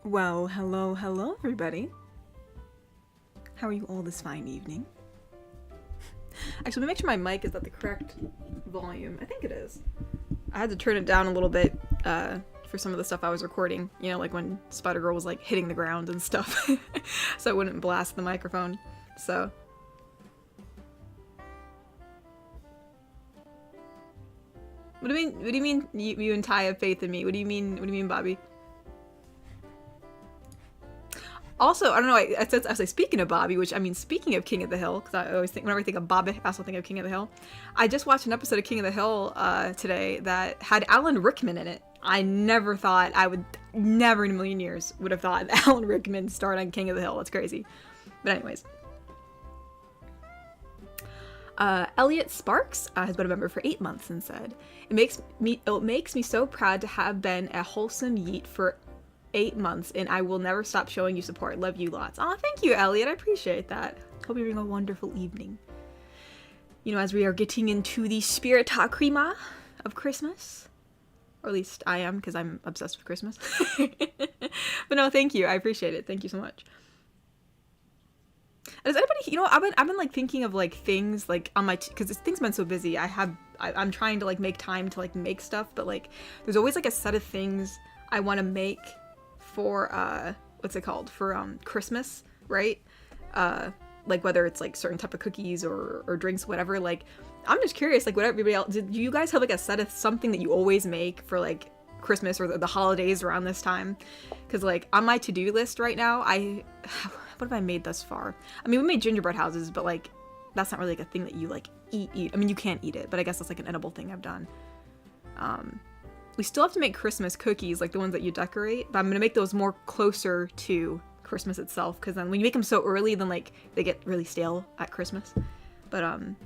Well, hello everybody. How are you all this fine evening? Actually, let me make sure my mic is at the correct volume. I think it is. I had to turn it down a little bit for some of the stuff I was recording. You know, like when Spider-Girl was like hitting the ground and stuff. So I wouldn't blast the microphone. So. What do you mean? What do you mean? You and Ty have faith in me? What do you mean? What do you mean, Bobby? Also, I don't know, I was like, speaking of Bobby, which, I mean, speaking of King of the Hill, because I always think, whenever I think of Bobby, I also think of King of the Hill. I just watched an episode of King of the Hill today that had Alan Rickman in it. I never thought never in a million years would have thought Alan Rickman starred on King of the Hill. That's crazy. But anyways. Elliot Sparks has been a member for 8 months and said, it makes me so proud to have been a wholesome yeet for 8 months, and I will never stop showing you support. Love you lots. Aw, thank you, Elliot. I appreciate that. Hope you're having a wonderful evening. You know, as we are getting into the spirit CRIMA of Christmas. Or at least I am, because I'm obsessed with Christmas. But no, thank you. I appreciate it. Thank you so much. Does anybody, you know, I've been like thinking of like things like on my, because things been so busy. I'm trying to like make time to like make stuff, but like there's always like a set of things I want to make for what's it called, for Christmas, right? Like whether it's like certain type of cookies or drinks, whatever. Like I'm just curious, like what everybody else, do you guys have like a set of something that you always make for like Christmas or the holidays around this time? Because like on my to-do list right now, what have I made thus far? I mean, we made gingerbread houses, but like that's not really like a thing that you like eat. I mean, you can't eat it, but I guess that's like an edible thing I've done. We still have to make Christmas cookies, like the ones that you decorate, but I'm going to make those more closer to Christmas itself, because then when you make them so early, then like they get really stale at Christmas. But I'm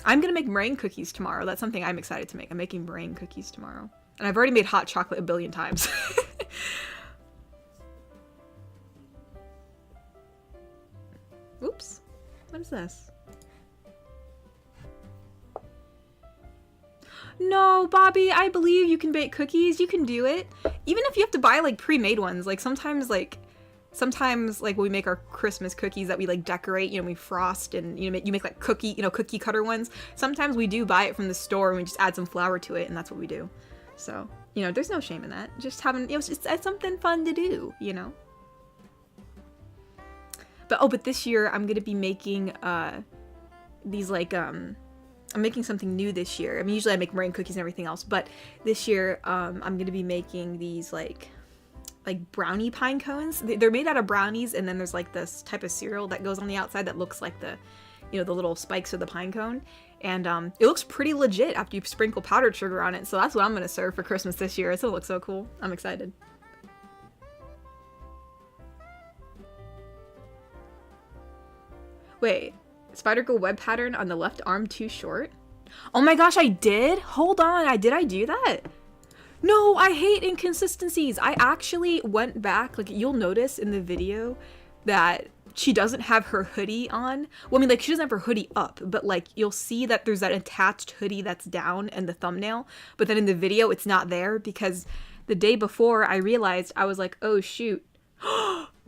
going to make meringue cookies tomorrow. That's something I'm excited to make. I'm making meringue cookies tomorrow. And I've already made hot chocolate a billion times. Oops. What is this? No, Bobby, I believe you can bake cookies. You can do it. Even if you have to buy like pre-made ones. Like sometimes like when we make our Christmas cookies that we like decorate, you know, we frost and you make like cookie cutter ones. Sometimes we do buy it from the store and we just add some flour to it, and that's what we do. So, you know, there's no shame in that. Just having, you know, it's something fun to do, you know. But this year I'm gonna be making these like I'm making something new this year. I mean, usually I make meringue cookies and everything else, but this year I'm going to be making these like brownie pine cones. They're made out of brownies, and then there's like this type of cereal that goes on the outside that looks like the, you know, the little spikes of the pine cone. And it looks pretty legit after you sprinkle powdered sugar on it. So that's what I'm going to serve for Christmas this year. It's going to look so cool. I'm excited. Wait. Spider-Girl web pattern on the left arm too short? Oh my gosh, I did? Hold on, did I do that? No, I hate inconsistencies. I actually went back, like you'll notice in the video that she doesn't have her hoodie on. Well, I mean, like she doesn't have her hoodie up, but like you'll see that there's that attached hoodie that's down in the thumbnail, but then in the video it's not there because the day before I realized, I was like, oh shoot.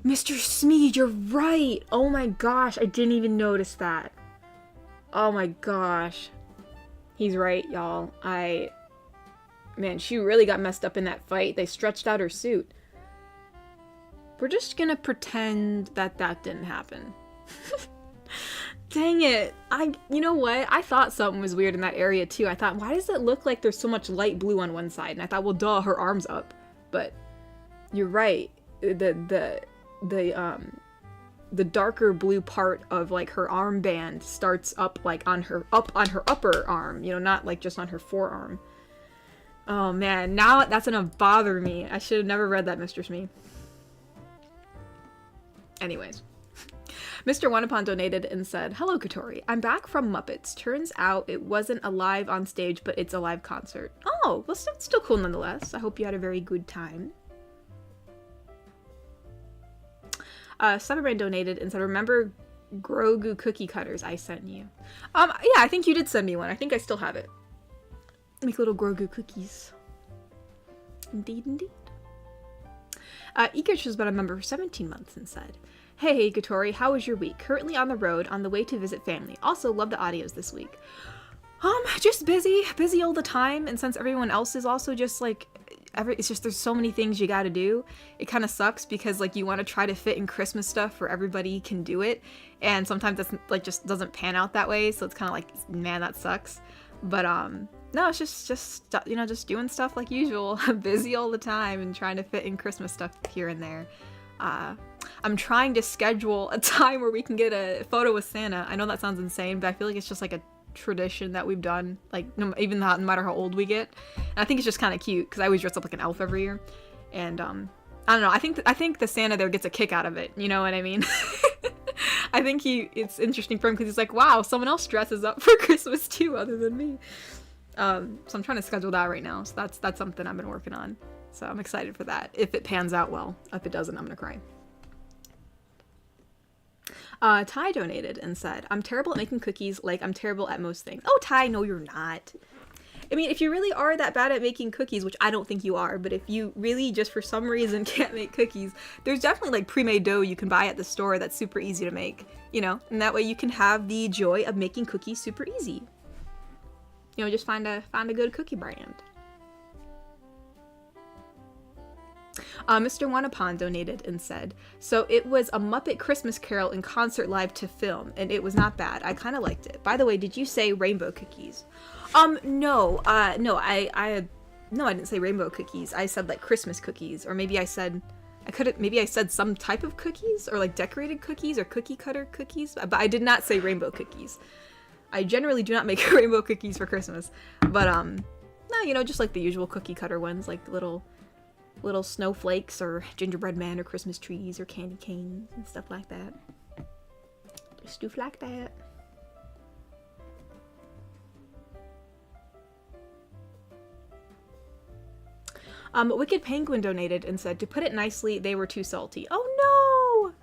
Mr. Smeed, you're right. Oh my gosh, I didn't even notice that. Oh my gosh. He's right, y'all. Man, she really got messed up in that fight. They stretched out her suit. We're just gonna pretend that didn't happen. Dang it. You know what? I thought something was weird in that area too. I thought, why does it look like there's so much light blue on one side? And I thought, well, duh, her arm's up. But you're right. The darker blue part of like her armband starts up like on her upper arm, you know, not like just on her forearm. Oh man, now that's gonna bother me. I should have never read that, Mr. Smee. Anyways, Mr. Wanapon donated and said, "Hello, Katori. I'm back from Muppets. Turns out it wasn't a live on stage, but it's a live concert. Oh, well, that's still cool nonetheless. I hope you had a very good time." Cyberman donated and said, "Remember Grogu cookie cutters I sent you?" Yeah, I think you did send me one. I think I still have it. Make little Grogu cookies. Indeed, indeed. Ekish has been a member for 17 months and said, Hey, Gatori, how was your week? Currently on the road, on the way to visit family. Also, love the audios this week. Just busy all the time, and since everyone else is also just, like, it's just there's so many things you gotta do, it kind of sucks because, like, you want to try to fit in Christmas stuff where everybody can do it, and sometimes that's, like, just doesn't pan out that way, so it's kind of like, man, that sucks. But, no, it's just, you know, just doing stuff like usual. I'm busy all the time and trying to fit in Christmas stuff here and there. I'm trying to schedule a time where we can get a photo with Santa. I know that sounds insane, but I feel like it's just like a tradition that we've done, like, even no matter how old we get. And I think it's just kind of cute because I always dress up like an elf every year. And, I don't know, I think the Santa there gets a kick out of it, you know what I mean? I think it's interesting for him because he's like, wow, someone else dresses up for Christmas too other than me. So I'm trying to schedule that right now. So that's something I've been working on. So I'm excited for that. If it pans out well. If it doesn't, I'm gonna cry. Ty donated and said, I'm terrible at making cookies, like I'm terrible at most things. Oh, Ty, no, you're not. I mean, if you really are that bad at making cookies, which I don't think you are, but if you really just for some reason can't make cookies, there's definitely like pre-made dough you can buy at the store that's super easy to make, you know, and that way you can have the joy of making cookies super easy. You know, just find a good cookie brand. Mr. Wanapon donated and said, so it was a Muppet Christmas Carol in concert live to film, and it was not bad. I kind of liked it. By the way, did you say rainbow cookies? No, I didn't say rainbow cookies. I said like Christmas cookies, or maybe I said some type of cookies, or like decorated cookies, or cookie cutter cookies, but I did not say rainbow cookies. I generally do not make rainbow cookies for Christmas, but no, you know, just like the usual cookie cutter ones, like little snowflakes or gingerbread men or Christmas trees or candy canes and stuff like that. Just stuff like that. Wicked Penguin donated and said, to put it nicely, they were too salty. Oh no!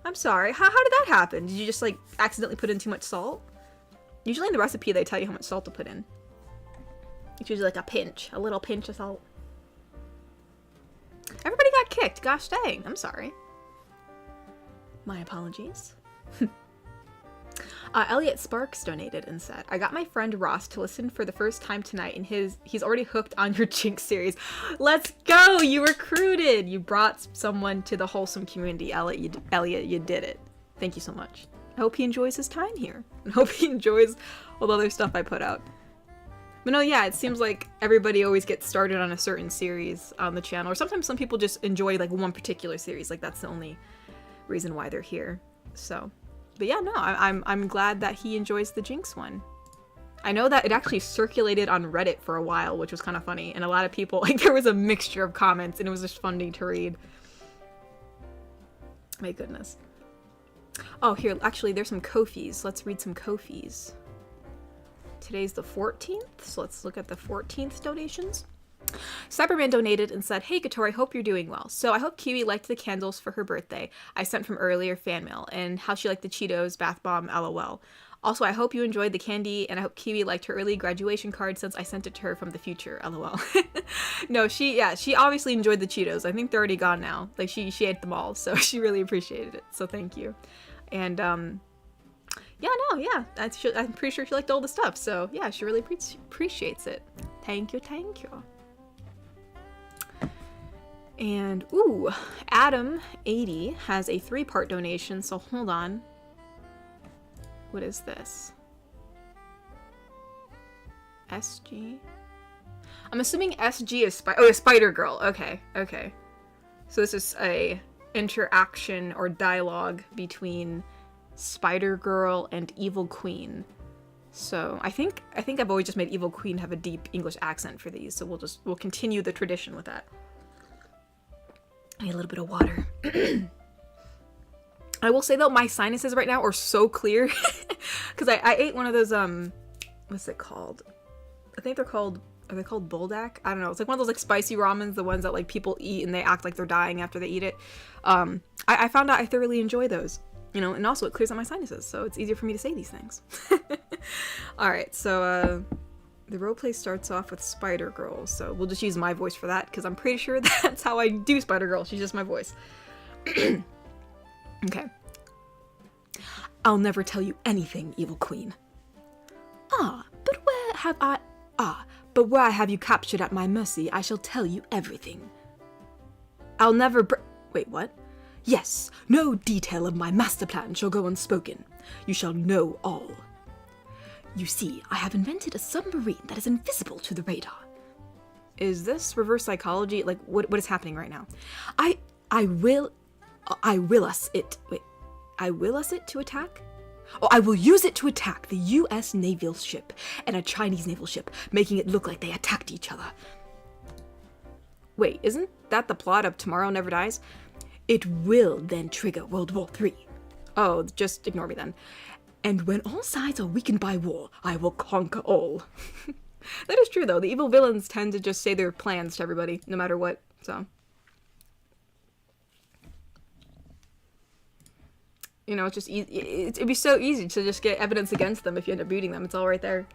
I'm sorry. How did that happen? Did you just like accidentally put in too much salt? Usually in the recipe they tell you how much salt to put in. It's usually like a little pinch of salt. Everybody got kicked. Gosh dang. I'm sorry. My apologies. Elliot Sparks donated and said, I got my friend Ross to listen for the first time tonight, and he's already hooked on your Jinx series. Let's go! You recruited! You brought someone to the Wholesome community. Elliot, you did it. Thank you so much. I hope he enjoys his time here. I hope he enjoys all the other stuff I put out. But no, yeah, it seems like everybody always gets started on a certain series on the channel, or sometimes some people just enjoy like one particular series, like that's the only reason why they're here. So, but yeah, no, I'm glad that he enjoys the Jinx one. I know that it actually circulated on Reddit for a while, which was kind of funny, and a lot of people, like, there was a mixture of comments, and it was just funny to read. My goodness. Oh, here, actually, there's some Ko-fis. Let's read some Ko-fis. Today's the 14th, so let's look at the 14th donations. Cyberman donated and said, hey Gatori, hope you're doing well. So I hope Kiwi liked the candles for her birthday I sent from earlier fan mail, and how she liked the Cheetos bath bomb, lol. Also, I hope you enjoyed the candy, and I hope Kiwi liked her early graduation card since I sent it to her from the future, lol. No, she obviously enjoyed the Cheetos. I think they're already gone now. Like, she ate them all, so she really appreciated it, so thank you. And, yeah, no, yeah, I'm pretty sure she liked all the stuff, so yeah, she really appreciates it. Thank you, thank you. And, ooh, Adam80 has a 3-part donation, so hold on. What is this? SG? I'm assuming SG is Spider Girl. Okay, okay. So this is a interaction or dialogue between Spider Girl and Evil Queen. So I think I've always just made Evil Queen have a deep English accent for these, so we'll continue the tradition with that. I need a little bit of water. I will say though, my sinuses right now are so clear because I ate one of those what's it called? I think are they called buldak? I don't know. It's like one of those like spicy ramens, the ones that like people eat and they act like they're dying after they eat it. I found out I thoroughly enjoy those, you know, and also it clears out my sinuses, so it's easier for me to say these things. All right, so The roleplay starts off with Spider-Girl, so we'll just use my voice for that, because I'm pretty sure that's how I do Spider-Girl. She's just my voice. Okay. I'll never tell you anything, evil queen. But where I have you captured at my mercy, I shall tell you everything. I'll never Wait, what? Yes, no detail of my master plan shall go unspoken. You shall know all. You see, I have invented a submarine that is invisible to the radar. Is this reverse psychology? Like, what is happening right now? I will us it to attack? Oh, I will use it to attack the U.S. naval ship and a Chinese naval ship, making it look like they attacked each other. Wait, isn't that the plot of Tomorrow Never Dies? It will then trigger World War III. Oh, just ignore me then. And when all sides are weakened by war, I will conquer all. That is true, though. The evil villains tend to just say their plans to everybody, no matter what, so. You know, it's just easy. It'd be so easy to just get evidence against them if you end up beating them. It's all right there.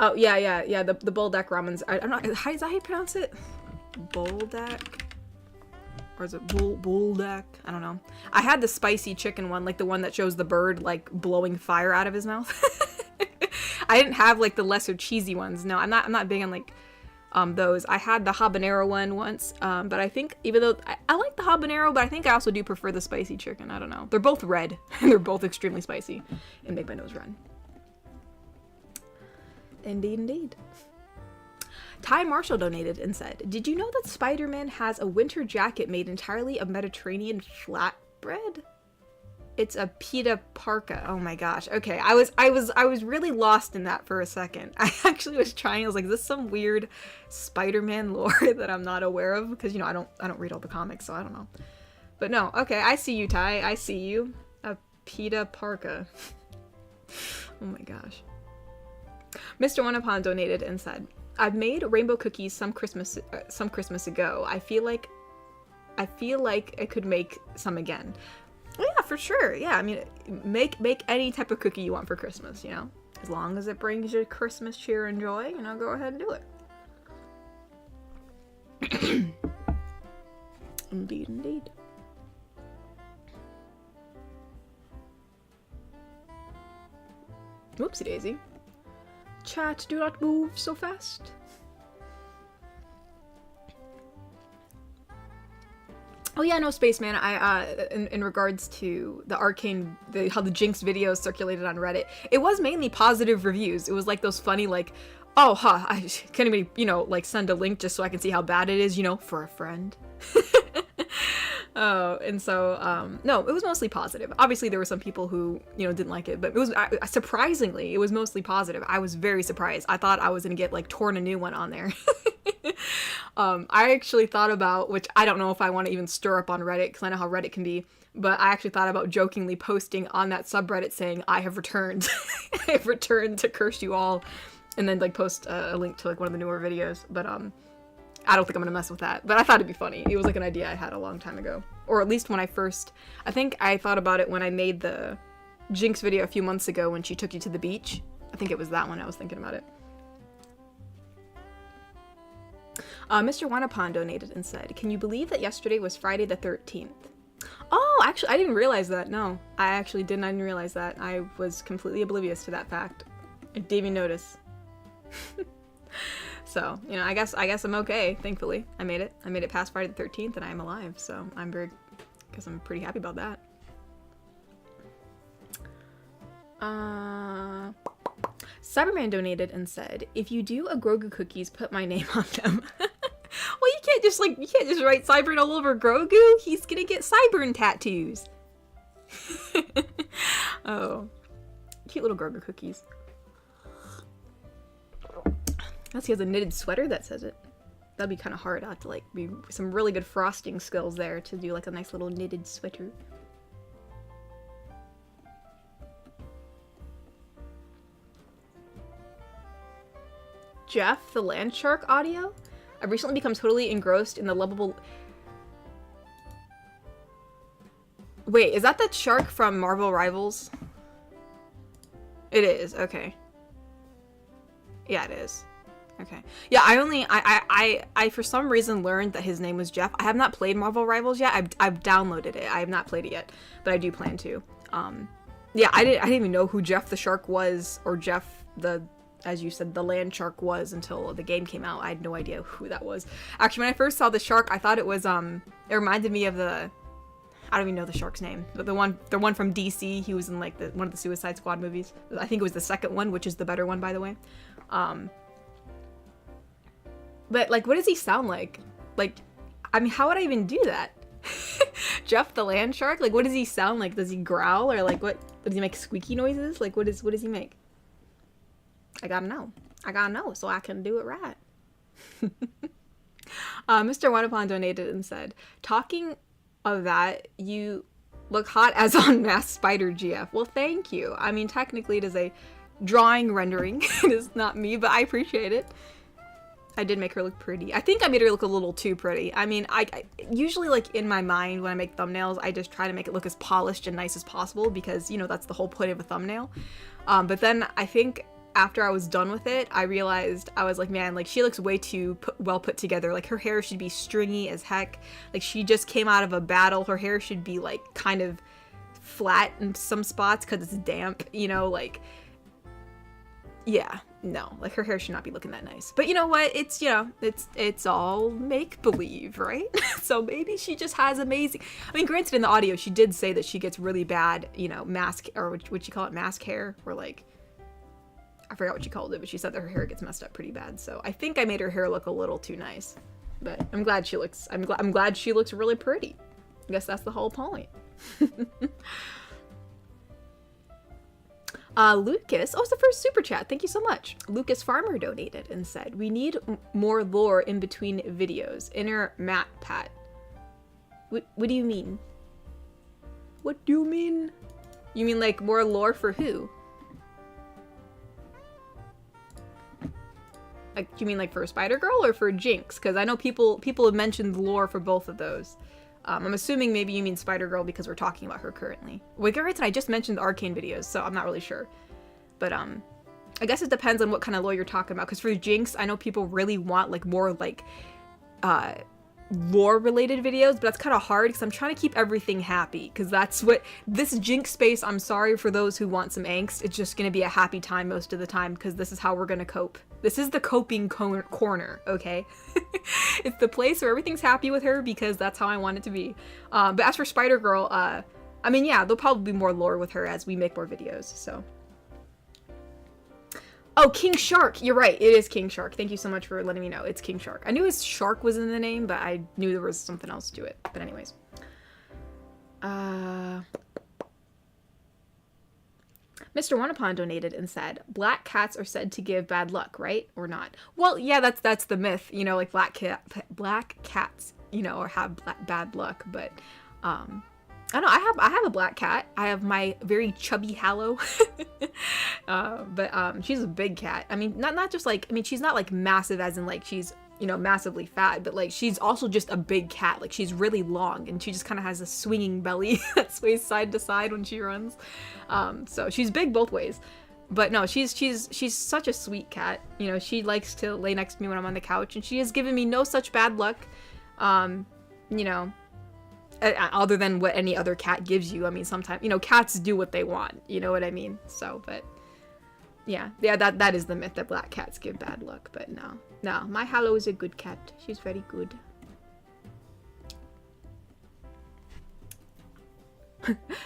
Oh, yeah. The Buldak ramens. I'm not. Is that how you pronounce it? Buldak? Or is it Buldak? I don't know. I had the spicy chicken one, like the one that shows the bird, like, blowing fire out of his mouth. I didn't have, like, the lesser cheesy ones. No, I'm not big on, like, those. I had the habanero one once, but I think, even though I like the habanero, but I think I also do prefer the spicy chicken. I don't know. They're both red, and they're both extremely spicy, and make my nose run. Indeed. Ty Marshall donated and said, did you know that Spider-Man has a winter jacket made entirely of Mediterranean flatbread? It's a pita parka. Oh my gosh. Okay, I was really lost in that for a second. I actually was trying. I was like, is this some weird Spider-Man lore that I'm not aware of? Because, you know, I don't read all the comics, so I don't know. But no, okay, I see you, Ty. I see you. A pita parka. Oh my gosh. Mr. Wanapon donated and said, I've made rainbow cookies some Christmas ago. I feel like I could make some again. Oh, yeah, for sure. Yeah, I mean, make any type of cookie you want for Christmas, you know? As long as it brings you Christmas cheer and joy, you know, go ahead and do it. Indeed. Whoopsie daisy. Chat, do not move so fast. Oh yeah, no, Spaceman, in regards to the Arcane, how the Jinx videos circulated on Reddit, it was mainly positive reviews. It was like those funny, like, oh, I can't even, you know, like, send a link just so I can see how bad it is, you know, for a friend. Oh, and so, no, it was mostly positive. Obviously, there were some people who, you know, didn't like it, but it was, surprisingly, it was mostly positive. I was very surprised. I thought I was gonna get, like, torn a new one on there. I actually thought about, which I don't know if I want to even stir up on Reddit, because I know how Reddit can be, but I actually thought about jokingly posting on that subreddit saying, I have returned. I have returned to curse you all, and then, like, post a link to, like, one of the newer videos, but, I don't think I'm gonna mess with that, but I thought it'd be funny. It was like an idea I had a long time ago. Or at least when I think I thought about it when I made the Jinx video a few months ago when she took you to the beach. I think it was that one I was thinking about it. Mr. Wanapon donated and said, can you believe that yesterday was Friday the 13th? Oh, actually, I didn't realize that. No, I didn't realize that. I was completely oblivious to that fact. I didn't even notice. So, you know, I guess I'm okay, thankfully. I made it past Friday the 13th and I am alive, so I'm pretty happy about that. Cyberman donated and said, if you do a Grogu cookies, put my name on them. Well, you can't just write Cyburn all over Grogu. He's gonna get Cyburn tattoos. Oh, cute little Grogu cookies. Unless he has a knitted sweater that says it. That'd be kind of hard. I'd have to, like, be some really good frosting skills there to do, like, a nice little knitted sweater. Jeff, the land shark audio? I've recently become totally engrossed in the lovable... Wait, is that the shark from Marvel Rivals? It is, okay. Yeah, it is. Okay. Yeah, I for some reason learned that his name was Jeff. I have not played Marvel Rivals yet. I've downloaded it. I have not played it yet, but I do plan to. Yeah, I didn't even know who Jeff the Shark was, or Jeff the, as you said, the land shark was until the game came out. I had no idea who that was. Actually, when I first saw the shark, I thought it was it reminded me of the, I don't even know the shark's name, but the one from DC. He was in like one of the Suicide Squad movies. I think it was the second one, which is the better one, by the way. But like, what does he sound like? Like, I mean, how would I even do that? Jeff the land shark? Like, what does he sound like? Does he growl, or like what? Does he make squeaky noises? Like, what does he make? I gotta know. I gotta know so I can do it right. Mr. Wanapon donated and said, talking of that, you look hot as on Masked Spider GF. Well, thank you. I mean, technically it is a drawing rendering. It is not me, but I appreciate it. I did make her look pretty. I think I made her look a little too pretty. I mean, I usually, like, in my mind when I make thumbnails, I just try to make it look as polished and nice as possible because, you know, that's the whole point of a thumbnail. But then I think after I was done with it, I realized, I was like, man, like, she looks way too well put together. Like, her hair should be stringy as heck. Like, she just came out of a battle. Her hair should be, like, kind of flat in some spots because it's damp, you know, like, yeah, no, like, her hair should not be looking that nice. But you know what? It's, you know, it's all make-believe, right? So maybe she just has amazing, I mean, granted, in the audio, she did say that she gets really bad, you know, mask, or what you call it, mask hair, or like, I forgot what she called it, but she said that her hair gets messed up pretty bad. So I think I made her hair look a little too nice. But I'm glad she looks, I'm glad she looks really pretty. I guess that's the whole point. Lucas, oh, it's the first super chat. Thank you so much. Lucas Farmer donated and said, we need more lore in between videos. Inner Matt Pat. What do you mean? What do you mean? You mean like more lore for who? Like, do you mean like for Spider-Girl or for Jinx? Because I know people have mentioned lore for both of those. I'm assuming maybe you mean Spider-Girl because we're talking about her currently. Wait, granted, I just mentioned the Arcane videos, so I'm not really sure. But, I guess it depends on what kind of lore you're talking about. Because for Jinx, I know people really want, like, more, like, lore-related videos, but that's kind of hard because I'm trying to keep everything happy. Because that's what, this Jinx space, I'm sorry for those who want some angst. It's just going to be a happy time most of the time because this is how we're going to cope. This is the coping corner, okay? It's the place where everything's happy with her because that's how I want it to be. But as for Spider-Girl, I mean, yeah, there'll probably be more lore with her as we make more videos, so. Oh, King Shark! You're right, it is King Shark. Thank you so much for letting me know. It's King Shark. I knew his shark was in the name, but I knew there was something else to it. But anyways. Mr. Wanapon donated and said, black cats are said to give bad luck, right? Or not? Well, yeah, that's the myth, you know, like black cats, you know, or have bad luck, but, I don't know, I have a black cat. I have my very chubby Hallow, but, she's a big cat. I mean, not just like, I mean, she's not like massive as in like she's, you know, massively fat, but like she's also just a big cat. Like she's really long and she just kind of has a swinging belly that sways side to side when she runs. So she's big both ways, but no, she's such a sweet cat. You know, she likes to lay next to me when I'm on the couch, and she has given me no such bad luck. You know, other than what any other cat gives you. I mean, sometimes, you know, cats do what they want. You know what I mean? So, but yeah, that is the myth that black cats give bad luck. But no, my Hallow is a good cat. She's very good.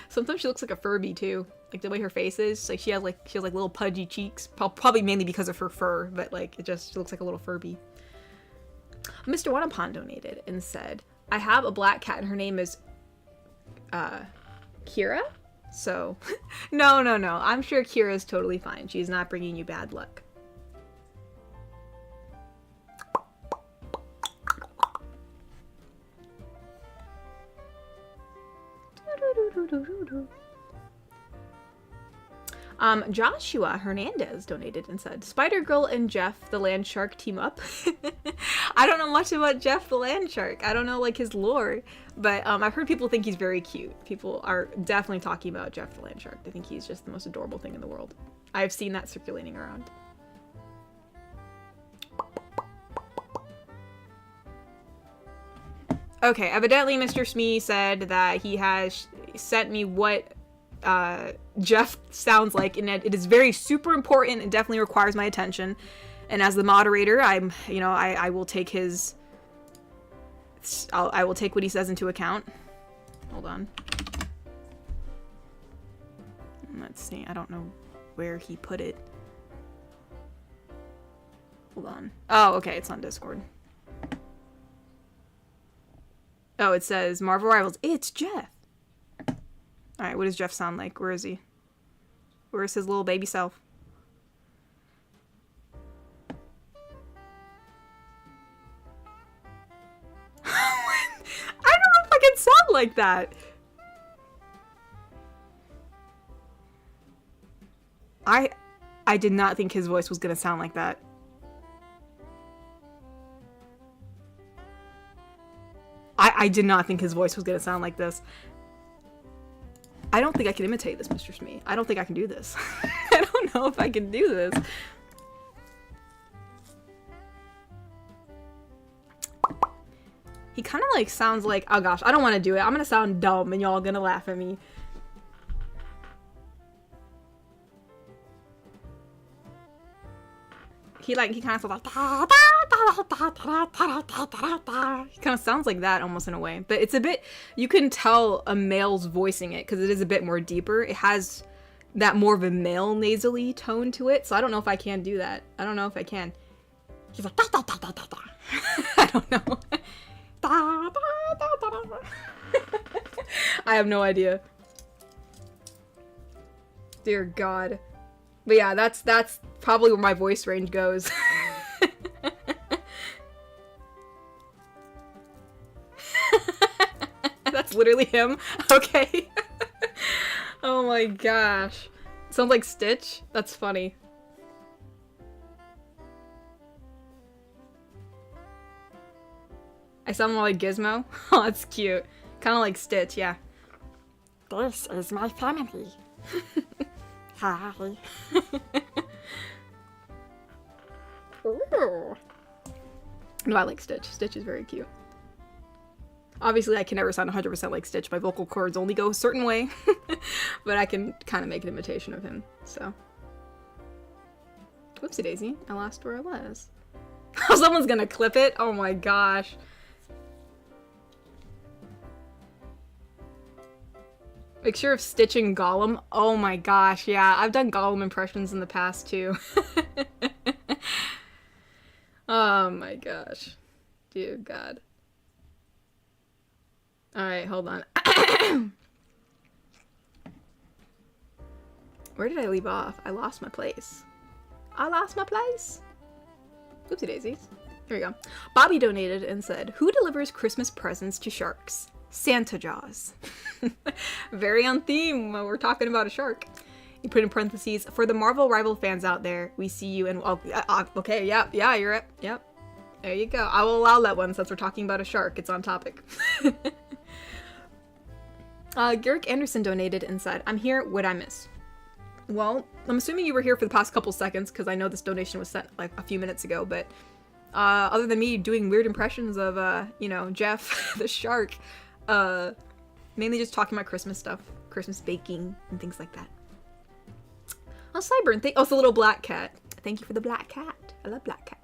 Sometimes she looks like a Furby too, like the way her face is. Like she has like little pudgy cheeks, probably mainly because of her fur, but like she looks like a little Furby. Mr. Wanapon donated and said, I have a black cat and her name is Kira. So no, I'm sure Kira's totally fine. She's not bringing you bad luck. Joshua Hernandez donated and said, Spider-Girl and Jeff the Land Shark team up. I don't know much about Jeff the Land Shark. I don't know, like, his lore. But I've heard people think he's very cute. People are definitely talking about Jeff the Land Shark. They think he's just the most adorable thing in the world. I've seen that circulating around. Okay, evidently Mr. Smee said that he has sent me what Jeff sounds like, and it is very super important and definitely requires my attention. And as the moderator, I will take his, I will take what he says into account. Hold on. Let's see, I don't know where he put it. Hold on. Oh, okay, it's on Discord. Oh, it says Marvel Rivals. It's Jeff. Alright, what does Jeff sound like? Where is he? Where's his little baby self? I don't know if I can sound like that. I did not think his voice was gonna sound like that. I did not think his voice was gonna sound like this. I don't think I can imitate this, Mr. Smee. I don't think I can do this. I don't know if I can do this. He kind of like sounds like, oh gosh, I don't want to do it. I'm gonna sound dumb and y'all gonna laugh at me. He kind of sounds like, he kind of sounds like that almost in a way, but it's a bit, you can tell a male's voicing it because it is a bit more deeper. It has that more of a male nasally tone to it, so I don't know if I can do that. I don't know if I can. He's like, I don't know. I have no idea. Dear God. But yeah, that's probably where my voice range goes. That's literally him. Okay. Oh my gosh. Sounds like Stitch? That's funny. I sound more like Gizmo? Oh, that's cute. Kind of like Stitch, yeah. This is my family. Hi. Ooh. No, I like Stitch. Stitch is very cute. Obviously, I can never sound 100% like Stitch. My vocal cords only go a certain way. But I can kind of make an imitation of him, so. Whoopsie daisy. I lost where I was. Oh, someone's gonna clip it? Oh my gosh. Picture of Stitch and Gollum. Oh my gosh, yeah. I've done Gollum impressions in the past, too. Oh my gosh. Dear God. Alright, hold on. Where did I leave off? I lost my place. I lost my place. Oopsie daisies. Here we go. Bobby donated and said, who delivers Christmas presents to sharks? Santa Jaws. Very on theme when we're talking about a shark. You put in parentheses, for the Marvel rival fans out there, we see you and okay, yeah, you're it. Yep. There you go. I will allow that one since we're talking about a shark. It's on topic. Garrick Anderson donated and said, I'm here, what'd I miss? Well, I'm assuming you were here for the past couple seconds because I know this donation was sent like a few minutes ago, but other than me doing weird impressions of, you know, Jeff the shark, mainly just talking about Christmas stuff, Christmas baking, and things like that. Oh, Cyburn, oh, it's a little black cat. Thank you for the black cat. I love black cats.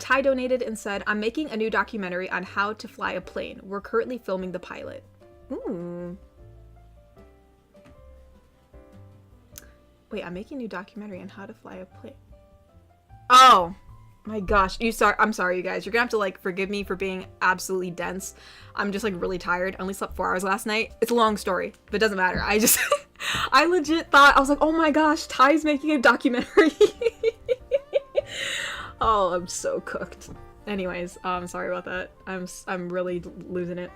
Ty donated and said, I'm making a new documentary on how to fly a plane. We're currently filming the pilot. Ooh. Wait, I'm making a new documentary on how to fly a plane. Oh. My gosh, I'm sorry, you guys. You're gonna have to, like, forgive me for being absolutely dense. I'm just, like, really tired. I only slept 4 hours last night. It's a long story, but it doesn't matter. I just, I legit thought, I was like, oh my gosh, Ty's making a documentary. Oh, I'm so cooked. Anyways, sorry about that. I'm really losing it.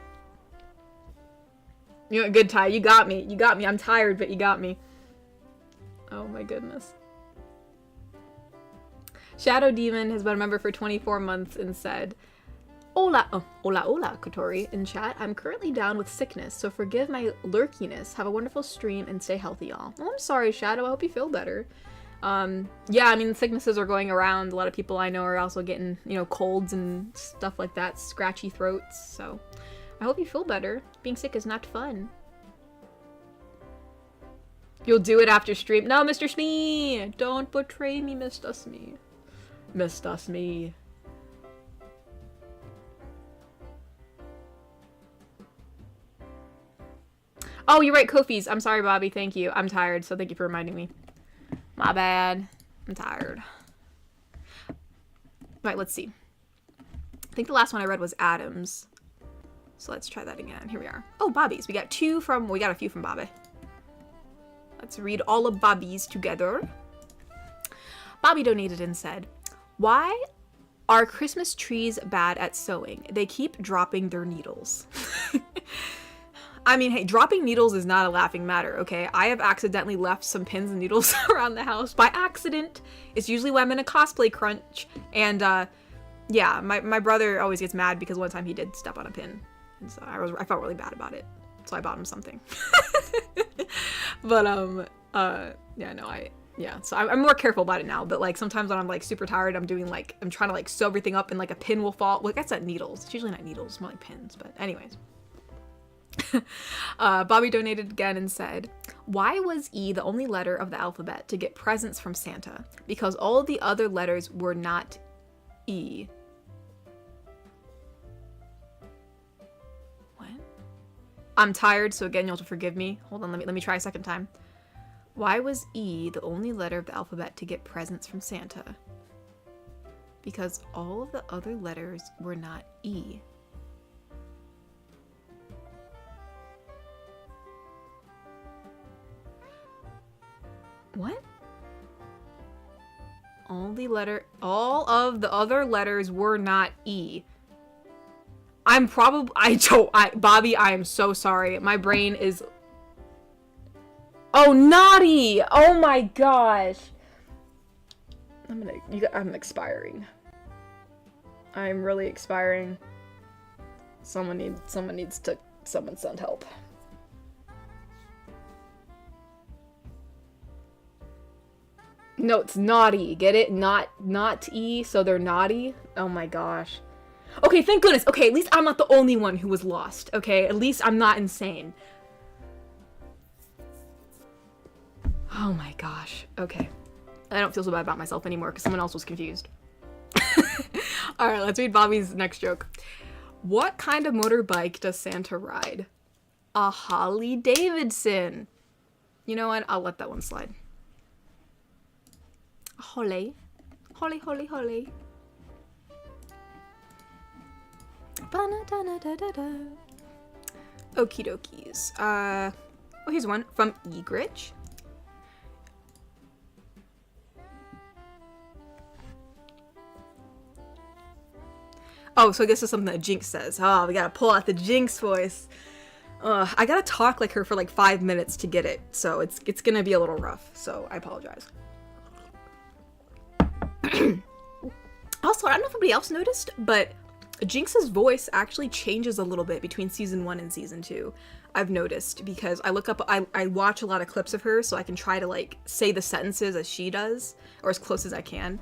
You know, good, Ty. You got me. You got me. I'm tired, but you got me. Oh my goodness. Shadow Demon has been a member for 24 months and said, Hola, hola, Kotori, in chat. I'm currently down with sickness, so forgive my lurkiness. Have a wonderful stream and stay healthy, y'all. Well, I'm sorry, Shadow. I hope you feel better. Yeah, I mean, sicknesses are going around. A lot of people I know are also getting, you know, colds and stuff like that, scratchy throats, so I hope you feel better. Being sick is not fun. You'll do it after stream. No, Mr. Smee! Don't betray me, Mr. Smee. Mr. Smee. Oh, you're right, Kofi's. I'm sorry, Bobby. Thank you. I'm tired, so thank you for reminding me. My bad. I'm tired. Right, let's see. I think the last one I read was Adams. So let's try that again. Here we are. Oh, Bobby's. We got a few from Bobby. Let's read all of Bobby's together. Bobby donated and said, why are Christmas trees bad at sewing? They keep dropping their needles. I mean, hey, dropping needles is not a laughing matter, okay? I have accidentally left some pins and needles around the house by accident. It's usually when I'm in a cosplay crunch. And, yeah, my brother always gets mad because one time he did step on a pin. And so I felt really bad about it. So I bought him something. But, yeah, no, so I'm more careful about it now. But, like, sometimes when I'm, like, super tired, I'm trying to, like, sew everything up and, like, a pin will fall. Well, that's not needles. It's usually not needles. It's more like pins. But anyways. Bobby donated again and said, why was E the only letter of the alphabet to get presents from Santa? Because all the other letters were not E. What? I'm tired, so again, you'll have to forgive me. Hold on, let me try a second time. Why was E the only letter of the alphabet to get presents from Santa? Because all of the other letters were not E. What? All of the other letters were not E. Bobby, I am so sorry. My brain is... Oh, naughty! Oh my gosh! I'm expiring. I'm really expiring. Someone send help. No, it's naughty. Get it? Not E, so they're naughty. Oh my gosh. Okay, thank goodness. Okay, at least I'm not the only one who was lost. Okay, at least I'm not insane. Oh my gosh. Okay. I don't feel so bad about myself anymore because someone else was confused. Alright, let's read Bobby's next joke. What kind of motorbike does Santa ride? A Harley Davidson. You know what? I'll let that one slide. Holly. Holly. Okie dokies. Oh, here's one from Egrich. Oh, so this is something that Jinx says. Oh, we gotta pull out the Jinx voice. I gotta talk like her for like 5 minutes to get it, so it's gonna be a little rough, so I apologize. Also, I don't know if anybody else noticed, but Jinx's voice actually changes a little bit between season 1 and season 2. I've noticed because I watch a lot of clips of her so I can try to like say the sentences as she does, or as close as I can.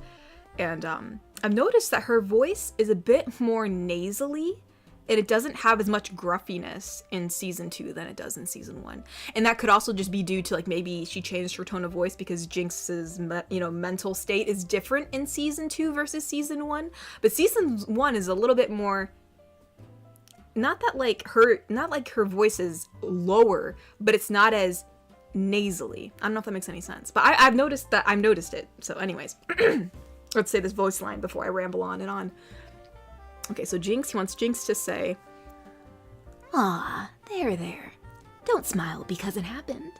And I've noticed that her voice is a bit more nasally, and it doesn't have as much gruffiness in season 2 than it does in season 1. And that could also just be due to like maybe she changed her tone of voice because Jinx's mental state is different in season 2 versus season 1. But season 1 is a little bit more, not like her voice is lower, but it's not as nasally. I don't know if that makes any sense, but I've noticed it. So anyways, let's say this voice line before I ramble on and on. Okay, so he wants Jinx to say, "Aw, there. Don't smile because it happened.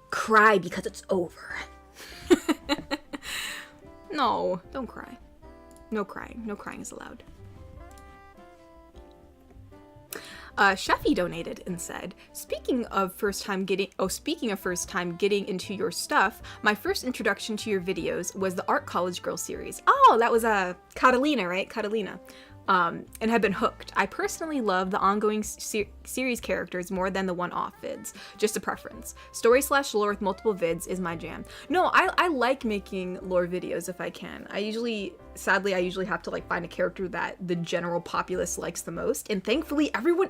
Cry because it's over." No, don't cry. No crying. No crying is allowed. Sheffy donated and said, speaking of first time getting into your stuff, my first introduction to your videos was the Art College Girl series. Oh, that was Catalina, right? Catalina. And have been hooked. I personally love the ongoing series characters more than the one-off vids. Just a preference. Story/lore with multiple vids is my jam. No, I like making lore videos if I can. Sadly, I usually have to like find a character that the general populace likes the most. And thankfully everyone,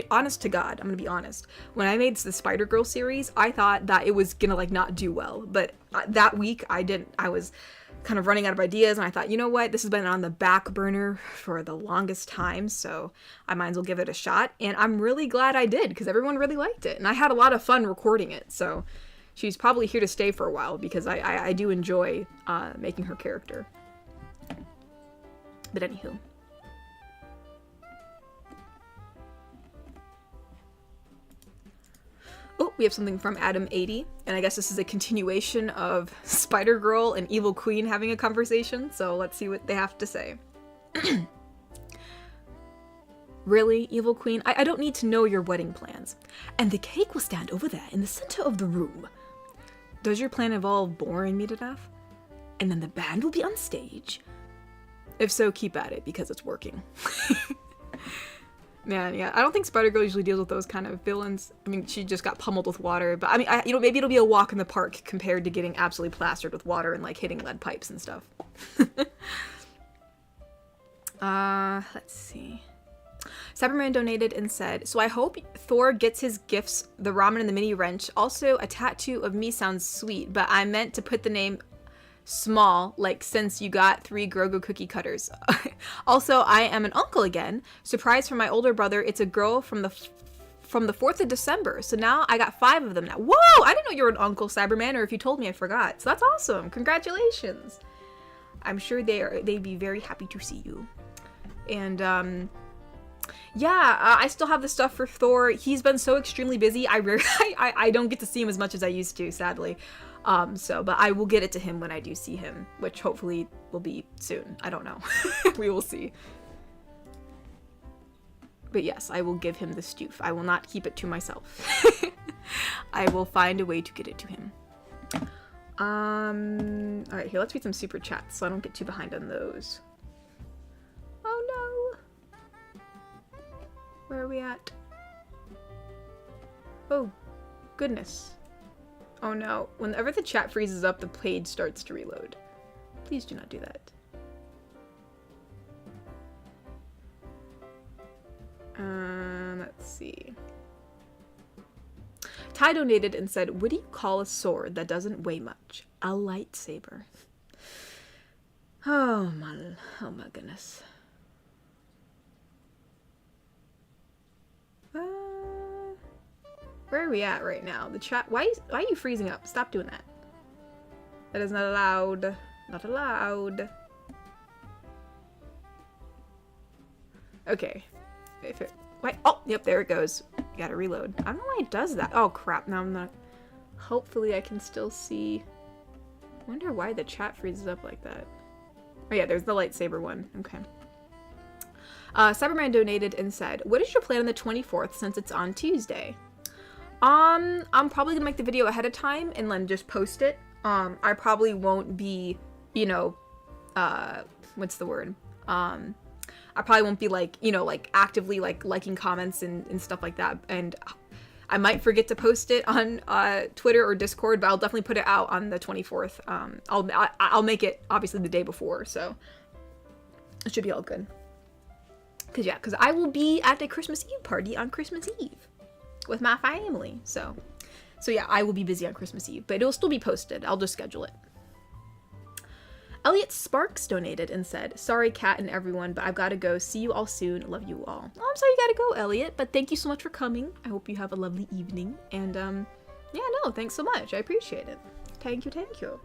honest to God, I'm gonna be honest. When I made the Spider-Girl series, I thought that it was gonna like not do well. But that week I was kind of running out of ideas, and I thought, you know what, this has been on the back burner for the longest time, so I might as well give it a shot. And I'm really glad I did, because everyone really liked it, and I had a lot of fun recording it. So she's probably here to stay for a while, because I do enjoy making her character. But anywho. Oh, we have something from Adam80, and I guess this is a continuation of Spider-Girl and Evil Queen having a conversation, so let's see what they have to say. Really, Evil Queen? I don't need to know your wedding plans. And the cake will stand over there in the center of the room. Does your plan involve boring me to death? And then the band will be on stage? If so, keep at it, because it's working. Man, yeah, I don't think Spider-Girl usually deals with those kind of villains. I mean, she just got pummeled with water, but I mean, maybe it'll be a walk in the park compared to getting absolutely plastered with water and like hitting lead pipes and stuff. Let's see. Cyberman donated and said, so I hope Thor gets his gifts, the ramen and the mini wrench. Also, a tattoo of me sounds sweet, but I meant to put the name small, like since you got 3 Grogu cookie cutters. Also, I am an uncle again. Surprise from my older brother. It's a girl from the 4th of December. So now I got 5 of them now. Whoa! I didn't know you were an uncle, Cyberman, or if you told me, I forgot. So that's awesome. Congratulations. I'm sure they'd be very happy to see you. And yeah, I still have the stuff for Thor. He's been so extremely busy. I don't get to see him as much as I used to, sadly. But I will get it to him when I do see him, which hopefully will be soon. I don't know. We will see. But yes, I will give him the stoof. I will not keep it to myself. I will find a way to get it to him. Alright, here, let's read some super chats so I don't get too behind on those. Oh no! Where are we at? Oh, goodness. Oh no, whenever the chat freezes up, the page starts to reload. Please do not do that. Let's see. Ty donated and said, what do you call a sword that doesn't weigh much? A lightsaber. Oh my goodness. Where are we at right now? The chat. Why are you freezing up? Stop doing that. That is not allowed. Not allowed. Okay. Wait. Oh, yep. There it goes. You gotta reload. I don't know why it does that. Oh crap. Now I'm not. Hopefully I can still see. I wonder why the chat freezes up like that. Oh yeah, there's the lightsaber one. Okay. Cyberman donated and said, what is your plan on the 24th since it's on Tuesday? I'm probably gonna make the video ahead of time and then just post it. I probably won't be, you know, what's the word? I probably won't be like, you know, like actively like liking comments and stuff like that. And I might forget to post it on Twitter or Discord, but I'll definitely put it out on the 24th. I'll make it obviously the day before, so it should be all good. Cause I will be at a Christmas Eve party on Christmas Eve with my family. So yeah, I will be busy on Christmas Eve, but it'll still be posted. I'll just schedule it. Elliot Sparks donated and said, sorry, Kat and everyone, but I've got to go. See you all soon. Love you all. Oh, I'm sorry you gotta go, Elliot, but thank you so much for coming. I hope you have a lovely evening. And yeah, no, thanks so much. I appreciate it. Thank you, thank you.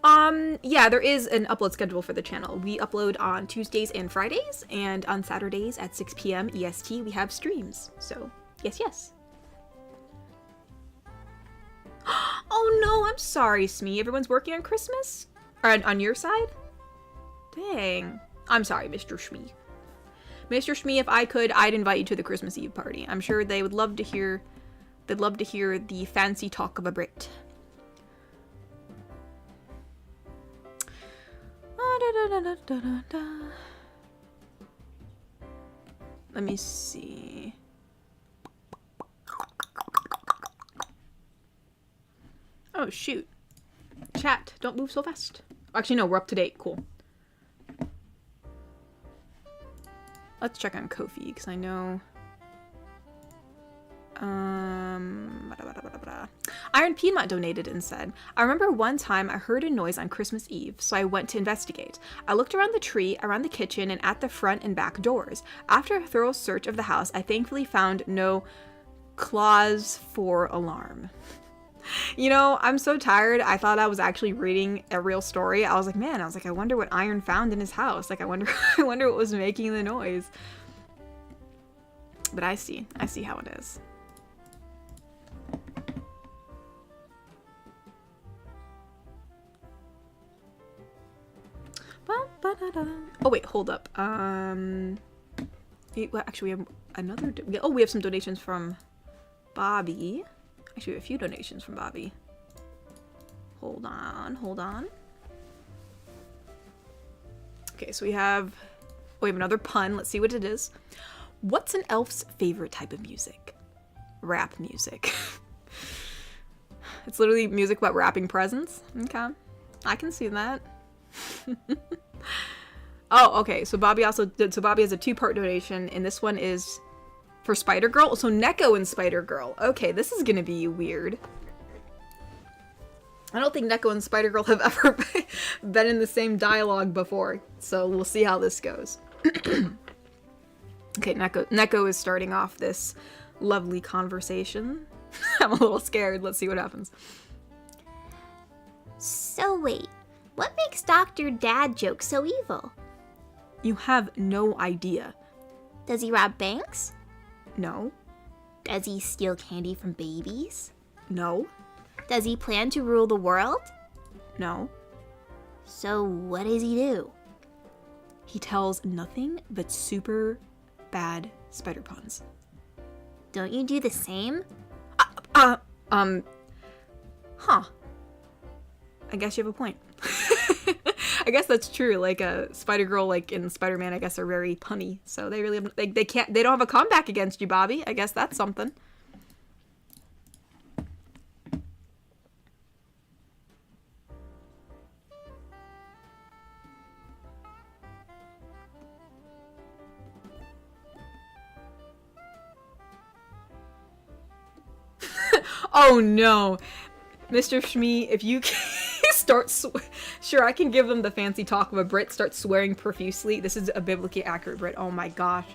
Yeah, there is an upload schedule for the channel. We upload on Tuesdays and Fridays, and on Saturdays at 6 p.m. EST we have streams. So, yes, yes. Oh no, I'm sorry, Smee. Everyone's working on Christmas? Or on your side? Dang. I'm sorry, Mr. Shmee. Mr. Shmee, if I could, I'd invite you to the Christmas Eve party. I'm sure they would love to hear, they'd love to hear the fancy talk of a Brit. Let me see. Oh, shoot. Chat, don't move so fast. Actually, no, we're up to date. Cool. Let's check on Ko-fi, because I know... Iron Piedmont donated and said, I remember one time I heard a noise on Christmas Eve, so I went to investigate. I looked around the tree, around the kitchen, and at the front and back doors. After a thorough search of the house, I thankfully found no clause for alarm. You know, I'm so tired. I thought I was actually reading a real story. I was like, man, I wonder what Iron found in his house. Like, I wonder what was making the noise. But I see how it is. Oh wait, hold up. Well, actually, we have another. We have some donations from Bobby. Actually, we have a few donations from Bobby. Hold on. Okay, so we have another pun. Let's see what it is. What's an elf's favorite type of music? Rap music. It's literally music about wrapping presents. Okay, I can see that. Oh, okay. So Bobby has a 2-part donation, and this one is for Spider-Girl. So Neko and Spider-Girl. Okay, this is gonna be weird. I don't think Neko and Spider-Girl have ever been in the same dialogue before, so we'll see how this goes. Okay, Neko is starting off this lovely conversation. I'm a little scared. Let's see what happens. So wait, what makes Dr. Dad jokes so evil? You have no idea. Does he rob banks? No. Does he steal candy from babies? No. Does he plan to rule the world? No. So what does he do? He tells nothing but super bad spider puns. Don't you do the same? Huh. I guess you have a point. I guess that's true. Like Spider-Girl, like in Spider-Man, I guess are very punny. So they really have, they don't have a comeback against you, Bobby. I guess that's something. Oh no, Mr. Shmee, if you start sure, I can give them the fancy talk of a Brit. Start swearing profusely. This is a biblically accurate Brit. Oh my gosh.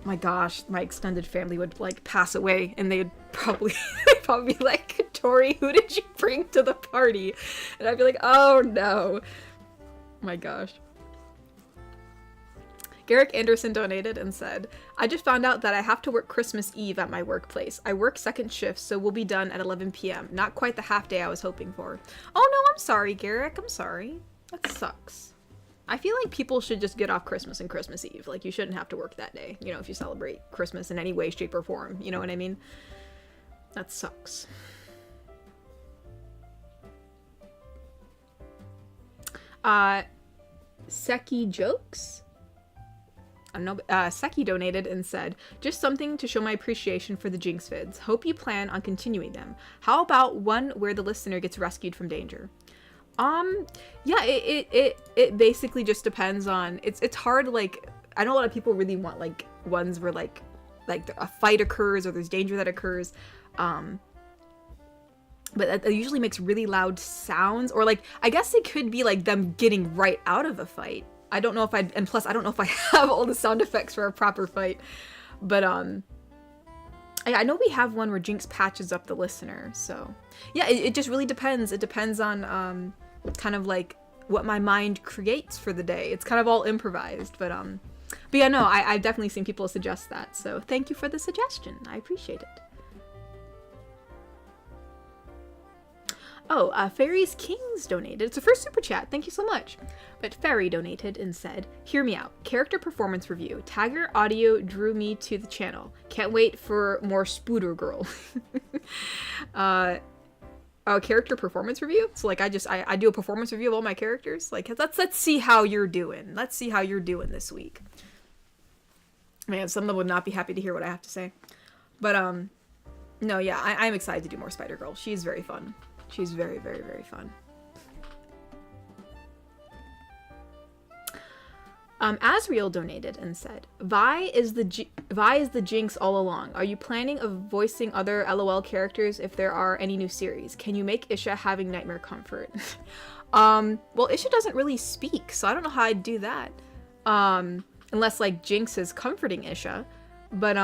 My gosh, my extended family would like pass away, and they'd probably be like, Tori, who did you bring to the party? And I'd be like, oh no. My gosh. Garrick Anderson donated and said, I just found out that I have to work Christmas Eve at my workplace. I work second shift, so we'll be done at 11 p.m. Not quite the half day I was hoping for. Oh no, I'm sorry, Garrick. I'm sorry. That sucks. I feel like people should just get off Christmas and Christmas Eve. Like, you shouldn't have to work that day, you know, if you celebrate Christmas in any way, shape, or form. You know what I mean? That sucks. Seki Jokes? I don't know, Seki donated and said, just something to show my appreciation for the Jinx vids. Hope you plan on continuing them. How about one where the listener gets rescued from danger? Yeah, it basically just depends on, it's hard, like, I know a lot of people really want, like, ones where, like a fight occurs or there's danger that occurs, but that usually makes really loud sounds, or, like, I guess it could be, like, them getting right out of a fight. I don't know if and plus I don't know if I have all the sound effects for a proper fight, but, I know we have one where Jinx patches up the listener, so, yeah, it just really depends. It depends on, kind of like what my mind creates for the day. It's kind of all improvised, but yeah, no, I've definitely seen people suggest that, so thank you for the suggestion. I appreciate it. Oh, Fairies Kings donated. It's the first super chat. Thank you so much. But Fairy donated and said, "Hear me out. Character performance review. Tagger audio drew me to the channel. Can't wait for more Spooder Girl." Character performance review? So like I do a performance review of all my characters. Like let's see how you're doing. Let's see how you're doing this week. Man, some of them would not be happy to hear what I have to say. But no, yeah, I'm excited to do more Spider Girl. She's very fun. She's very, very, very fun. Asriel donated and said, Vi is the Jinx all along. Are you planning of voicing other LOL characters if there are any new series? Can you make Isha having nightmare comfort? Well, Isha doesn't really speak, so I don't know how I'd do that. Unless, like, Jinx is comforting Isha. But,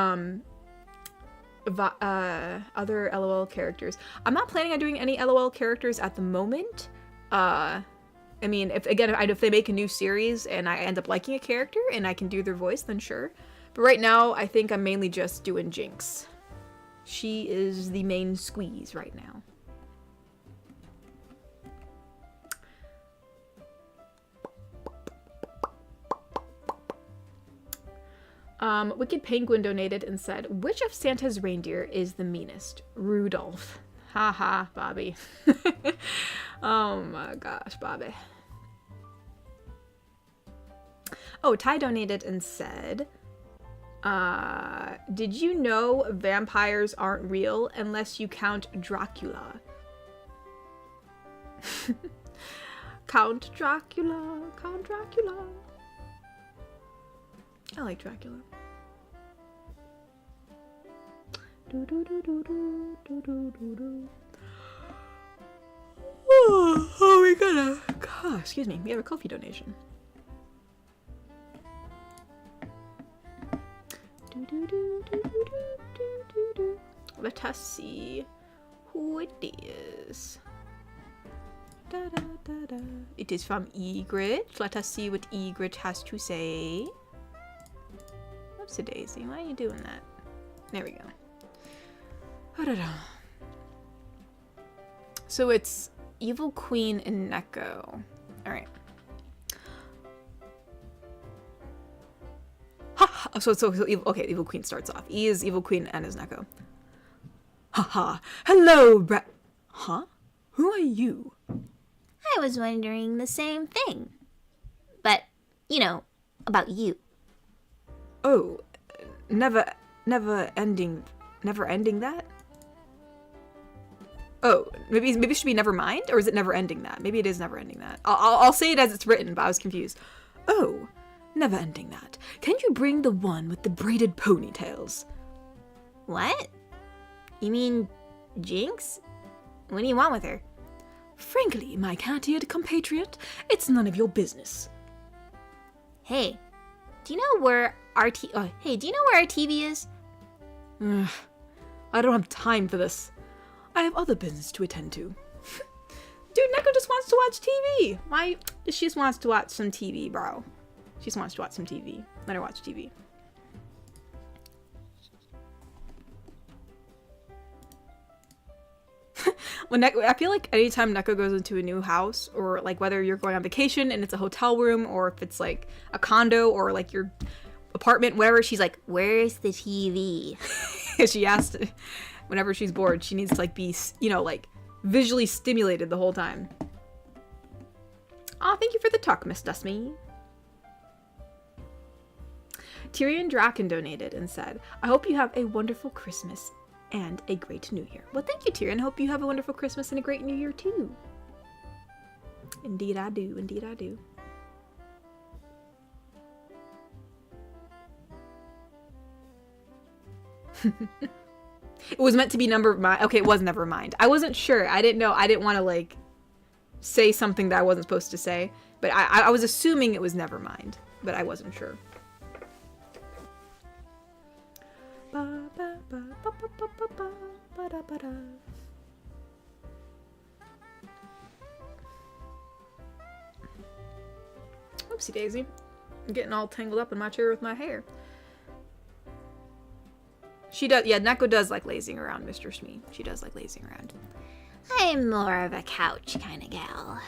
other LOL characters. I'm not planning on doing any LOL characters at the moment. I mean, if they make a new series and I end up liking a character and I can do their voice, then sure. But right now, I think I'm mainly just doing Jinx. She is the main squeeze right now. Wicked Penguin donated and said, "Which of Santa's reindeer is the meanest? Rudolph." Haha, Bobby. Oh my gosh, Bobby. Oh, Ty donated and said, "Did you know vampires aren't real unless you count Dracula?" Count Dracula, Count Dracula. I like Dracula. Oh, we got excuse me, we have a coffee donation. Let us see who it is. It is from Egret. Let us see what Egret has to say. Whoops a daisy, why are you doing that? There we go. So it's Evil Queen and Neko. Alright. So Evil Queen starts off. E is Evil Queen, N is Neko. Haha. Hello, Huh? Who are you? I was wondering the same thing. But, you know, about you. Oh, never ending that? Oh, maybe it should be never mind, or is it never ending that? Maybe it is never ending that. I'll say it as it's written, but I was confused. Oh, never ending that. Can you bring the one with the braided ponytails? What? You mean Jinx? What do you want with her? Frankly, my cat-eared compatriot, it's none of your business. Hey, do you know where our TV is? I don't have time for this. I have other business to attend to. Dude, Neko just wants to watch TV. She just wants to watch some TV, bro. She just wants to watch some TV. Let her watch TV. I feel like anytime Neko goes into a new house, or like whether you're going on vacation and it's a hotel room, or if it's like a condo or like your apartment, whatever, she's like, "Where's the TV?" She has to, whenever she's bored, she needs to like be, you know, like visually stimulated the whole time. Aw, thank you for the talk, Miss Dustme. Tyrion Draken donated and said, "I hope you have a wonderful Christmas and a great New Year." Well, thank you, Tyrion. I hope you have a wonderful Christmas and a great New Year, too. Indeed I do. Indeed I do. It was meant to be okay, it was never mind. I wasn't sure. I didn't know. I didn't want to, like, say something that I wasn't supposed to say. But I was assuming it was never mind. But I wasn't sure. Oopsie daisy. I'm getting all tangled up in my chair with my hair. She does, yeah, Neko does like lazing around, Mr. Smee. She does like lazing around. I'm more of a couch kind of gal.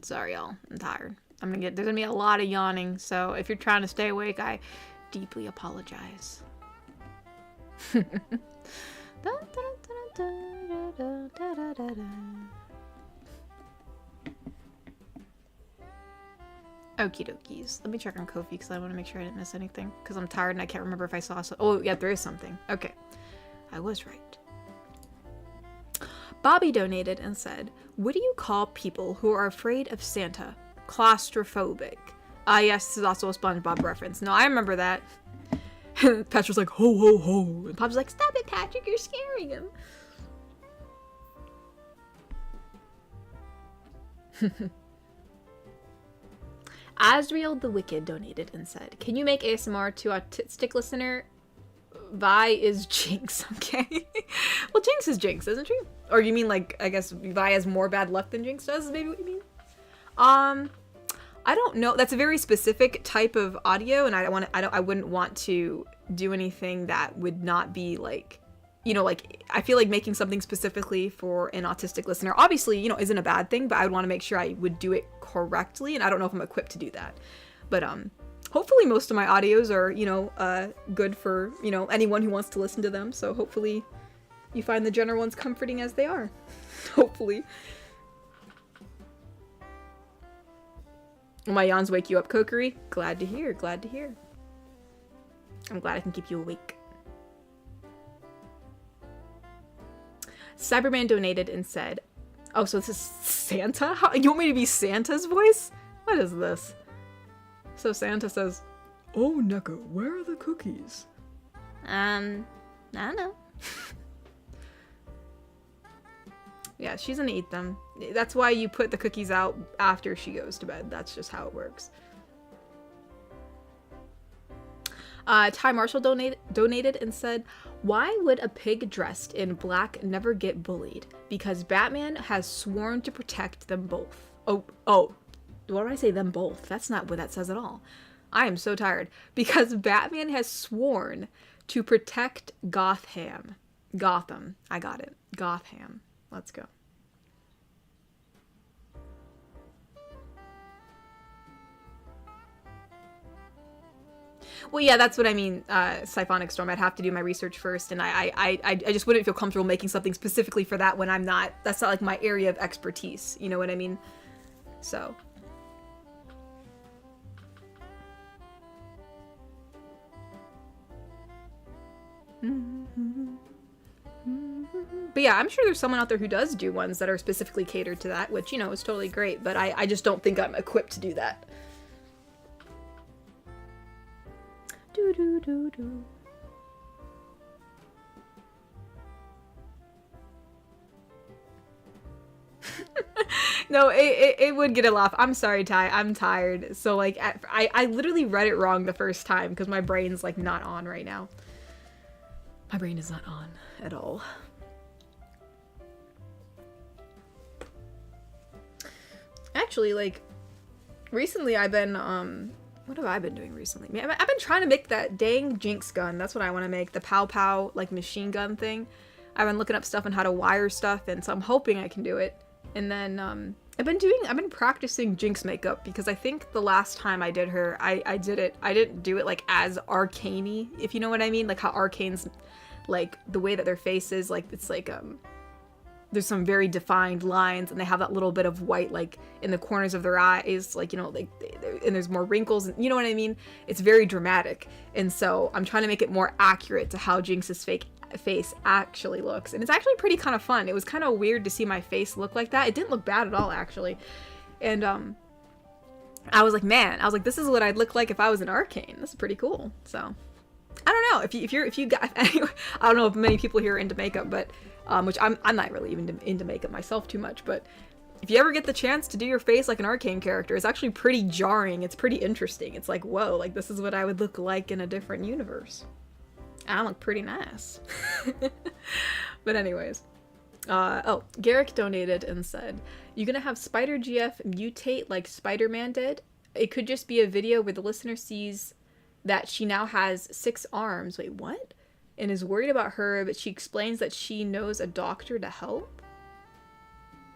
Sorry, y'all. I'm tired. There's gonna be a lot of yawning, so if you're trying to stay awake, I deeply apologize. Okie dokies. Let me check on Ko-fi because I want to make sure I didn't miss anything. Because I'm tired and I can't remember if I saw so. Oh, yeah, there is something. Okay. I was right. Bobby donated and said, what do you call people who are afraid of Santa? Claustrophobic. Ah, yes, this is also a SpongeBob reference. No, I remember that. Patrick's like, ho, ho, ho. And Bob's like, stop it, Patrick, you're scaring him. Asriel the Wicked donated and said, can you make ASMR to autistic listener? Vi is Jinx, okay? Well, Jinx is Jinx, isn't she? Or you mean like, I guess Vi has more bad luck than Jinx does, is maybe what you mean? I don't know. That's a very specific type of audio, and I wouldn't want to do anything that would not be like, you know, like, I feel like making something specifically for an autistic listener, obviously, you know, isn't a bad thing, but I would want to make sure I would do it correctly, and I don't know if I'm equipped to do that. But, hopefully most of my audios are, you know, good for, you know, anyone who wants to listen to them, so hopefully you find the general ones comforting as they are. Hopefully. Will my yawns wake you up, Kokiri? Glad to hear, glad to hear. I'm glad I can keep you awake. Cyberman donated and said, oh, so this is Santa? You want me to be Santa's voice? What is this? So Santa says, oh, Neko, where are the cookies? I don't know. Yeah, she's gonna eat them. That's why you put the cookies out after she goes to bed. That's just how it works. Ty Marshall donated and said, why would a pig dressed in black never get bullied? Because Batman has sworn to protect them both. Oh, why did I say them both? That's not what that says at all. I am so tired. Because Batman has sworn to protect Gotham. Gotham. I got it. Gotham. Let's go. Well, yeah, that's what I mean, Siphonic Storm. I'd have to do my research first, and I just wouldn't feel comfortable making something specifically for that when that's not like my area of expertise, you know what I mean? So. But yeah, I'm sure there's someone out there who does do ones that are specifically catered to that, which, you know, is totally great, but I just don't think I'm equipped to do that. Do. No, it would get a laugh. I'm sorry, Ty. I'm tired. So, like, I literally read it wrong the first time because my brain's, like, not on right now. My brain is not on at all. Actually, like, recently I've been, what have I been doing recently? Man, I've been trying to make that dang Jinx gun. That's what I want to make. The Pow Pow, like, machine gun thing. I've been looking up stuff on how to wire stuff, and so I'm hoping I can do it. And then, I've been practicing Jinx makeup, because I think the last time I did her, I didn't do it, like, as Arcane-y, if you know what I mean? Like, how Arcane's, like, the way that their face is, like, it's like, there's some very defined lines, and they have that little bit of white, like, in the corners of their eyes, like, you know, like, and there's more wrinkles, and you know what I mean? It's very dramatic, and so I'm trying to make it more accurate to how Jinx's face actually looks, and it's actually pretty kind of fun. It was kind of weird to see my face look like that. It didn't look bad at all, actually, and I was like, man, this is what I'd look like if I was an Arcane. This is pretty cool. So I don't know if you got anyway, I don't know if many people here are into makeup, but which I'm not really even into makeup myself too much, but if you ever get the chance to do your face like an Arcane character, it's actually pretty jarring. It's pretty interesting. It's like, whoa, like this is what I would look like in a different universe. I look pretty nice. But anyways. Oh, Garrick donated and said, "You gonna have Spider GF mutate like Spider-Man did? It could just be a video where the listener sees that she now has 6 arms. Wait, what? And is worried about her, but she explains that she knows a doctor to help."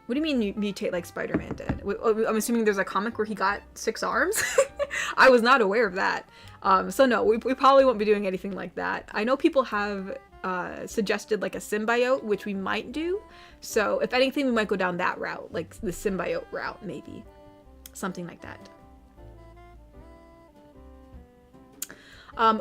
What do you mean mutate like Spider-Man did? I'm assuming there's a comic where he got 6 arms? I was not aware of that. So no, we probably won't be doing anything like that. I know people have suggested like a symbiote, which we might do. So if anything, we might go down that route, like the symbiote route, maybe. Something like that.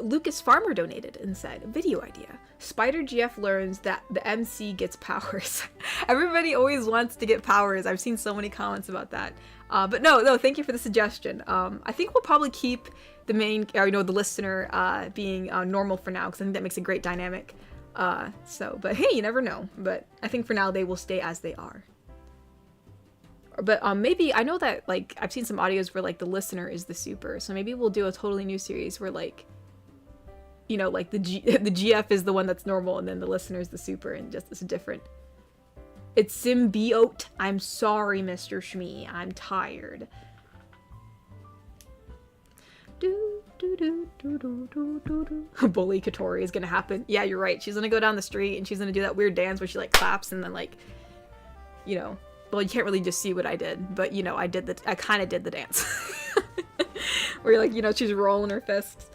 Lucas Farmer donated and said, "Video idea. Spider GF learns that the MC gets powers." Everybody always wants to get powers. I've seen so many comments about that. But no, thank you for the suggestion. I think we'll probably keep the main, or, the listener being normal for now, because I think that makes a great dynamic. But hey, you never know. But I think for now they will stay as they are. But maybe, I know that, like, I've seen some audios where, like, the listener is the super. So maybe we'll do a totally new series where, like, like the GF is the one that's normal and then the listener is the super, and just it's different. It's symbiote. I'm sorry, Mr. Shmee. I'm tired. Bully Katori is gonna happen. Yeah, you're right. She's gonna go down the street and she's gonna do that weird dance where she like claps and then like, well, you can't really just see what I did, but I kind of did the dance. Where like, she's rolling her fists.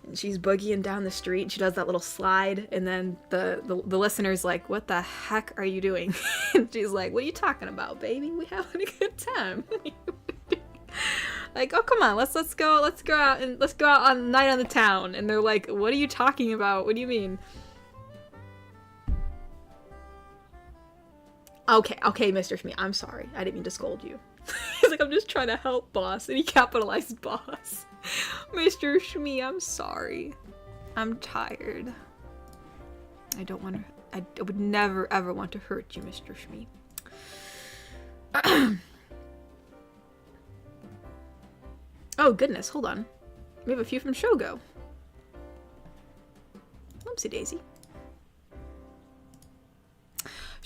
And she's boogieing down the street and she does that little slide, and then the listener's like, "What the heck are you doing?" And she's like, "What are you talking about, baby? We having a good time." Like, "Oh, come on, let's go out on night on the town." And they're like, "What are you talking about? What do you mean?" Okay, Mr. Shmee, I'm sorry. I didn't mean to scold you. He's like, "I'm just trying to help, boss." And he capitalized boss. Mr. Shmee, I'm sorry. I'm tired. I don't want to... I would never, ever want to hurt you, Mr. Shmee. Oh, goodness. Hold on. We have a few from Shogo. Oopsie daisy.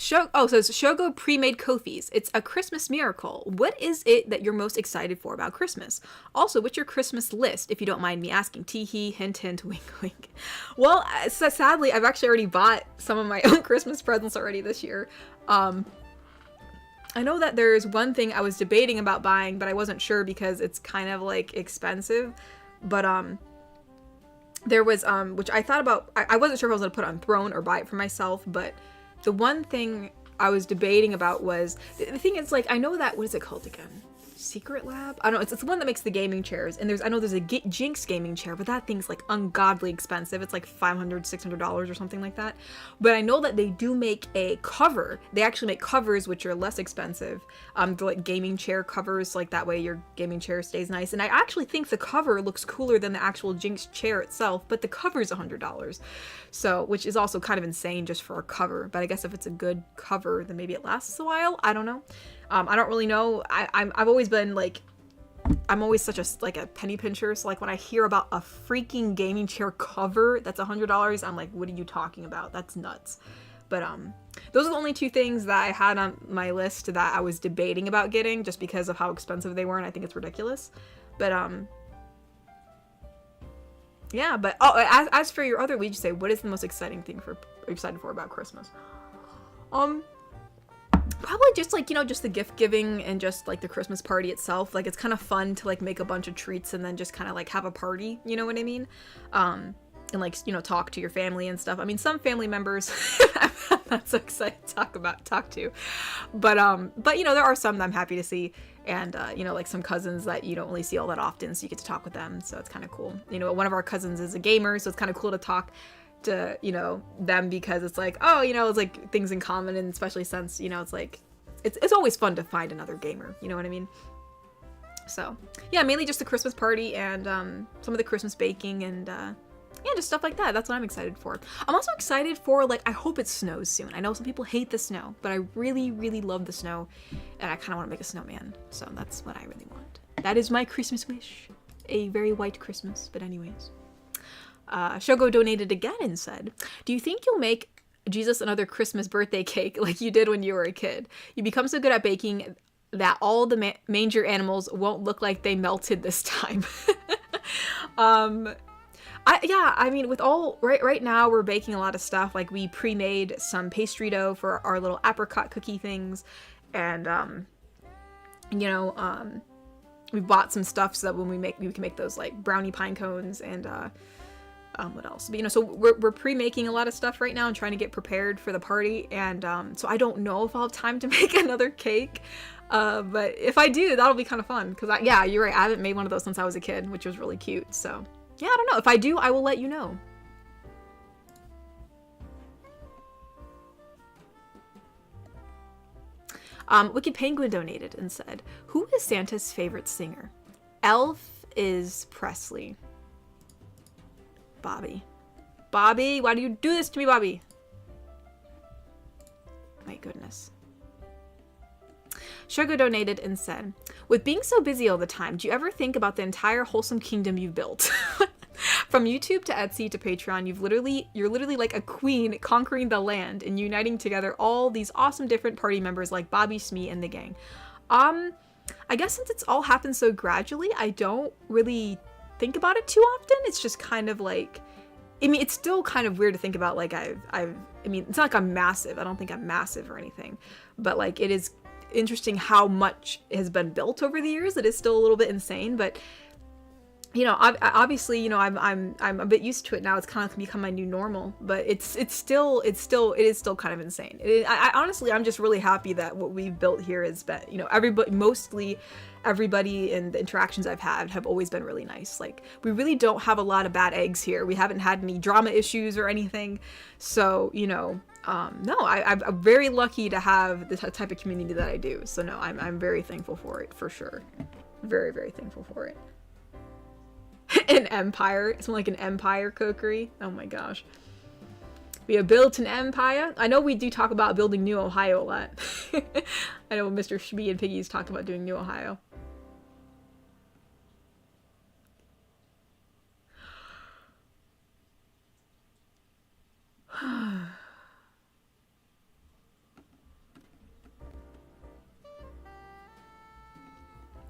So it's Shogo pre-made Kofis. It's a Christmas miracle. What is it that you're most excited for about Christmas? Also, what's your Christmas list, if you don't mind me asking? Tee-hee, hint, hint, wink, wink. Well, sadly, I've actually already bought some of my own Christmas presents already this year. I know that there's one thing I was debating about buying, but I wasn't sure because it's kind of, like, expensive. But, there was, which I thought about, I wasn't sure if I was going to put it on Throne or buy it for myself, but the one thing I was debating about was, the thing is, like, I know that, what is it called again? Secret Lab? I don't know, it's the one that makes the gaming chairs, and I know there's a Jinx gaming chair, but that thing's, like, ungodly expensive. It's, like, $500, $600 or something like that. But I know that they do make a cover. They actually make covers which are less expensive. They're, like, gaming chair covers, like, that way your gaming chair stays nice. And I actually think the cover looks cooler than the actual Jinx chair itself, but the cover's $100. So, which is also kind of insane just for a cover. But I guess if it's a good cover, then maybe it lasts a while. I don't know. I don't really know. I've always been like, I'm always such a penny pincher. So like when I hear about a freaking gaming chair cover that's $100, I'm like, what are you talking about? That's nuts. But those are the only 2 things that I had on my list that I was debating about getting just because of how expensive they were, and I think it's ridiculous. But yeah. But as for your other lead, you say, what is the most exciting thing you're excited for about Christmas? Probably just like, just the gift giving and just like the Christmas party itself. Like it's kind of fun to like make a bunch of treats and then just kind of like have a party, you know what I mean? And like, talk to your family and stuff. I mean, some family members I'm not so excited to talk to, but there are some that I'm happy to see, and like some cousins that you don't really see all that often, so you get to talk with them, so it's kind of cool. One of our cousins is a gamer, so it's kind of cool to talk to them, because it's like, oh, it's like things in common, and especially since it's like it's always fun to find another gamer, you know what I mean? So yeah, mainly just the Christmas party and some of the Christmas baking, and yeah, just stuff like that. That's what I'm excited for. I'm also excited for, like, I hope it snows soon. I know some people hate the snow, but I really, really love the snow, and I kind of want to make a snowman. So that's what I really want. That is my Christmas wish. A very white Christmas, but anyways. Shogo donated again and said, do you think you'll make Jesus another Christmas birthday cake like you did when you were a kid? You become so good at baking that all the manger animals won't look like they melted this time. I mean, with all right now we're baking a lot of stuff. Like, we pre-made some pastry dough for our little apricot cookie things, and we bought some stuff so that when we can make those like brownie pine cones and what else? But, so we're pre-making a lot of stuff right now and trying to get prepared for the party, and so I don't know if I'll have time to make another cake. But if I do, that'll be kind of fun, because yeah, you're right, I haven't made one of those since I was a kid, which was really cute. So yeah, I don't know. If I do, I will let you know. Wicked Penguin donated and said, who is Santa's favorite singer? Elf is Presley. Bobby. Bobby, why do you do this to me, Bobby? My goodness. Shogo donated and said, with being so busy all the time, do you ever think about the entire Wholesome kingdom you've built? From YouTube to Etsy to Patreon, you're literally like a queen conquering the land and uniting together all these awesome different party members like Bobby, Smee, and the gang. I guess since it's all happened so gradually, I don't really think about it too often. It's just kind of like, I mean, it's still kind of weird to think about, like, I mean, it's not like I'm massive. I don't think I'm massive or anything, but like, it is interesting how much has been built over the years. It is still a little bit insane, but obviously, I'm a bit used to it now. It's kind of become my new normal, but it is still kind of insane. I honestly, I'm just really happy that what we've built here has been, everybody and the interactions I've had have always been really nice. Like, we really don't have a lot of bad eggs here. We haven't had any drama issues or anything. So, no, I'm very lucky to have the type of community that I do. So no, I'm very thankful for it, for sure. Very, very thankful for it. An empire. It's more like an empire cookery. Oh my gosh. We have built an empire. I know we do talk about building New Ohio a lot. I know Mr. Shmee and Piggy's talked about doing New Ohio.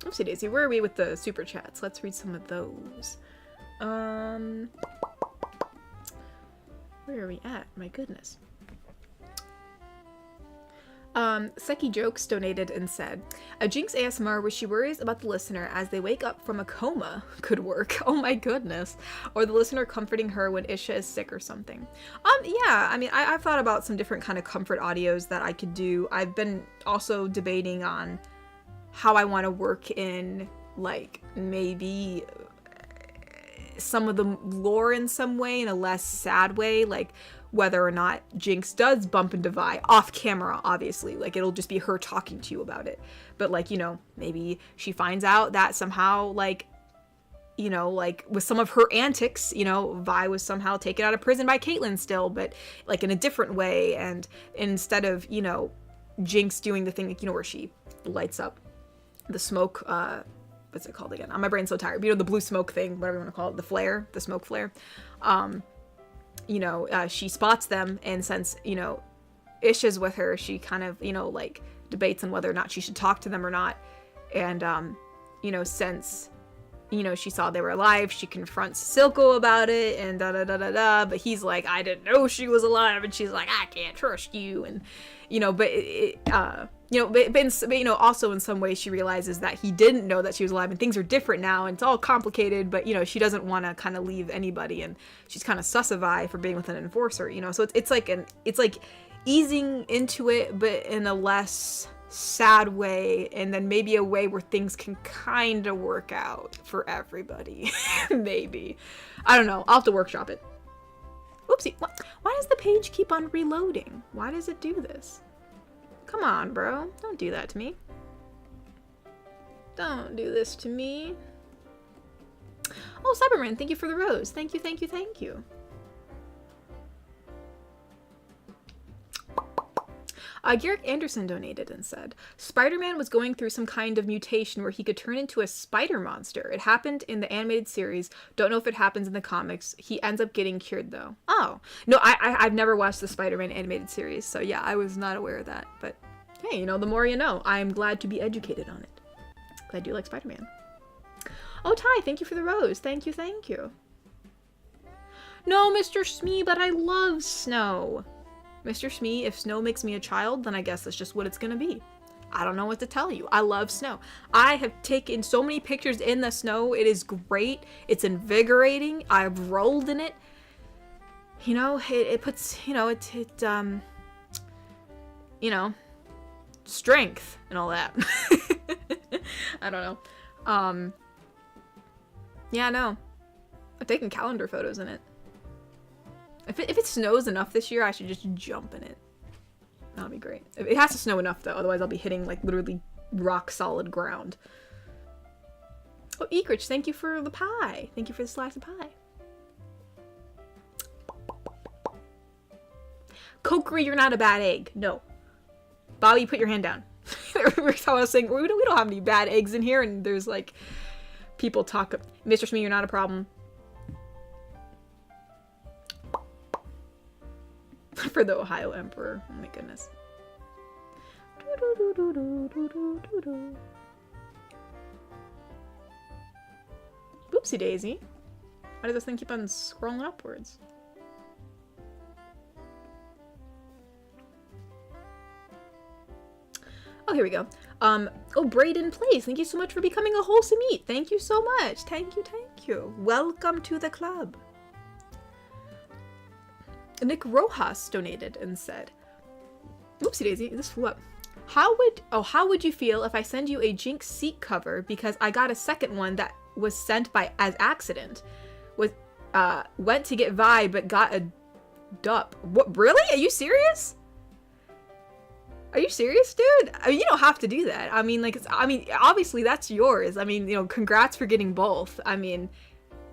Oopsie daisy, where are we with the super chats? Let's read some of those. Where are we at? My goodness. Seki Jokes donated and said, a Jinx ASMR where she worries about the listener as they wake up from a coma could work. Oh my goodness. Or the listener comforting her when Isha is sick or something. Yeah, I mean, I've thought about some different kind of comfort audios that I could do. I've been also debating on how I want to work in, like, maybe some of the lore in some way, in a less sad way, like whether or not Jinx does bump into Vi off camera, obviously, like it'll just be her talking to you about it, but like, maybe she finds out that somehow, like, like with some of her antics, Vi was somehow taken out of prison by Caitlyn still, but like in a different way, and instead of, Jinx doing the thing, where she lights up the smoke, what's it called again? My brain's so tired. The blue smoke thing, whatever you want to call it, the flare, the smoke flare. She spots them, and since, Isha's with her, she kind of, like debates on whether or not she should talk to them or not. And, since, she saw they were alive, she confronts Silco about it, and da-da-da-da-da, but he's like, I didn't know she was alive, and she's like, I can't trust you, and, but also in some ways she realizes that he didn't know that she was alive, and things are different now, and it's all complicated, but, she doesn't want to kind of leave anybody, and she's kind of sus of Vi for being with an enforcer, so it's like easing into it, but in a less sad way, and then maybe a way where things can kind of work out for everybody. Maybe. I don't know. I'll have to workshop it. Oopsie. Why does the page keep on reloading? Why does it do this? Come on, bro. Don't do that to me. Don't do this to me. Oh, Cyberman, thank you for the rose. Thank you, thank you, thank you. Garrick Anderson donated and said, Spider-Man was going through some kind of mutation where he could turn into a spider monster. It happened in the animated series. Don't know if it happens in the comics. He ends up getting cured, though. Oh. No, I've never watched the Spider-Man animated series, so yeah, I was not aware of that. But hey, you know, the more you know. I'm glad to be educated on it. Glad you like Spider-Man. Oh, Ty, thank you for the rose. Thank you, thank you. No, Mr. Smee, but I love snow. Mr. Smee, if snow makes me a child, then I guess that's just what it's gonna be. I don't know what to tell you. I love snow. I have taken so many pictures in the snow. It is great. It's invigorating. I've rolled in it. You know, it puts, you know, you know, strength and all that. I don't know. Yeah, no. I've taken calendar photos in it. If it snows enough this year, I should just jump in it. That'll be great. It has to snow enough, though. Otherwise, I'll be hitting, like, literally rock-solid ground. Oh, Ekrich, thank you for the pie. Thank you for the slice of pie. Kokiri, you're not a bad egg. No. Bobby, put your hand down. I was saying, we don't have any bad eggs in here, and there's, like, people talk. Mr. Smee, you're not a problem. For the Ohio Emperor. Oh my goodness. Oopsie daisy. Why does this thing keep on scrolling upwards? Oh, here we go. Oh, Braden Plays, thank you so much for becoming a Wholesome Eat. Thank you so much. Thank you, thank you. Welcome to the club. Nick Rojas donated and said, oopsie daisy, this flew up. How would you feel if I send you a Jinx seat cover because I got a second one that was sent by as accident? Went to get Vi but got a dup. What, really? Are you serious? Are you serious, dude? I mean, you don't have to do that. I mean, like, obviously that's yours. I mean, you know, congrats for getting both. I mean,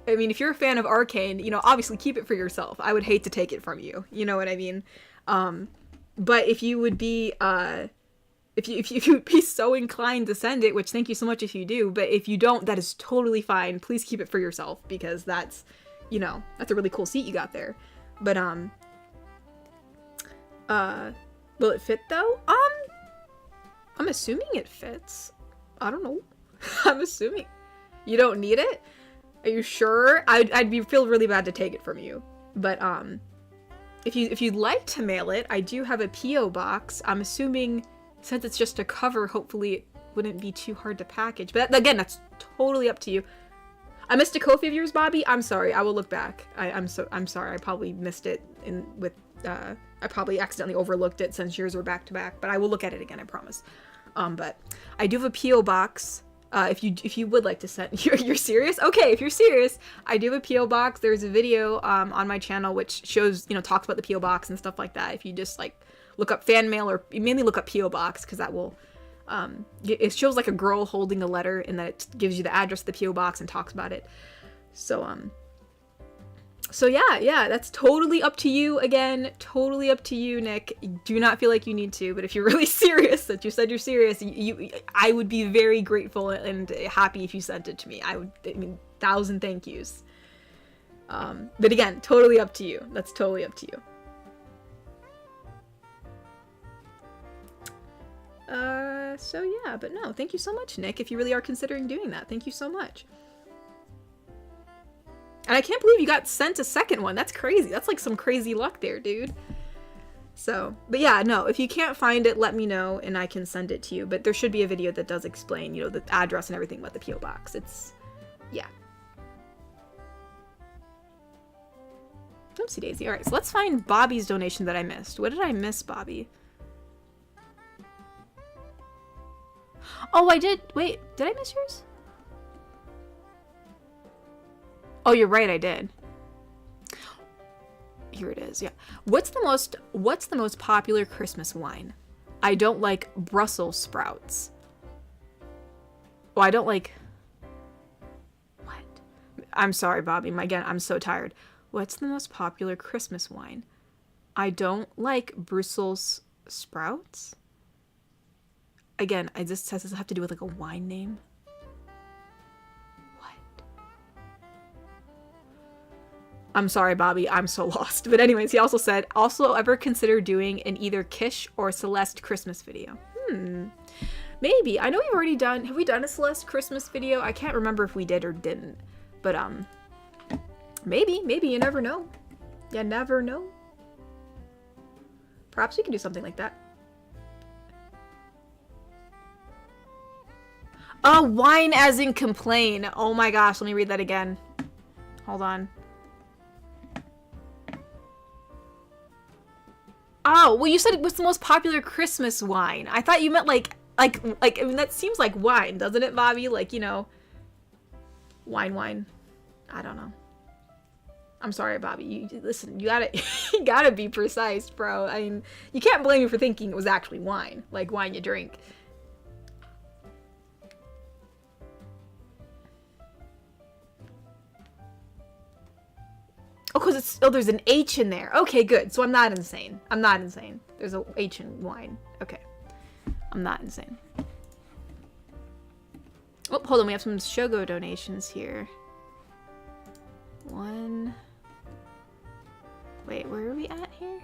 if you're a fan of Arcane, you know, obviously keep it for yourself. I would hate to take it from you. You know what I mean? But if you would be, if you would be so inclined to send it, which thank you so much if you do, but if you don't, that is totally fine. Please keep it for yourself because that's, you know, that's a really cool seat you got there. But, will it fit though? I'm assuming it fits. I don't know. I'm assuming. You don't need it? Are you sure? I'd feel really bad to take it from you. But, if you'd like to mail it, I do have a P.O. box. I'm assuming, since it's just a cover, hopefully it wouldn't be too hard to package. But again, that's totally up to you. I missed a Ko-fi of yours, Bobby. I'm sorry. I will look back. I'm sorry. I probably missed it I probably accidentally overlooked it since yours were back to back, but I will look at it again, I promise. But I do have a P.O. box. If you would like to send, you're serious? Okay, if you're serious, I do have a P.O. box. There's a video on my channel which shows, you know, talks about the P.O. box and stuff like that. If you just like look up fan mail or mainly look up P.O. box because that will, it shows like a girl holding a letter and then it gives you the address of the P.O. box and talks about it. So yeah, that's totally up to you again. Totally up to you, Nick. Do not feel like you need to, but if you're really serious, that you said you're serious, I would be very grateful and happy if you sent it to me. I mean, 1,000 thank yous. But again, totally up to you. That's totally up to you. So yeah, but no, thank you so much, Nick, if you really are considering doing that. Thank you so much. And I can't believe you got sent a second one. That's crazy. That's like some crazy luck there, dude. So, but yeah, no, if you can't find it, let me know and I can send it to you. But there should be a video that does explain, you know, the address and everything about the P.O. box. It's, yeah. Oopsie daisy. All right, so let's find Bobby's donation that I missed. What did I miss, Bobby? Oh, I did. Wait, did I miss yours? Oh, you're right, I did. Here it is, yeah. What's the most popular Christmas wine? I don't like Brussels sprouts. Oh, I don't like... What? I'm sorry, Bobby. Again, I'm so tired. What's the most popular Christmas wine? I don't like Brussels sprouts. Again, does this have to do with like a wine name? I'm sorry, Bobby. I'm so lost. But anyways, he also said, also ever consider doing an either Kish or Celeste Christmas video? Maybe. I know we've already done, have we done a Celeste Christmas video? I can't remember if we did or didn't. But, maybe. You never know. You never know. Perhaps we can do something like that. Oh, wine as in complain. Oh my gosh, let me read that again. Hold on. Oh, well, you said what's the most popular Christmas wine. I thought you meant like, I mean, that seems like wine, doesn't it, Bobby? Like, you know, wine. I don't know. I'm sorry, Bobby. Listen, you gotta be precise, bro. I mean, you can't blame me for thinking it was actually wine, like wine you drink. Oh, because it's, oh, there's an H in there. Okay, good. So I'm not insane. There's a H in wine. Okay. I'm not insane. Oh, hold on. We have some Shogo donations here. One. Wait, where are we at here?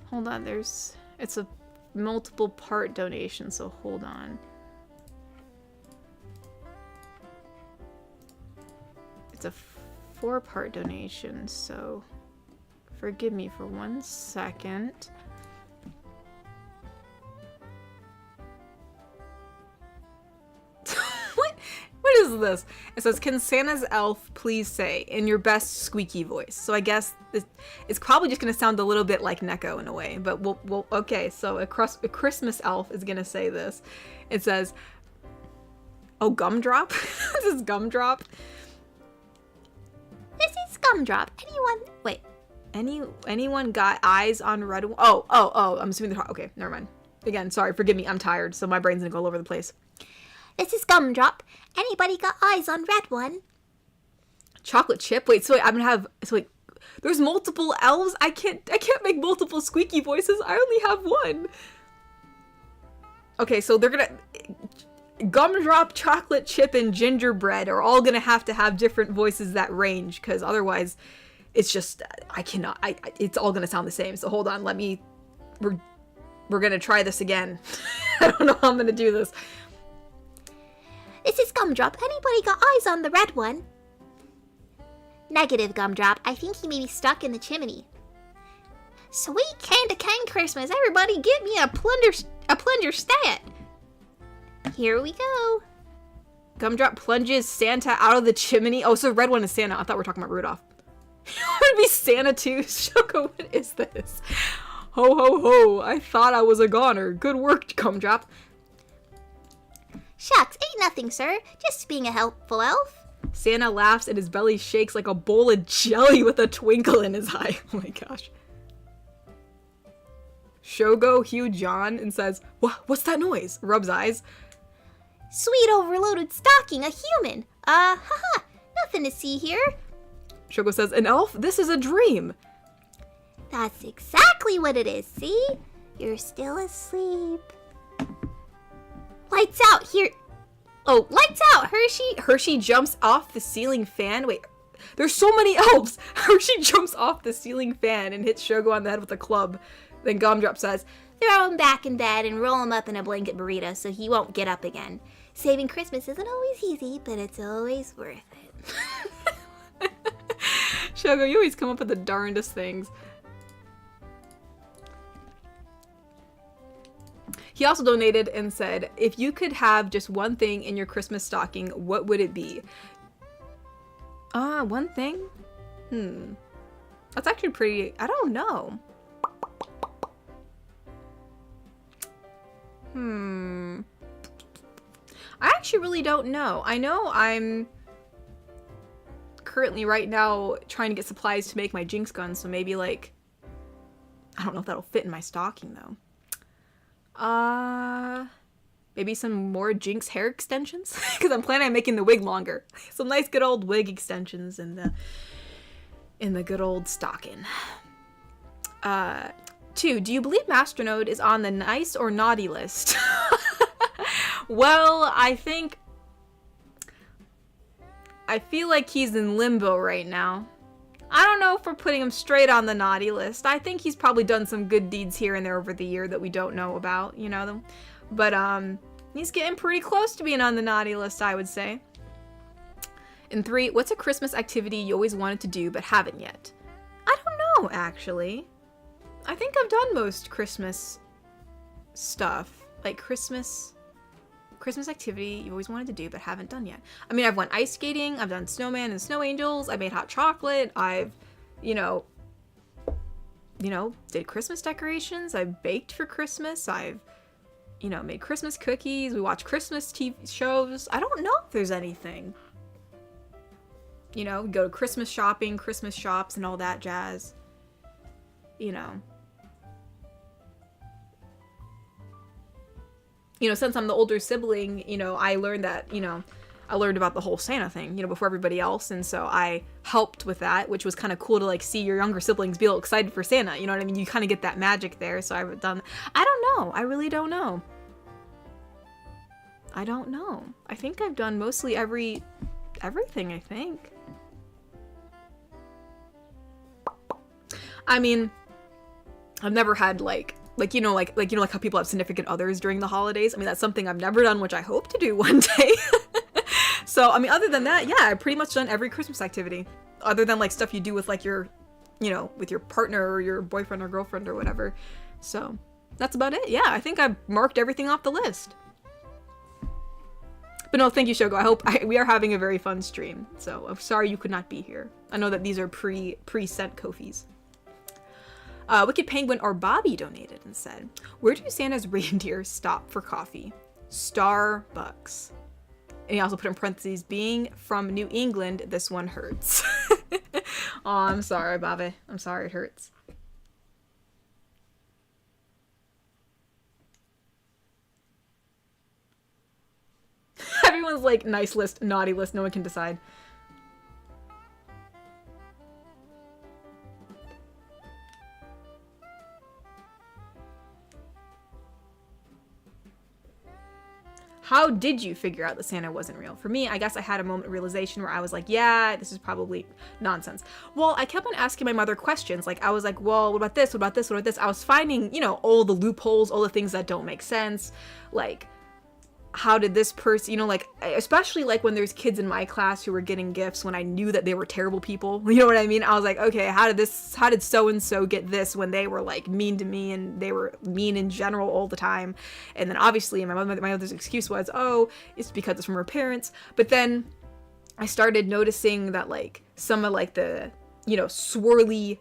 Hold on. It's a multiple part donation, so hold on. It's a 4-part donation, so forgive me for 1 second. What is this? It says, can Santa's elf please say in your best squeaky voice? So I guess it's probably just gonna sound a little bit like Neko in a way, but we'll okay, so a Christmas elf is gonna say this. It says, oh, gumdrop? This is gumdrop. This is Gumdrop. Anyone got eyes on red one? Oh, I'm assuming they're, okay, never mind. Again, sorry, forgive me, I'm tired, so my brain's gonna go all over the place. This is Gumdrop. Anybody got eyes on red one? Chocolate chip? Wait, so I'm gonna have, so wait, there's multiple elves? I can't make multiple squeaky voices, I only have one. Okay, so they're gonna, Gumdrop, chocolate chip, and gingerbread are all gonna have to have different voices that range, because otherwise it's just, it's all gonna sound the same. So hold on, we're gonna try this again. I don't know how I'm gonna do this. This is Gumdrop. Anybody got eyes on the red one? Negative, Gumdrop. I think he may be stuck in the chimney. Sweet candy cane Christmas. Everybody get me a plunger stat. Here we go. Gumdrop plunges Santa out of the chimney. Oh, so red one is Santa. I thought we were talking about Rudolph. You want to be Santa too? Shoko, what is this? Ho, ho, ho. I thought I was a goner. Good work, Gumdrop. Shucks, ain't nothing, sir. Just being a helpful elf. Santa laughs and his belly shakes like a bowl of jelly with a twinkle in his eye. Oh my gosh. Shogo Hugh John and says, what's that noise? Rubs eyes. Sweet overloaded stocking, a human. Haha, nothing to see here. Shogo says, an elf? This is a dream. That's exactly what it is, see? You're still asleep. Lights out here. Oh, lights out, Hershey. Hershey jumps off the ceiling fan. Wait, there's so many elves. Hershey jumps off the ceiling fan and hits Shogo on the head with a club. Then Gumdrop says, throw him back in bed and roll him up in a blanket burrito so he won't get up again. Saving Christmas isn't always easy, but it's always worth it. Shogo, you always come up with the darndest things. He also donated and said, if you could have just one thing in your Christmas stocking, what would it be? One thing? That's actually pretty, I don't know. I actually really don't know. I know I'm currently right now trying to get supplies to make my Jinx gun, so maybe like, I don't know if that'll fit in my stocking though. Maybe some more Jinx hair extensions, because I'm planning on making the wig longer. Some nice good old wig extensions in the good old stocking. 2, do you believe Masternode is on the nice or naughty list? Well, I feel like he's in limbo right now. I don't know if we're putting him straight on the naughty list. I think he's probably done some good deeds here and there over the year that we don't know about, you know? But, he's getting pretty close to being on the naughty list, I would say. And 3, what's a Christmas activity you always wanted to do but haven't yet? I don't know, actually. I think I've done most Christmas stuff. Like, Christmas activity you always wanted to do but haven't done yet. I mean, I've went ice skating, I've done snowman and snow angels, I made hot chocolate, I've, did Christmas decorations, I baked for Christmas, I've, made Christmas cookies, we watched Christmas TV shows. I don't know if there's anything. We go to Christmas shopping, Christmas shops and all that jazz. Since I'm the older sibling, I learned that, I learned about the whole Santa thing, before everybody else. And so I helped with that, which was kind of cool to like see your younger siblings be all excited for Santa. You know what I mean? You kind of get that magic there. So I've done, I don't know. I really don't know. I don't know. I think I've done mostly everything, I think. I mean, I've never had like how people have significant others during the holidays. I mean, that's something I've never done, which I hope to do one day. So, I mean, other than that, yeah, I've pretty much done every Christmas activity. Other than, like, stuff you do with, like, your, with your partner or your boyfriend or girlfriend or whatever. So, that's about it. Yeah, I think I've marked everything off the list. But no, thank you, Shogo. We are having a very fun stream. So, I'm sorry you could not be here. I know that these are pre-sent Ko-fis. Wicked Penguin or Bobby donated and said, where do Santa's reindeer stop for coffee? Starbucks. And he also put in parentheses, being from New England, this one hurts. Oh, I'm sorry, Bobby. I'm sorry it hurts. Everyone's like, nice list, naughty list, no one can decide. How did you figure out that Santa wasn't real? For me, I guess I had a moment of realization where I was like, yeah, this is probably nonsense. Well, I kept on asking my mother questions. Like, I was like, well, what about this? What about this? What about this? I was finding, all the loopholes, all the things that don't make sense. Like, how did this person, like, especially like when there's kids in my class who were getting gifts when I knew that they were terrible people. You know what I mean? I was like, okay, how did so-and-so get this when they were like mean to me and they were mean in general all the time? And then obviously my mother's excuse was, oh, it's because it's from her parents. But then I started noticing that like some of like the, swirly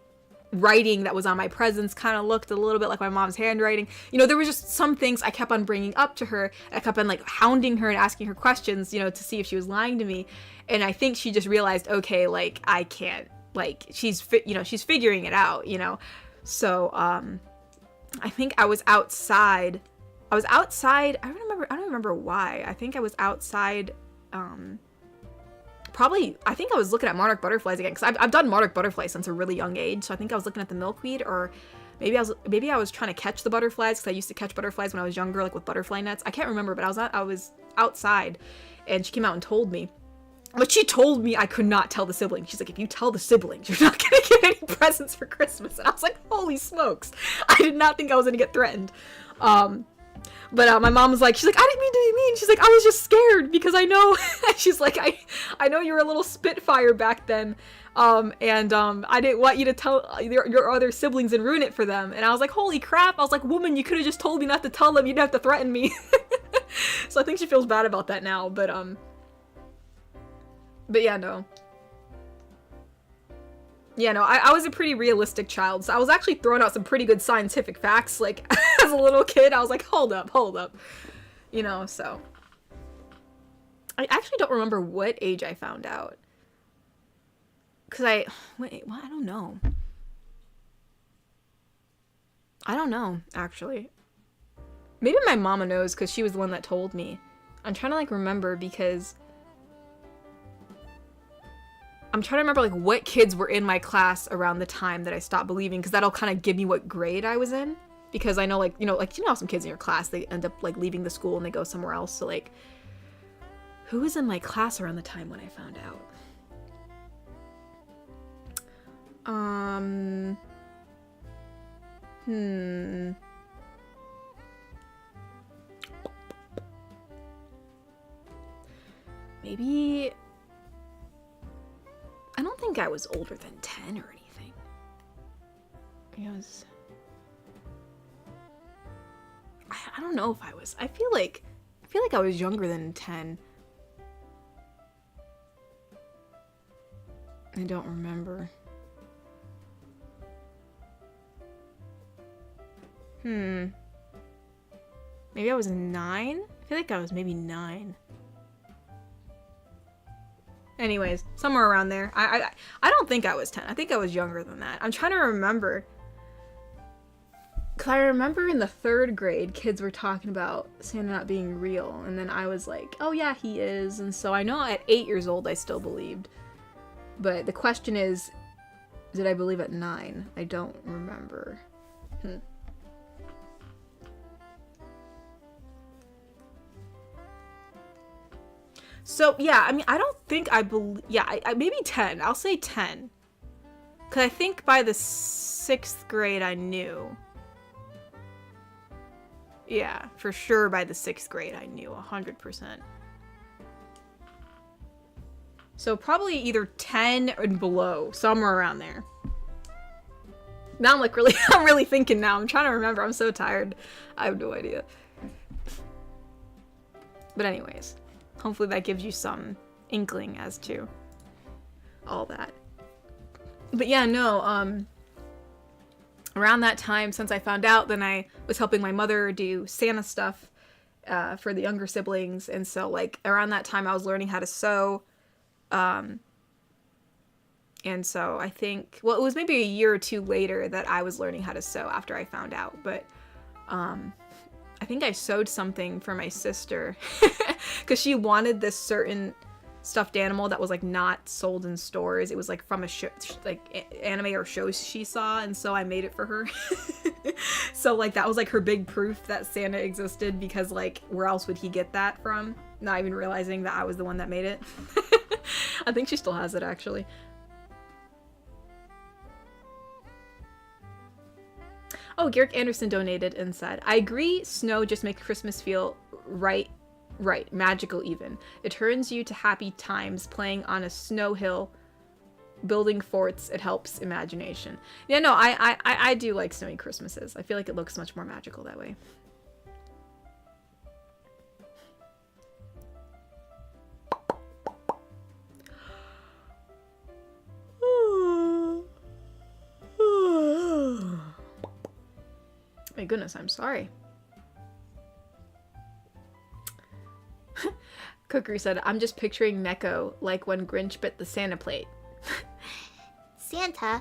writing that was on my presents kind of looked a little bit like my mom's handwriting. There was just some things I kept on bringing up to her. I kept on like hounding her and asking her questions, to see if she was lying to me. And I think she just realized, okay, like I can't, like she's figuring it out, So, I think I was outside. I don't remember why. I think I was outside, I think I was looking at monarch butterflies again, because I've done monarch butterflies since a really young age, so I think I was looking at the milkweed, or maybe I was trying to catch the butterflies, because I used to catch butterflies when I was younger, like with butterfly nets. I can't remember, but I was outside, and she came out and told me. But she told me I could not tell the siblings. She's like, if you tell the siblings, you're not gonna get any presents for Christmas. And I was like, holy smokes. I did not think I was gonna get threatened. But my mom was like, she's like, I didn't mean to be mean. She's like, I was just scared because I know, she's like, I know you were a little spitfire back then. I didn't want you to tell your other siblings and ruin it for them. And I was like, holy crap. I was like, woman, you could have just told me not to tell them. You didn't have to threaten me. So I think she feels bad about that now. But yeah, no. Yeah, no, I was a pretty realistic child, so I was actually throwing out some pretty good scientific facts, like, as a little kid. I was like, hold up. So. I actually don't remember what age I found out. Because wait, what? I don't know, actually. Maybe my mama knows because she was the one that told me. I'm trying to like remember because I'm trying to remember like what kids were in my class around the time that I stopped believing, because that'll kind of give me what grade I was in. Because I know like, you know how some kids in your class, they end up like leaving the school and they go somewhere else. So like, who was in my class around the time when I found out? Maybe, I don't think I was older than 10 or anything. Because I don't know if I was. I feel like I was younger than 10. I don't remember. Maybe I was 9? I feel like I was maybe 9. Anyways, somewhere around there. I don't think I was 10. I think I was younger than that. I'm trying to remember. Because I remember in the 3rd grade, kids were talking about Santa not being real. And then I was like, oh yeah, he is. And so I know at 8 years old, I still believed. But the question is, did I believe at 9? I don't remember. So, yeah, I mean, I don't think I believe... Yeah, I maybe 10. I'll say 10. Because I think by the 6th grade, I knew. Yeah, for sure by the 6th grade, I knew 100%. So probably either 10 and below, somewhere around there. Now I'm like really, I'm really thinking now. I'm trying to remember. I'm so tired. I have no idea. But anyways, hopefully that gives you some inkling as to all that. But yeah, no, around that time, since I found out, then I was helping my mother do Santa stuff for the younger siblings. And so like around that time I was learning how to sew. And so I think, well, it was maybe a year or 2 later that I was learning how to sew after I found out. But I think I sewed something for my sister because she wanted this certain stuffed animal that was like not sold in stores. It was like from a show, like anime or shows she saw, and so I made it for her. So like that was like her big proof that Santa existed, because like where else would he get that from? Not even realizing that I was the one that made it. I think she still has it actually. Oh, Garrick Anderson donated and said, I agree, snow just makes Christmas feel right, magical even. It turns you to happy times playing on a snow hill, building forts. It helps imagination. Yeah, no, I do like snowy Christmases. I feel like it looks much more magical that way. My goodness, I'm sorry. Cookery said, I'm just picturing Neko like when Grinch bit the Santa plate. Santa,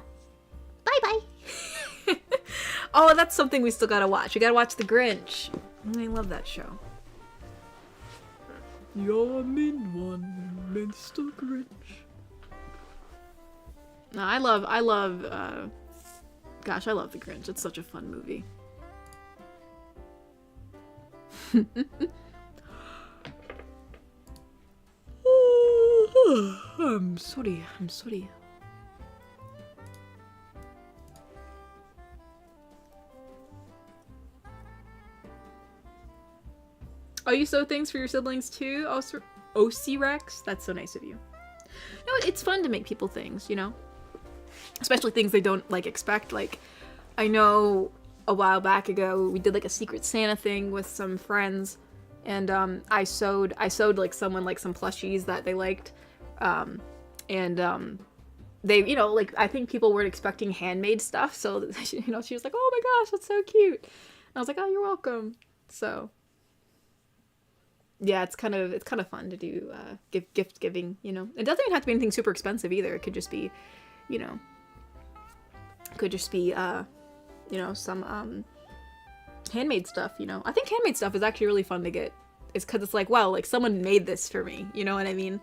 bye-bye. Oh, that's something we still gotta watch. We gotta watch The Grinch. I love that show. You're mean one, Mr. Grinch. No, I love, gosh, I love The Grinch. It's such a fun movie. I'm sorry. Oh, you sew things for your siblings too? OC Rex? That's so nice of you. No, it's fun to make people things, you know? Especially things they don't, like, expect. Like, I know a while back ago, we did, like, a Secret Santa thing with some friends. And, I sewed, like, someone, like, some plushies that they liked. They, you know, like, I think people weren't expecting handmade stuff. So, you know, she was like, oh my gosh, that's so cute. And I was like, oh, you're welcome. So... yeah, it's kind of fun to do gift giving, you know. It doesn't even have to be anything super expensive either. It could just be, you know, you know, some handmade stuff, you know. I think handmade stuff is actually really fun to get. It's because it's like, wow, like someone made this for me, you know what I mean?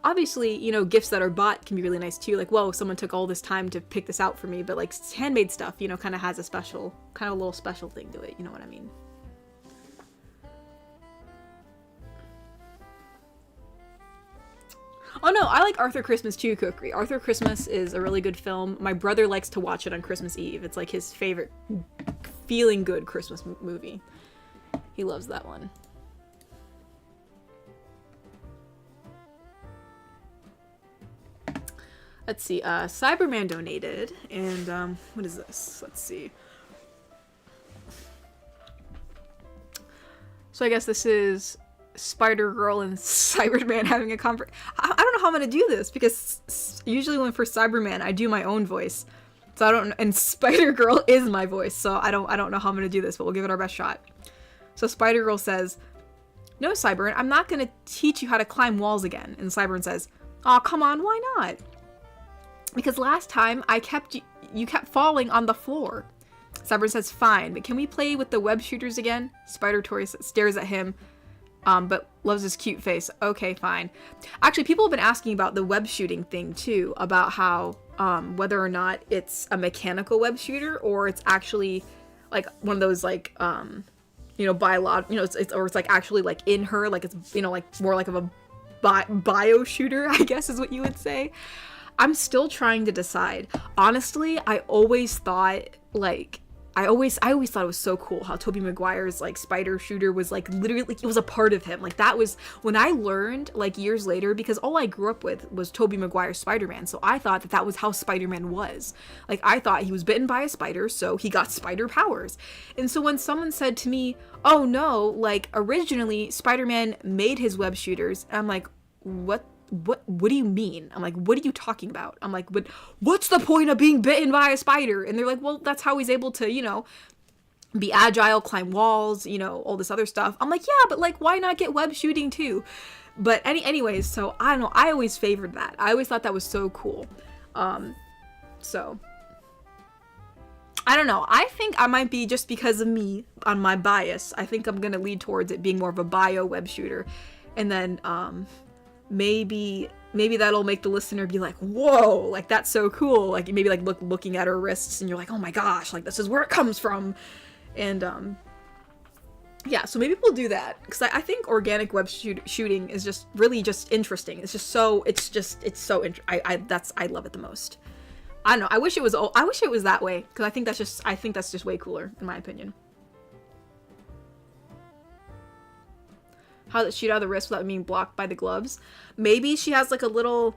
Obviously, you know, gifts that are bought can be really nice too. Like, whoa, someone took all this time to pick this out for me. But like handmade stuff, you know, kind of has a special, kind of a little special thing to it. You know what I mean? Oh no, I like Arthur Christmas too, Kukri. Arthur Christmas is a really good film. My brother likes to watch it on Christmas Eve. It's like his favorite feeling good Christmas movie. He loves that one. Let's see, Cyberman donated, and, what is this? Let's see. So I guess this is Spider-Girl and Cyberman having a conversation. I don't know how I'm gonna do this, because usually when for Cyberman, I do my own voice. So I don't, and Spider-Girl is my voice, so I don't know how I'm gonna do this, but we'll give it our best shot. So Spider-Girl says, "No, Cyberman, I'm not gonna teach you how to climb walls again." And Cyberman says, "Aw, come on, why not? Because last time you kept falling on the floor." Cyberman says, "Fine, but can we play with the web shooters again?" Spider-Tory stares at him, but loves his cute face. Okay, fine. Actually, people have been asking about the web shooting thing too, about how, whether or not it's a mechanical web shooter or it's actually like one of those like, you know, it's like actually like in her, like it's, you know, like more like of a bio shooter, I guess is what you would say. I'm still trying to decide. Honestly, I always thought like, I always thought it was so cool how Tobey Maguire's like spider shooter was like literally, like, it was a part of him. Like that was when I learned like years later, because all I grew up with was Tobey Maguire's Spider-Man. So I thought that that was how Spider-Man was. Like I thought he was bitten by a spider, so he got spider powers. And so when someone said to me, "Oh no, like originally Spider-Man made his web shooters," I'm like, what do you mean? I'm like, what are you talking about? I'm like, what's the point of being bitten by a spider? And they're like, well, that's how he's able to, you know, be agile, climb walls, you know, all this other stuff. I'm like, yeah, but like, why not get web shooting too? But anyways, so I don't know. I always favored that. I always thought that was so cool. So I don't know. I think I might be, just because of me on my bias, I think I'm going to lead towards it being more of a bio web shooter. And then, maybe that'll make the listener be like, whoa, like that's so cool. Like maybe like looking at her wrists and you're like, oh my gosh, like this is where it comes from. And yeah, so maybe we'll do that, because I think organic web shooting is just really just interesting. It's just so, I love it the most. I don't know, I wish it was that way, because I think that's just way cooler in my opinion. How does it shoot out of the wrist without being blocked by the gloves? Maybe she has like a little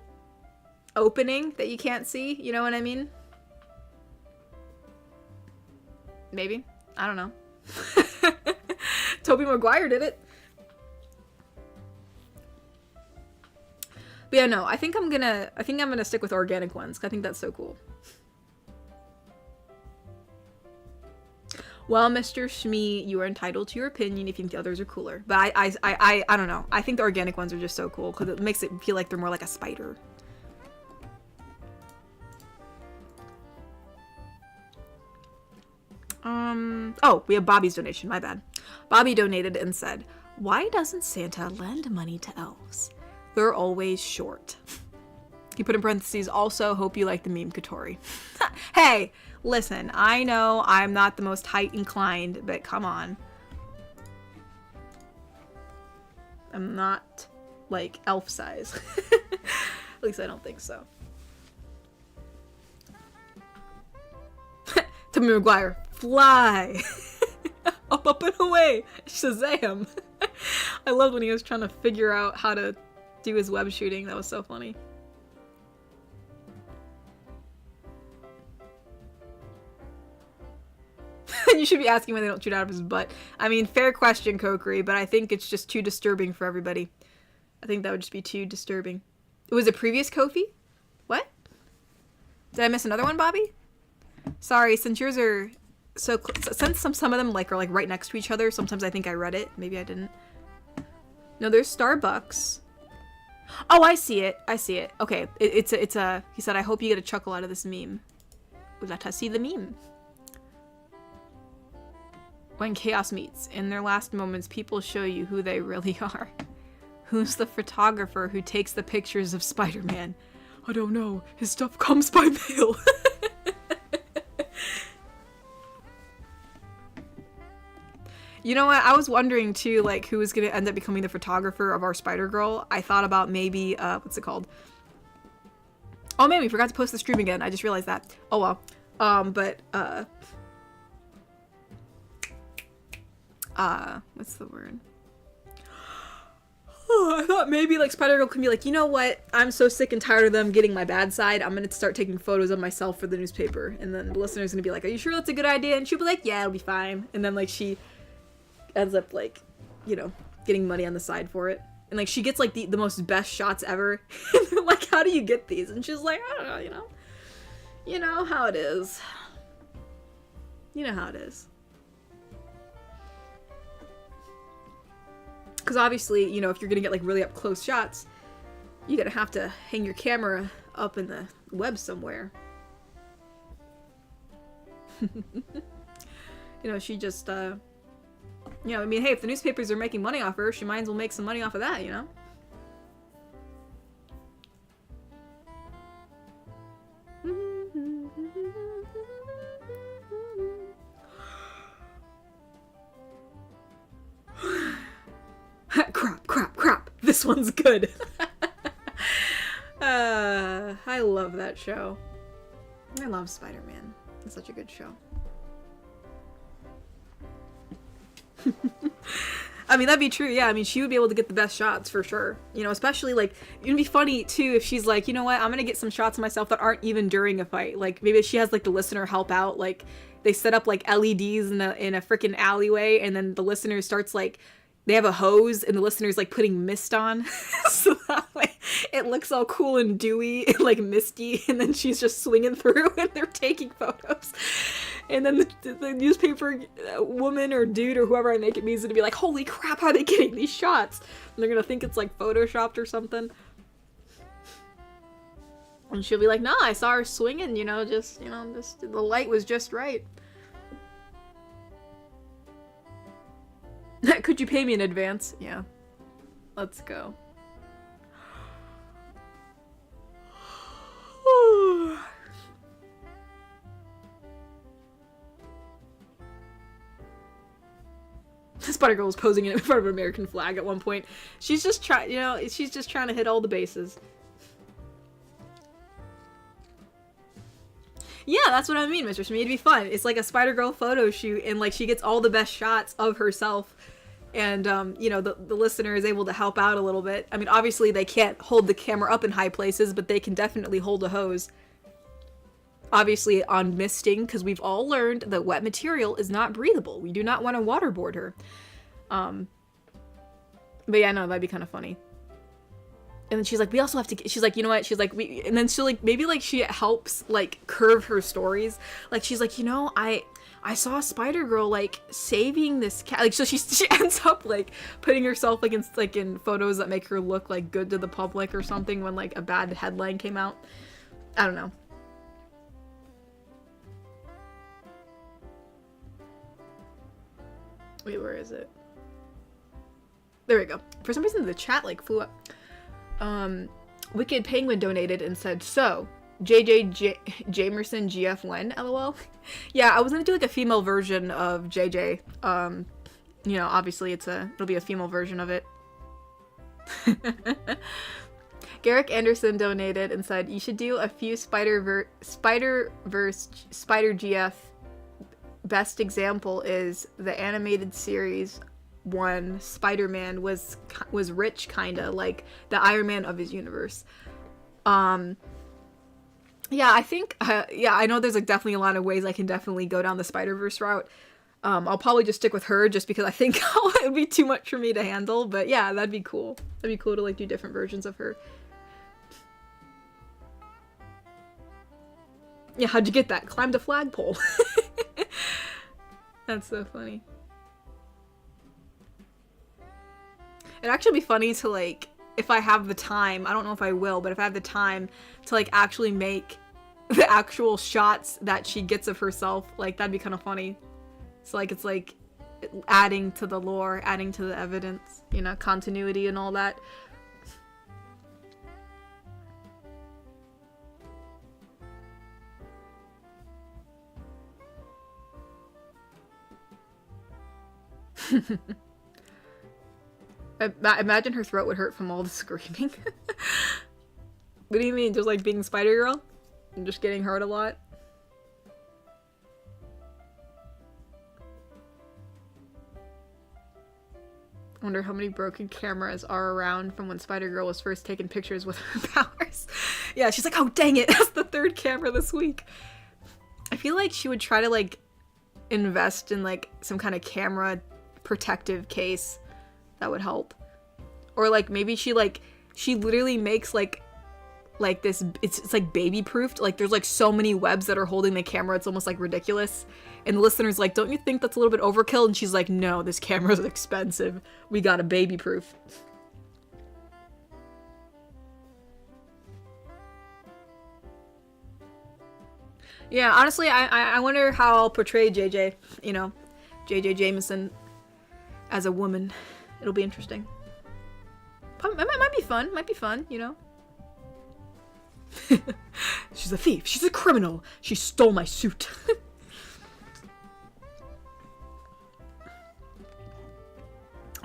opening that you can't see, you know what I mean? Maybe. I don't know. Tobey Maguire did it. But yeah, no, I think I'm gonna stick with organic ones, 'cause I think that's so cool. Well, Mr. Shmee, you are entitled to your opinion if you think the others are cooler. But I don't know. I think the organic ones are just so cool, because it makes it feel like they're more like a spider. Oh, we have Bobby's donation. My bad. Bobby donated and said, "Why doesn't Santa lend money to elves? They're always short." He put in parentheses, "Also, hope you like the meme Katori." Hey, listen, I know I'm not the most height inclined, but come on. I'm not, like, elf size. At least I don't think so. Tobey Maguire, fly! Up and away! Shazam! I loved when he was trying to figure out how to do his web shooting. That was so funny. You should be asking why they don't shoot out of his butt. I mean, fair question, Kokiri, but I think it's just too disturbing for everybody. I think that would just be too disturbing. It was a previous Kofi? What? Did I miss another one, Bobby? Sorry, since yours are so since some of them like are like right next to each other, sometimes I think I read it. Maybe I didn't. No, there's Starbucks. Oh, I see it. I see it. Okay, it's a. He said, "I hope you get a chuckle out of this meme." Let us see the meme. When chaos meets, in their last moments, people show you who they really are. Who's the photographer who takes the pictures of Spider-Man? I don't know. His stuff comes by mail. You know what? I was wondering too, like, who was gonna end up becoming the photographer of our Spider-Girl. I thought about maybe, what's it called? Oh man, we forgot to post the stream again. I just realized that. Oh well. What's the word? Oh, I thought maybe like Spider-Girl can be like, you know what? I'm so sick and tired of them getting my bad side. I'm gonna start taking photos of myself for the newspaper. And then the listener's gonna be like, are you sure that's a good idea? And she'll be like, yeah, it'll be fine. And then like she ends up like, you know, getting money on the side for it. And like she gets like the most best shots ever. And they're like, how do you get these? And she's like, I don't know, you know. You know how it is. You know how it is. Because obviously, you know, if you're gonna get like really up close shots, you're gonna have to hang your camera up in the web somewhere. You know, she just, you know, I mean, hey, if the newspapers are making money off her, she might as well make some money off of that, you know? Crap. This one's good. I love that show. I love Spider-Man. It's such a good show. I mean, that'd be true, yeah. I mean, she would be able to get the best shots for sure. You know, especially, like, it'd be funny, too, if she's like, you know what, I'm gonna get some shots of myself that aren't even during a fight. Like, maybe she has, like, the listener help out. Like, they set up, like, LEDs in a freaking alleyway, and then the listener starts, like, they have a hose, and the listener's, like, putting mist on. So that way, it looks all cool and dewy and, like, misty, and then she's just swinging through, and they're taking photos. And then the newspaper woman or dude or whoever I make it means to be like, holy crap, how are they getting these shots? And they're gonna think it's, like, photoshopped or something. And she'll be like, nah, I saw her swinging, just the light was just right. Could you pay me in advance? Yeah. Let's go. Spider-Girl was posing in front of an American flag at one point. She's just trying, she's just trying to hit all the bases. Yeah, that's what I mean, Mr. Schmee. It'd be fun. It's like a Spider-Girl photo shoot, and like she gets all the best shots of herself. And, the listener is able to help out a little bit. I mean, obviously they can't hold the camera up in high places, but they can definitely hold a hose. Obviously on misting, because we've all learned that wet material is not breathable. We do not want to waterboard her. But yeah, no, that'd be kind of funny. And then she's like, we also have to, she's like, you know what? She's like, and then she'll like, maybe like she helps like curve her stories. Like she's like, I saw Spider-Girl like saving this cat. Like, so she ends up like putting herself like in photos that make her look like good to the public or something when like a bad headline came out. I don't know. Wait, where is it? There we go. For some reason the chat like flew up. Wicked Penguin donated and said, so JJ Jamerson GF when LOL. Yeah, I was gonna do like a female version of JJ. Obviously it'll be a female version of it. Garrick Anderson donated and said, you should do a few Spider-Verse Spider GF. Best example is the animated series one. Spider-Man was rich, kinda like the Iron Man of his universe. Yeah, I think, I know there's like definitely a lot of ways I can definitely go down the Spider-Verse route. I'll probably just stick with her just because I think it would be too much for me to handle, but yeah, that'd be cool. That'd be cool to like do different versions of her. Yeah, how'd you get that? Climbed a flagpole. That's so funny. It'd actually be funny to like, if I have the time, I don't know if I will, but if I have the time to like actually make the actual shots that she gets of herself, like that'd be kind of funny. So like, it's like, adding to the lore, adding to the evidence, you know, continuity and all that. Imagine her throat would hurt from all the screaming. What do you mean? Just like being Spider-Girl? And just getting hurt a lot? I wonder how many broken cameras are around from when Spider-Girl was first taking pictures with her powers. Yeah, she's like, oh dang it, that's the third camera this week. I feel like she would try to like invest in like some kind of camera protective case that would help. Or like maybe she literally makes like this, it's like baby proofed. Like there's like so many webs that are holding the camera, it's almost like ridiculous. And the listener's like, don't you think that's a little bit overkill? And she's like, no, this camera's expensive. We got a baby proof. Yeah, honestly, I wonder how I'll portray JJ, you know, JJ Jameson as a woman. It'll be interesting. Might be fun, you know. She's a thief. She's a criminal. She stole my suit.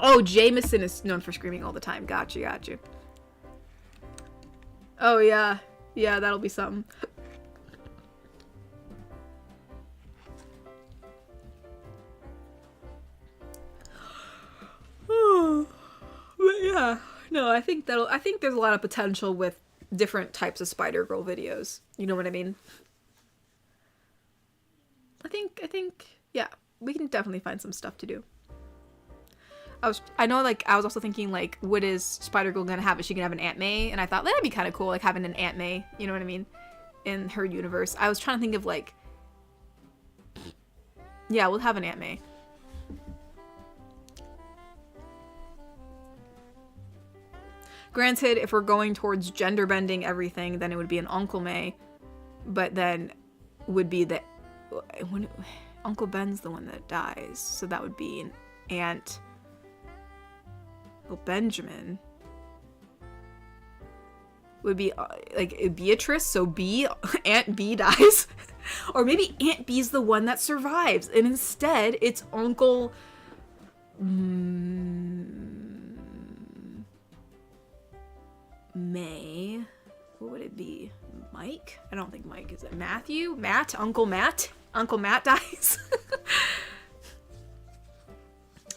Oh, Jameson is known for screaming all the time. Gotcha. Oh, yeah. Yeah, that'll be something. But yeah. No, I think there's a lot of potential with different types of Spider-Girl videos. You know what I mean? I think, yeah, we can definitely find some stuff to do. I was also thinking, like, what is Spider-Girl gonna have? Is she gonna have an Aunt May? And I thought that'd be kind of cool, like, having an Aunt May, you know what I mean? In her universe. I was trying to think of, like, yeah, we'll have an Aunt May. Granted, if we're going towards gender bending everything, then it would be an Uncle May, but then would be when Uncle Ben's the one that dies, so that would be an Aunt. Well, Benjamin would be like Beatrice, so Aunt B dies, or maybe Aunt B's the one that survives, and instead it's Uncle. May. What would it be? Mike? I don't think Mike is it. Matthew? Matt? Uncle Matt? Uncle Matt dies?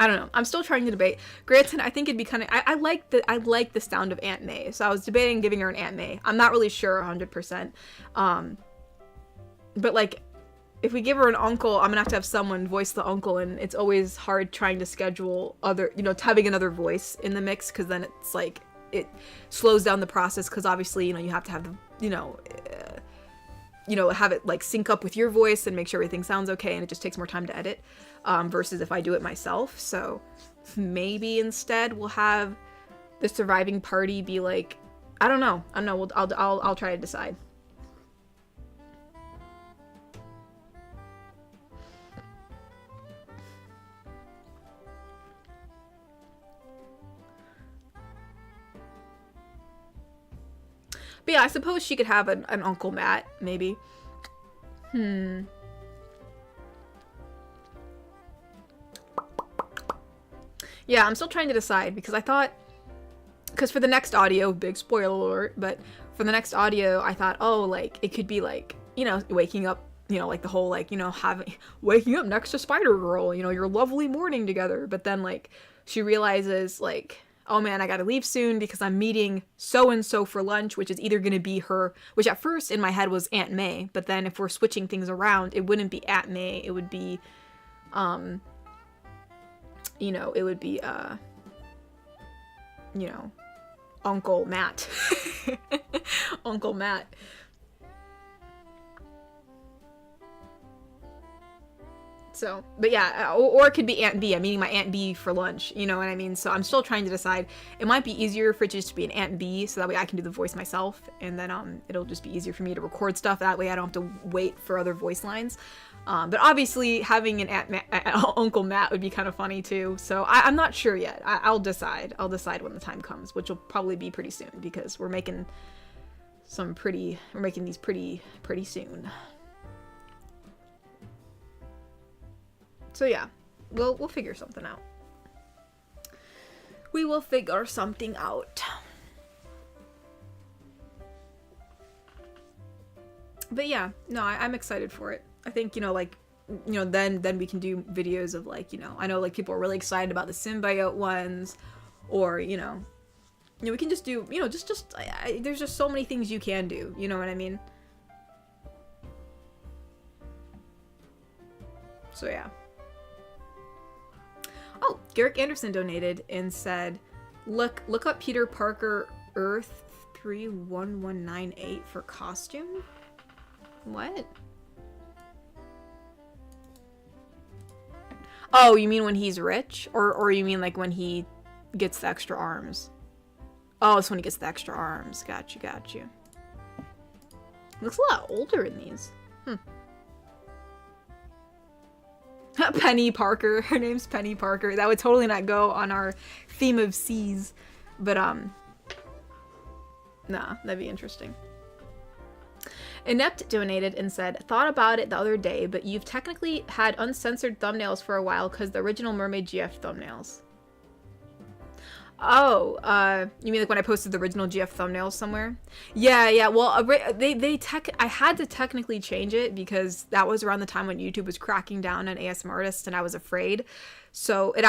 I don't know. I'm still trying to debate. Granted, I think it'd be kind of... I like the sound of Aunt May, so I was debating giving her an Aunt May. I'm not really sure 100%. But, like, if we give her an uncle, I'm gonna have to have someone voice the uncle, and it's always hard trying to schedule having another voice in the mix, because then it's, like... it slows down the process, because obviously, you have to have the, have it like sync up with your voice and make sure everything sounds okay, and it just takes more time to edit, versus if I do it myself. So maybe instead we'll have the surviving party be like, I don't know. I'll try to decide. But yeah, I suppose she could have an Uncle Matt, maybe. Yeah, I'm still trying to decide, because I thought... Because for the next audio, big spoiler alert, but for the next audio, I thought, oh, like, it could be like, waking up, like the whole, like, waking up next to Spider-Girl, your lovely morning together. But then, like, she realizes, like... oh man, I gotta leave soon because I'm meeting so-and-so for lunch, which is either gonna be her, which at first in my head was Aunt May, but then if we're switching things around, it wouldn't be Aunt May, it would be, it would be, Uncle Matt. Uncle Matt. So, but yeah, or it could be Aunt B. I'm eating my Aunt B for lunch, you know what I mean? So I'm still trying to decide. It might be easier for it just to be an Aunt B, so that way I can do the voice myself, and then it'll just be easier for me to record stuff. That way I don't have to wait for other voice lines. But obviously having an Uncle Matt would be kind of funny too. So I'm not sure yet. I'll decide. I'll decide when the time comes, which will probably be pretty soon because we're making these pretty soon. So yeah, we'll figure something out. We will figure something out. But yeah, no, I'm excited for it. I think, then we can do videos of like, I know like people are really excited about the symbiote ones, or, we can just do, there's just so many things you can do, you know what I mean? So yeah. Oh, Garrick Anderson donated and said, look up Peter Parker Earth 31198 for costume. What? Oh, you mean when he's rich? Or you mean like when he gets the extra arms? Oh, it's when he gets the extra arms. Got you. Looks a lot older in these. Penny Parker. Her name's Penny Parker. That would totally not go on our theme of C's. But, nah, that'd be interesting. Inept donated and said, thought about it the other day, but you've technically had uncensored thumbnails for a while because the original Mermaid GF thumbnails. Oh, you mean like when I posted the original GF thumbnails somewhere? Yeah, well, I had to technically change it because that was around the time when YouTube was cracking down on ASMR artists and I was afraid. So I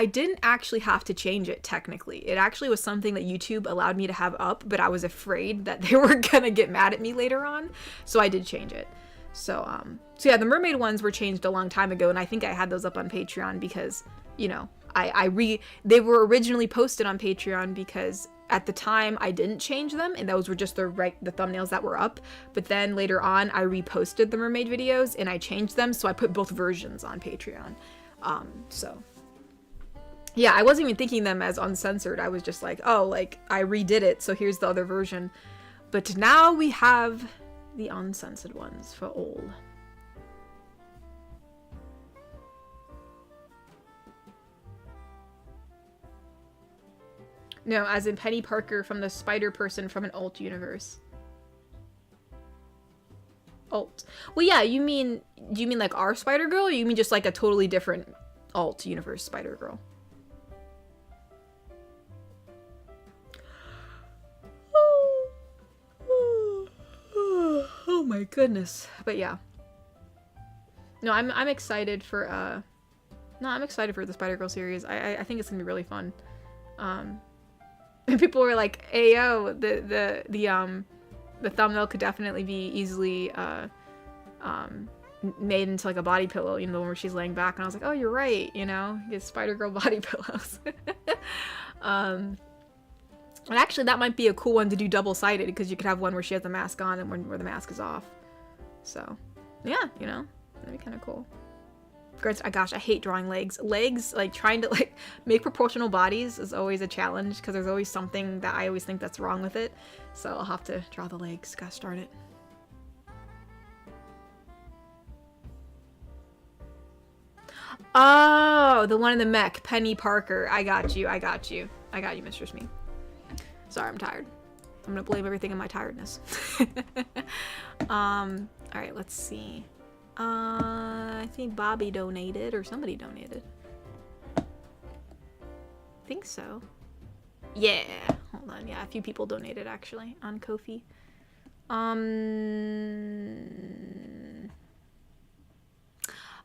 didn't actually have to change it technically. It actually was something that YouTube allowed me to have up, but I was afraid that they were gonna get mad at me later on. So I did change it. So yeah, the mermaid ones were changed a long time ago, and I think I had those up on Patreon because, they were originally posted on Patreon because at the time I didn't change them and those were just the thumbnails that were up. But then later on I reposted the mermaid videos and I changed them, so I put both versions on Patreon. So yeah, I wasn't even thinking them as uncensored. I was just like, oh, like I redid it, so here's the other version. But now we have the uncensored ones for all. No, as in Penny Parker from the Spider Person from an alt universe. Alt. Well, yeah, do you mean like our Spider Girl, or you mean just like a totally different alt universe Spider Girl? Oh my goodness. But yeah. No, I'm excited for I'm excited for the Spider Girl series. I think it's gonna be really fun. And people were like, "Ayo, the thumbnail could definitely be easily made into like a body pillow, the one where she's laying back." And I was like, "Oh, you're right, get Spider Girl body pillows." And actually, that might be a cool one to do double-sided because you could have one where she has the mask on and one where the mask is off. So, yeah, that'd be kind of cool. Gosh, I hate drawing legs. Legs, like trying to like make proportional bodies is always a challenge because there's always something that I always think that's wrong with it. So I'll have to draw the legs. Gotta start it. Oh, the one in the mech, Penny Parker. I got you, Mistress Me. Sorry, I'm tired. I'm gonna blame everything on my tiredness. All right, let's see. I think Bobby donated, or somebody donated. I think so. Yeah. Hold on. Yeah, a few people donated actually on Ko-fi.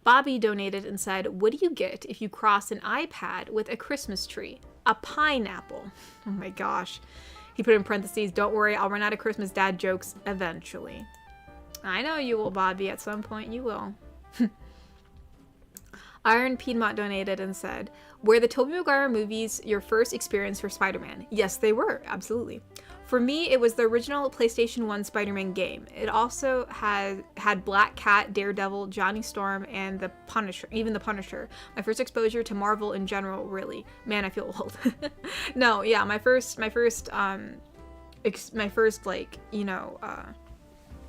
Bobby donated and said, "What do you get if you cross an iPad with a Christmas tree? A pineapple." Oh my gosh. He put in parentheses, "Don't worry, I'll run out of Christmas dad jokes eventually." I know you will, Bobby. At some point you will. Iron Piedmont donated and said, "Were the Tobey Maguire movies your first experience for Spider-Man?" Yes, they were. Absolutely. For me, it was the original PlayStation 1 Spider-Man game. It also had Black Cat, Daredevil, Johnny Storm, and the Punisher, even the Punisher. My first exposure to Marvel in general, really. Man, I feel old. No, yeah, my first like, you know,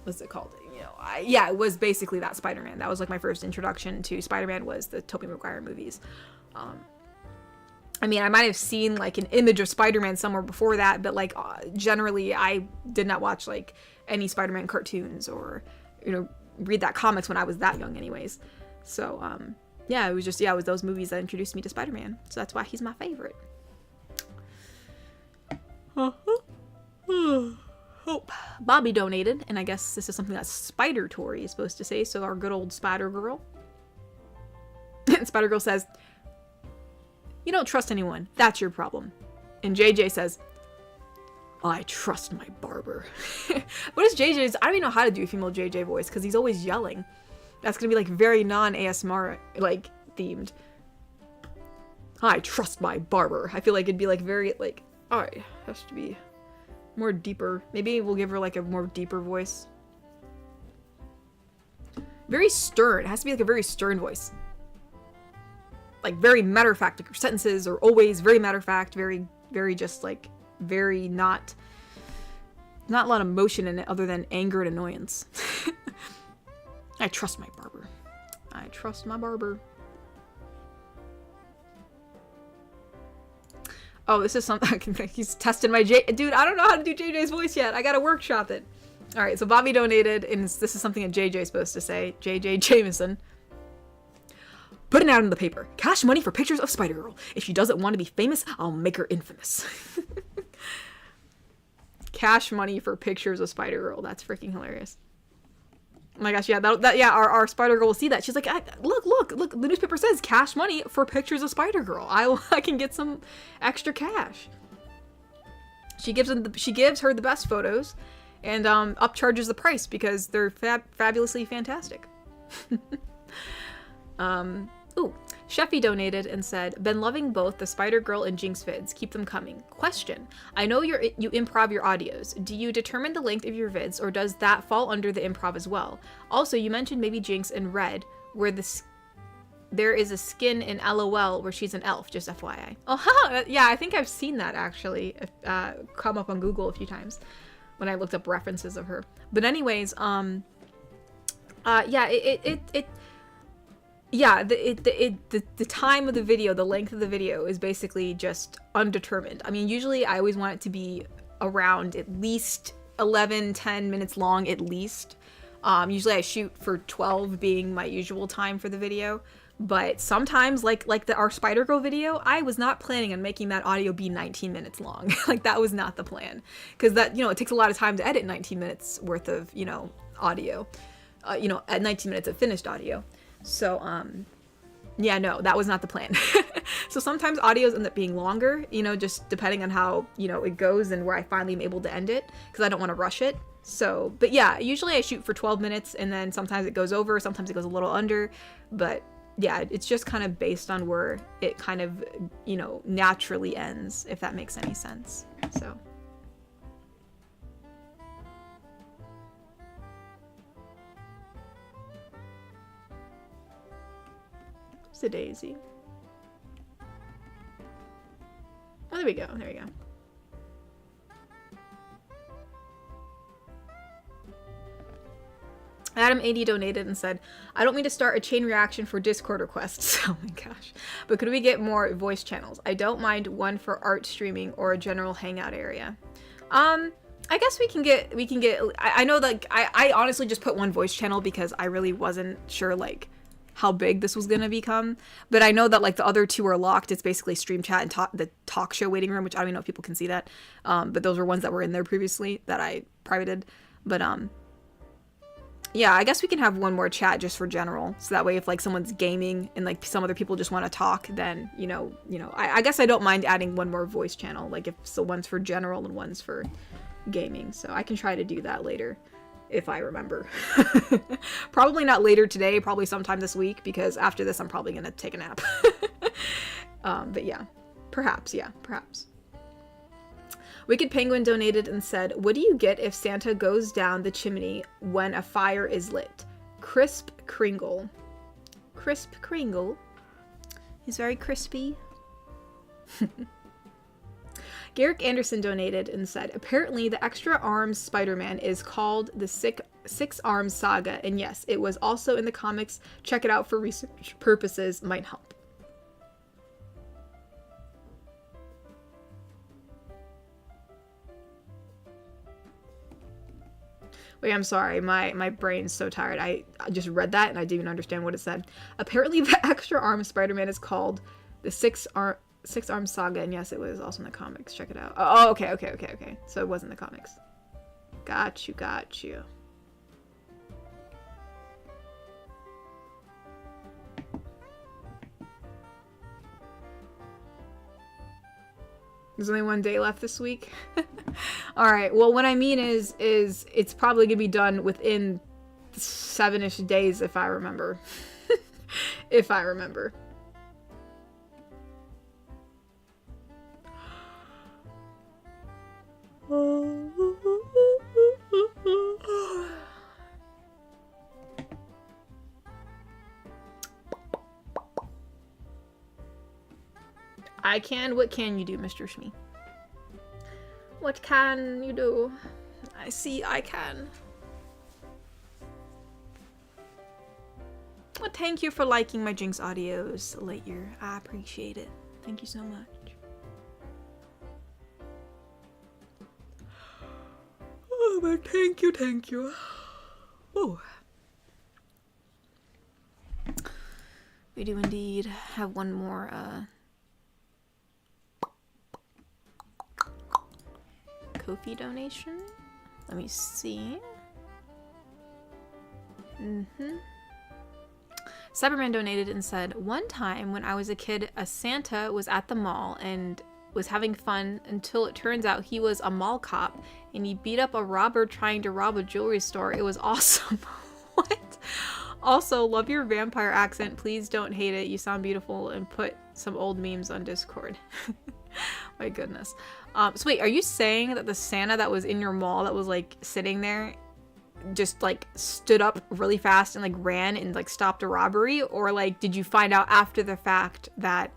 what's it called? You know, yeah, it was basically that Spider-Man. That was like my first introduction to Spider-Man, was the Tobey Maguire movies. I mean, I might have seen like an image of Spider-Man somewhere before that, but like generally I did not watch like any Spider-Man cartoons or, you know, read that comics when I was that young anyways. So yeah, it was just, yeah, it was those movies that introduced me to Spider-Man. So that's why he's my favorite. Oh, Bobby donated, and I guess this is something that Spider Tori is supposed to say, so our good old Spider Girl. And Spider Girl says, "You don't trust anyone. That's your problem." And JJ says, "I trust my barber." What is JJ's? I don't even know how to do a female JJ voice because he's always yelling. That's gonna be like very non-ASMR like themed. "I trust my barber." I feel like it'd be like very like, oh, it has to be more deeper. Maybe we'll give her like a more deeper voice. Very stern. It has to be like a very stern voice. Like very matter of fact, like your sentences are always very matter of fact, very, very just like very not a lot of emotion in it other than anger and annoyance. I trust my barber. I trust my barber. Oh, this is something. He's testing my dude, I don't know how to do JJ's voice yet. I gotta workshop it. All right, so Bobby donated, and this is something that JJ's supposed to say. JJ Jameson. "Put an ad in the paper. Cash money for pictures of Spider-Girl. If she doesn't want to be famous, I'll make her infamous." Cash money for pictures of Spider-Girl. That's freaking hilarious. Oh my gosh, yeah, yeah, our Spider-Girl will see that. She's like, look, the newspaper says cash money for pictures of Spider-Girl. I can get some extra cash. She gives her the best photos and upcharges the price because they're fabulously fantastic. Ooh, Sheffy donated and said, "Been loving both the Spider-Girl and Jinx vids. Keep them coming. Question: I know you improv your audios. Do you determine the length of your vids, or does that fall under the improv as well? Also, you mentioned maybe Jinx in Red, where there is a skin in LOL where she's an elf. Just FYI." Oh, yeah, I think I've seen that actually come up on Google a few times when I looked up references of her. But anyways, yeah, yeah, the time of the video, the length of the video is basically just undetermined. I mean, usually I always want it to be around at least 10 minutes long at least. Usually I shoot for 12 being my usual time for the video. But sometimes, like our Spider-Girl video, I was not planning on making that audio be 19 minutes long. Like, that was not the plan. Because that, you know, it takes a lot of time to edit 19 minutes worth of, you know, audio. You know, at 19 minutes of finished audio. So, yeah, no, that was not the plan. So sometimes audios end up being longer, you know, just depending on how, you know, it goes and where I finally am able to end it, because I don't want to rush it. So, but yeah, usually I shoot for 12 minutes and then sometimes it goes over, sometimes it goes a little under, but yeah, it's just kind of based on where it kind of, you know, naturally ends, if that makes any sense. So. It's a daisy. Oh, there we go. There we go. Adam 80 donated and said, "I don't mean to start a chain reaction for Discord requests." Oh my gosh. "But could we get more voice channels? I don't mind one for art streaming or a general hangout area." I guess we can get, I know that I honestly just put one voice channel because I really wasn't sure like how big this was gonna become, but I know that like the other two are locked. It's basically Stream Chat and the talk show waiting room, which I don't even know if people can see that, but those were ones that were in there previously that I privated. But yeah, I guess we can have one more chat just for general, so that way if like someone's gaming and like some other people just want to talk, then you know I guess I don't mind adding one more voice channel, like if so one's for general and one's for gaming, so I can try to do that later if I remember. Probably not later today, probably sometime this week, because after this I'm probably gonna take a nap. But yeah, perhaps. Wicked Penguin donated and said, what do you get if Santa goes down the chimney when a fire is lit? Crisp Kringle. Crisp Kringle. He's very crispy. Garrick Anderson donated and said, apparently the extra arms Spider-Man is called the Six Arms Saga, and yes, it was also in the comics. Check it out for research purposes, might help. Wait, I'm sorry, my brain's so tired. I just read that and I didn't even understand what it said. Apparently the extra arms Spider-Man is called the Six Arms Saga, and yes, it was also in the comics. Check it out. Oh, okay. So it wasn't the comics. Got you. There's only one day left this week. Alright, well, what I mean is it's probably gonna be done within 7-ish days if I remember. If I remember. I can. What can you do, Mr. Shmee? What can you do? I see I can. Well, thank you for liking my Jinx audios, Lightyear. I appreciate it. Thank you so much. Oh, but thank you. Oh. We do indeed have one more, Ko-fi donation. Let me see. Cyberman donated and said, one time when I was a kid, a Santa was at the mall and was having fun until it turns out he was a mall cop and he beat up a robber trying to rob a jewelry store. It was awesome. What? Also, love your vampire accent. Please don't hate it. You sound beautiful, and put some old memes on Discord. My goodness. So wait, are you saying that the Santa that was in your mall that was like sitting there just like stood up really fast and like ran and like stopped a robbery? Or like did you find out after the fact that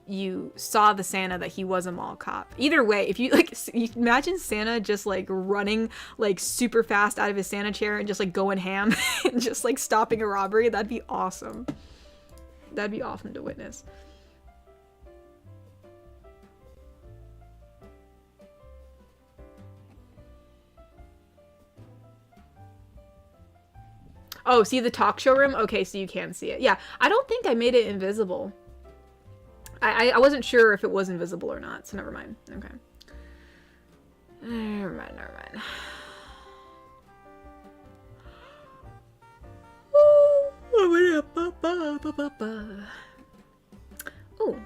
you saw the Santa that he was a mall cop? Either way, if you like you imagine Santa just like running like super fast out of his Santa chair and just like going ham and just like stopping a robbery, that'd be awesome. That'd be awesome to witness. Oh, see the talk show room? Okay, so you can see it. Yeah, I don't think I made it invisible. I wasn't sure if it was invisible or not, so never mind. Okay. Never mind. Oh,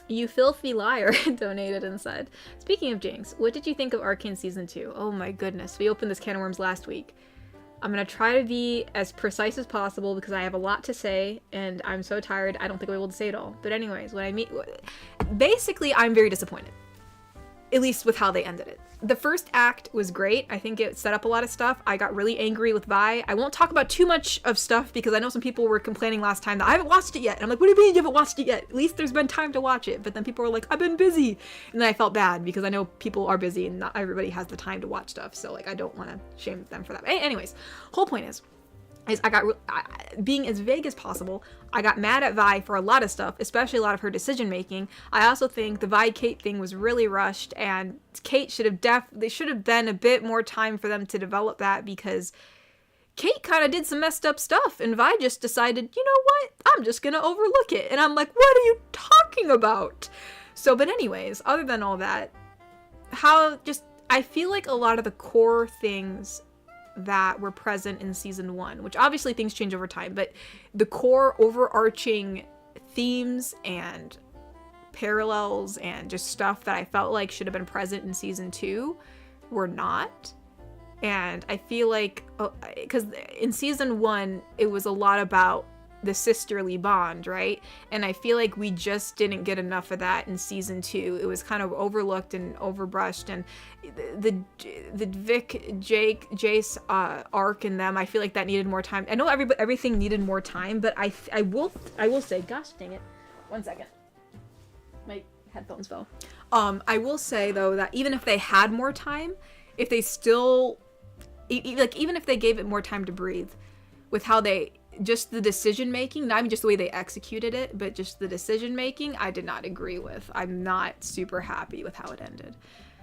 you filthy liar donated and said, speaking of Jinx, what did you think of Arcane Season 2? Oh my goodness, we opened this can of worms last week. I'm gonna try to be as precise as possible because I have a lot to say and I'm so tired I don't think I'll be able to say it all. But anyways, what I mean, basically I'm very disappointed. At least with how they ended it. The first act was great. I think it set up a lot of stuff. I got really angry with Vi. I won't talk about too much of stuff because I know some people were complaining last time that I haven't watched it yet. And I'm like, what do you mean you haven't watched it yet? At least there's been time to watch it. But then people were like, I've been busy. And then I felt bad because I know people are busy and not everybody has the time to watch stuff. So like, I don't want to shame them for that. But anyways, whole point is I got, being as vague as possible, I got mad at Vi for a lot of stuff, especially a lot of her decision making. I also think the Vi-Kate thing was really rushed, and Kate should have there should have been a bit more time for them to develop that, because Kate kind of did some messed up stuff, and Vi just decided, you know what, I'm just gonna overlook it. And I'm like, what are you talking about? So, but anyways, other than all that, I feel like a lot of the core things that were present in season 1, which obviously things change over time, but the core overarching themes and parallels and just stuff that I felt like should have been present in season 2 were not. And I feel like, because in season 1, it was a lot about the sisterly bond, right? And I feel like we just didn't get enough of that in season 2. It was kind of overlooked and overbrushed, and the Vic, Jake, Jace arc in them, I feel like that needed more time. I know everything needed more time, but I will say, gosh dang it, 1 second, my headphones fell. I will say though that even if they had more time, if they still even if they gave it more time to breathe, with how they, just the decision making, not even just the way they executed it, but just the decision making, I did not agree with. I'm not super happy with how it ended.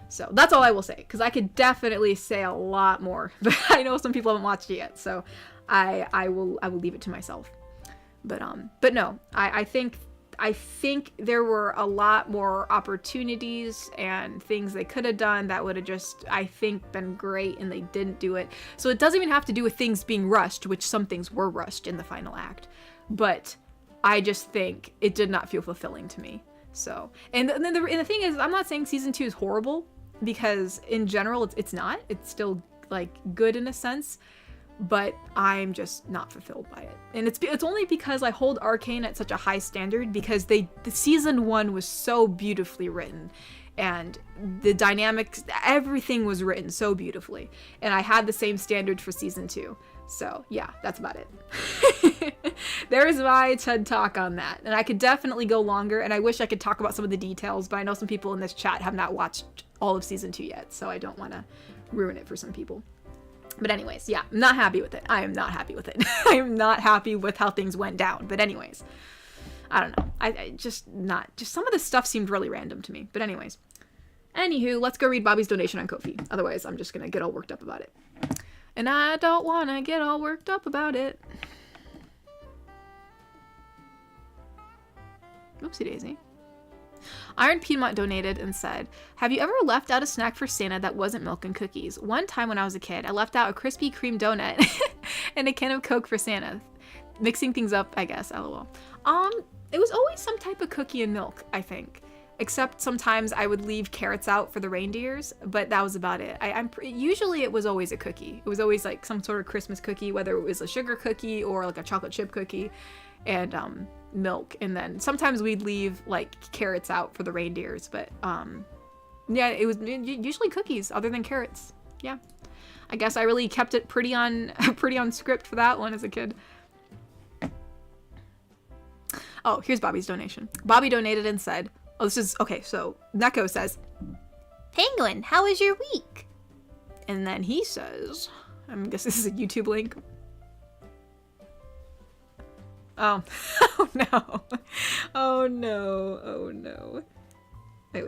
So that's all I will say, because I could definitely say a lot more, but I know some people haven't watched it yet, so I will leave it to myself. But no, I think there were a lot more opportunities and things they could have done that would have just, I think, been great, and they didn't do it. So it doesn't even have to do with things being rushed, which some things were rushed in the final act. But I just think it did not feel fulfilling to me. So, and the thing is, I'm not saying season 2 is horrible, because in general, it's not. It's still, like, good in a sense. But I'm just not fulfilled by it. And it's only because I hold Arcane at such a high standard, because the season 1 was so beautifully written, and the dynamics, everything was written so beautifully, and I had the same standard for season 2. So yeah, that's about it. There's my TED talk on that, and I could definitely go longer, and I wish I could talk about some of the details, but I know some people in this chat have not watched all of season 2 yet, so I don't want to ruin it for some people. But anyways, yeah, I'm not happy with it. I am not happy with it. I am not happy with how things went down. But anyways, I don't know. I just some of the stuff seemed really random to me. But anyways, anywho, let's go read Bobby's donation on Ko-fi. Otherwise, I'm just going to get all worked up about it. And I don't want to get all worked up about it. Oopsie daisy. Iron Piedmont donated and said, have you ever left out a snack for Santa that wasn't milk and cookies? One time when I was a kid, I left out a Krispy Kreme donut and a can of Coke for Santa. Mixing things up, I guess, lol. It was always some type of cookie and milk, I think. Except sometimes I would leave carrots out for the reindeers, but that was about it. Usually it was always a cookie. It was always like some sort of Christmas cookie, whether it was a sugar cookie or like a chocolate chip cookie, and milk. And then sometimes we'd leave like carrots out for the reindeers, but yeah, it was usually cookies other than carrots. Yeah, I guess I really kept it pretty on script for that one as a kid. Oh, here's Bobby's donation. Bobby donated and said, oh, this is okay, so Neko says, Penguin, how was your week? And then he says, I guess this is a YouTube link. Oh, oh no. Oh no. Oh no. Wait.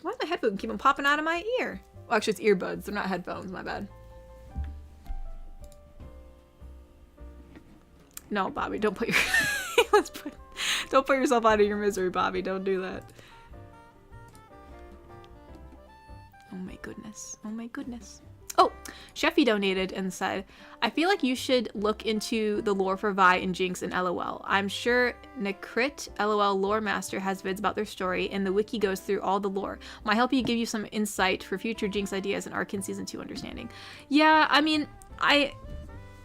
Why does my headphone keep on popping out of my ear? Well, actually, it's earbuds. They're not headphones. My bad. No, Bobby, don't put your don't put yourself out of your misery, Bobby. Don't do that. Oh my goodness. Oh my goodness. Oh, Sheffy donated and said, I feel like you should look into the lore for Vi and Jinx and LOL. I'm sure Nekrit, LOL Lore Master, has vids about their story, and the wiki goes through all the lore. Might help you give you some insight for future Jinx ideas and Arcane Season 2 understanding. Yeah, I mean, I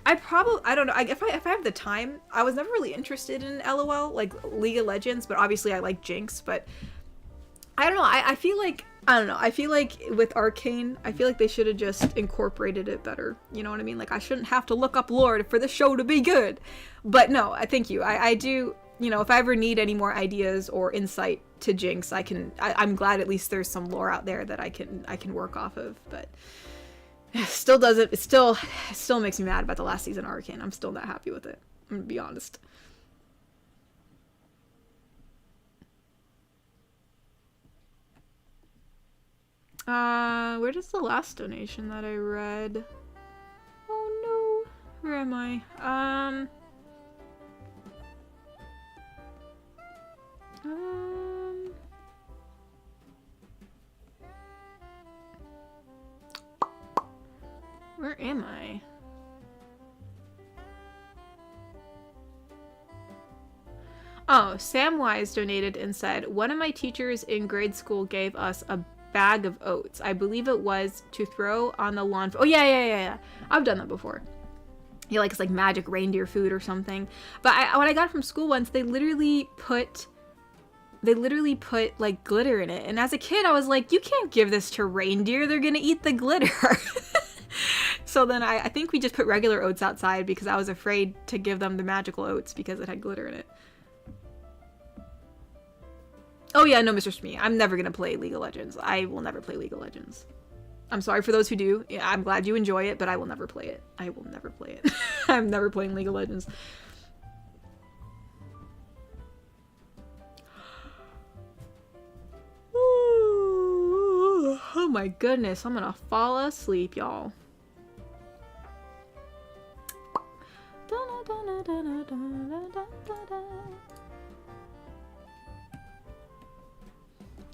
don't know. If I have the time, I was never really interested in LOL, like League of Legends, but obviously I like Jinx, but I don't know. I feel like, I don't know. I feel like with Arcane, I feel like they should have just incorporated it better. You know what I mean? Like, I shouldn't have to look up lore for the show to be good. But no, I thank you. I do, you know, if I ever need any more ideas or insight to Jinx, I'm glad at least there's some lore out there that I can work off of. But it still makes me mad about the last season of Arcane. I'm still not happy with it. I'm gonna be honest. Where does the last donation that I read? Oh no, where am I? Where am I? Oh, Samwise donated and said, one of my teachers in grade school gave us a bag of oats. I believe it was to throw on the lawn. Oh yeah. I've done that before. you know, like it's like magic reindeer food or something. But when I got it from school once, they literally put like glitter in it. And as a kid, I was like, you can't give this to reindeer. They're gonna eat the glitter. So then I think we just put regular oats outside because I was afraid to give them the magical oats because it had glitter in it. Oh yeah, no, Mr. Smee. I'm never gonna play League of Legends. I will never play League of Legends. I'm sorry for those who do. Yeah, I'm glad you enjoy it, but I will never play it. I will never play it. I'm never playing League of Legends. Ooh, oh my goodness, I'm gonna fall asleep, y'all.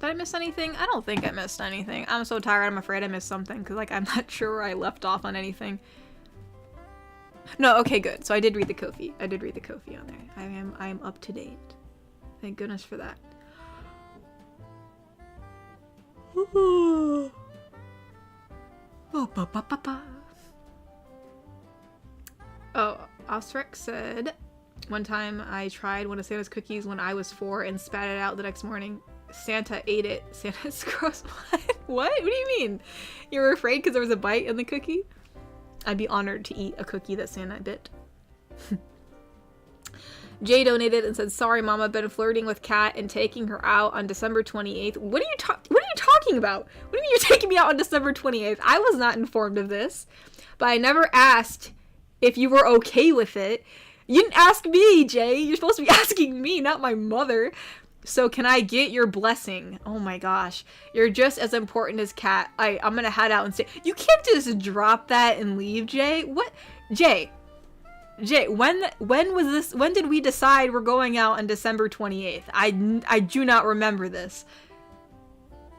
Did I miss anything? I don't think I missed anything. I'm so tired, I'm afraid I missed something, because, like, I'm not sure where I left off on anything. No, okay, good. So I did read the Ko-fi. I did read the Ko-fi on there. I am up to date. Thank goodness for that. Ooh. Oh, ba ba ba ba. Oh, Osric said, one time I tried one of Santa's cookies when I was 4 and spat it out the next morning. Santa ate it. Santa's gross. What? What do you mean? You were afraid because there was a bite in the cookie? I'd be honored to eat a cookie that Santa bit. Jay donated and said, sorry, Mama, been flirting with Kat and taking her out on December 28th. What are you talking about? What do you mean you're taking me out on December 28th? I was not informed of this. But I never asked if you were okay with it. You didn't ask me, Jay. You're supposed to be asking me, not my mother. So can I get your blessing? Oh my gosh. You're just as important as Kat. I'm gonna head out and say, you can't just drop that and leave, Jay. What? Jay, when was this? When did we decide we're going out on December 28th? I do not remember this.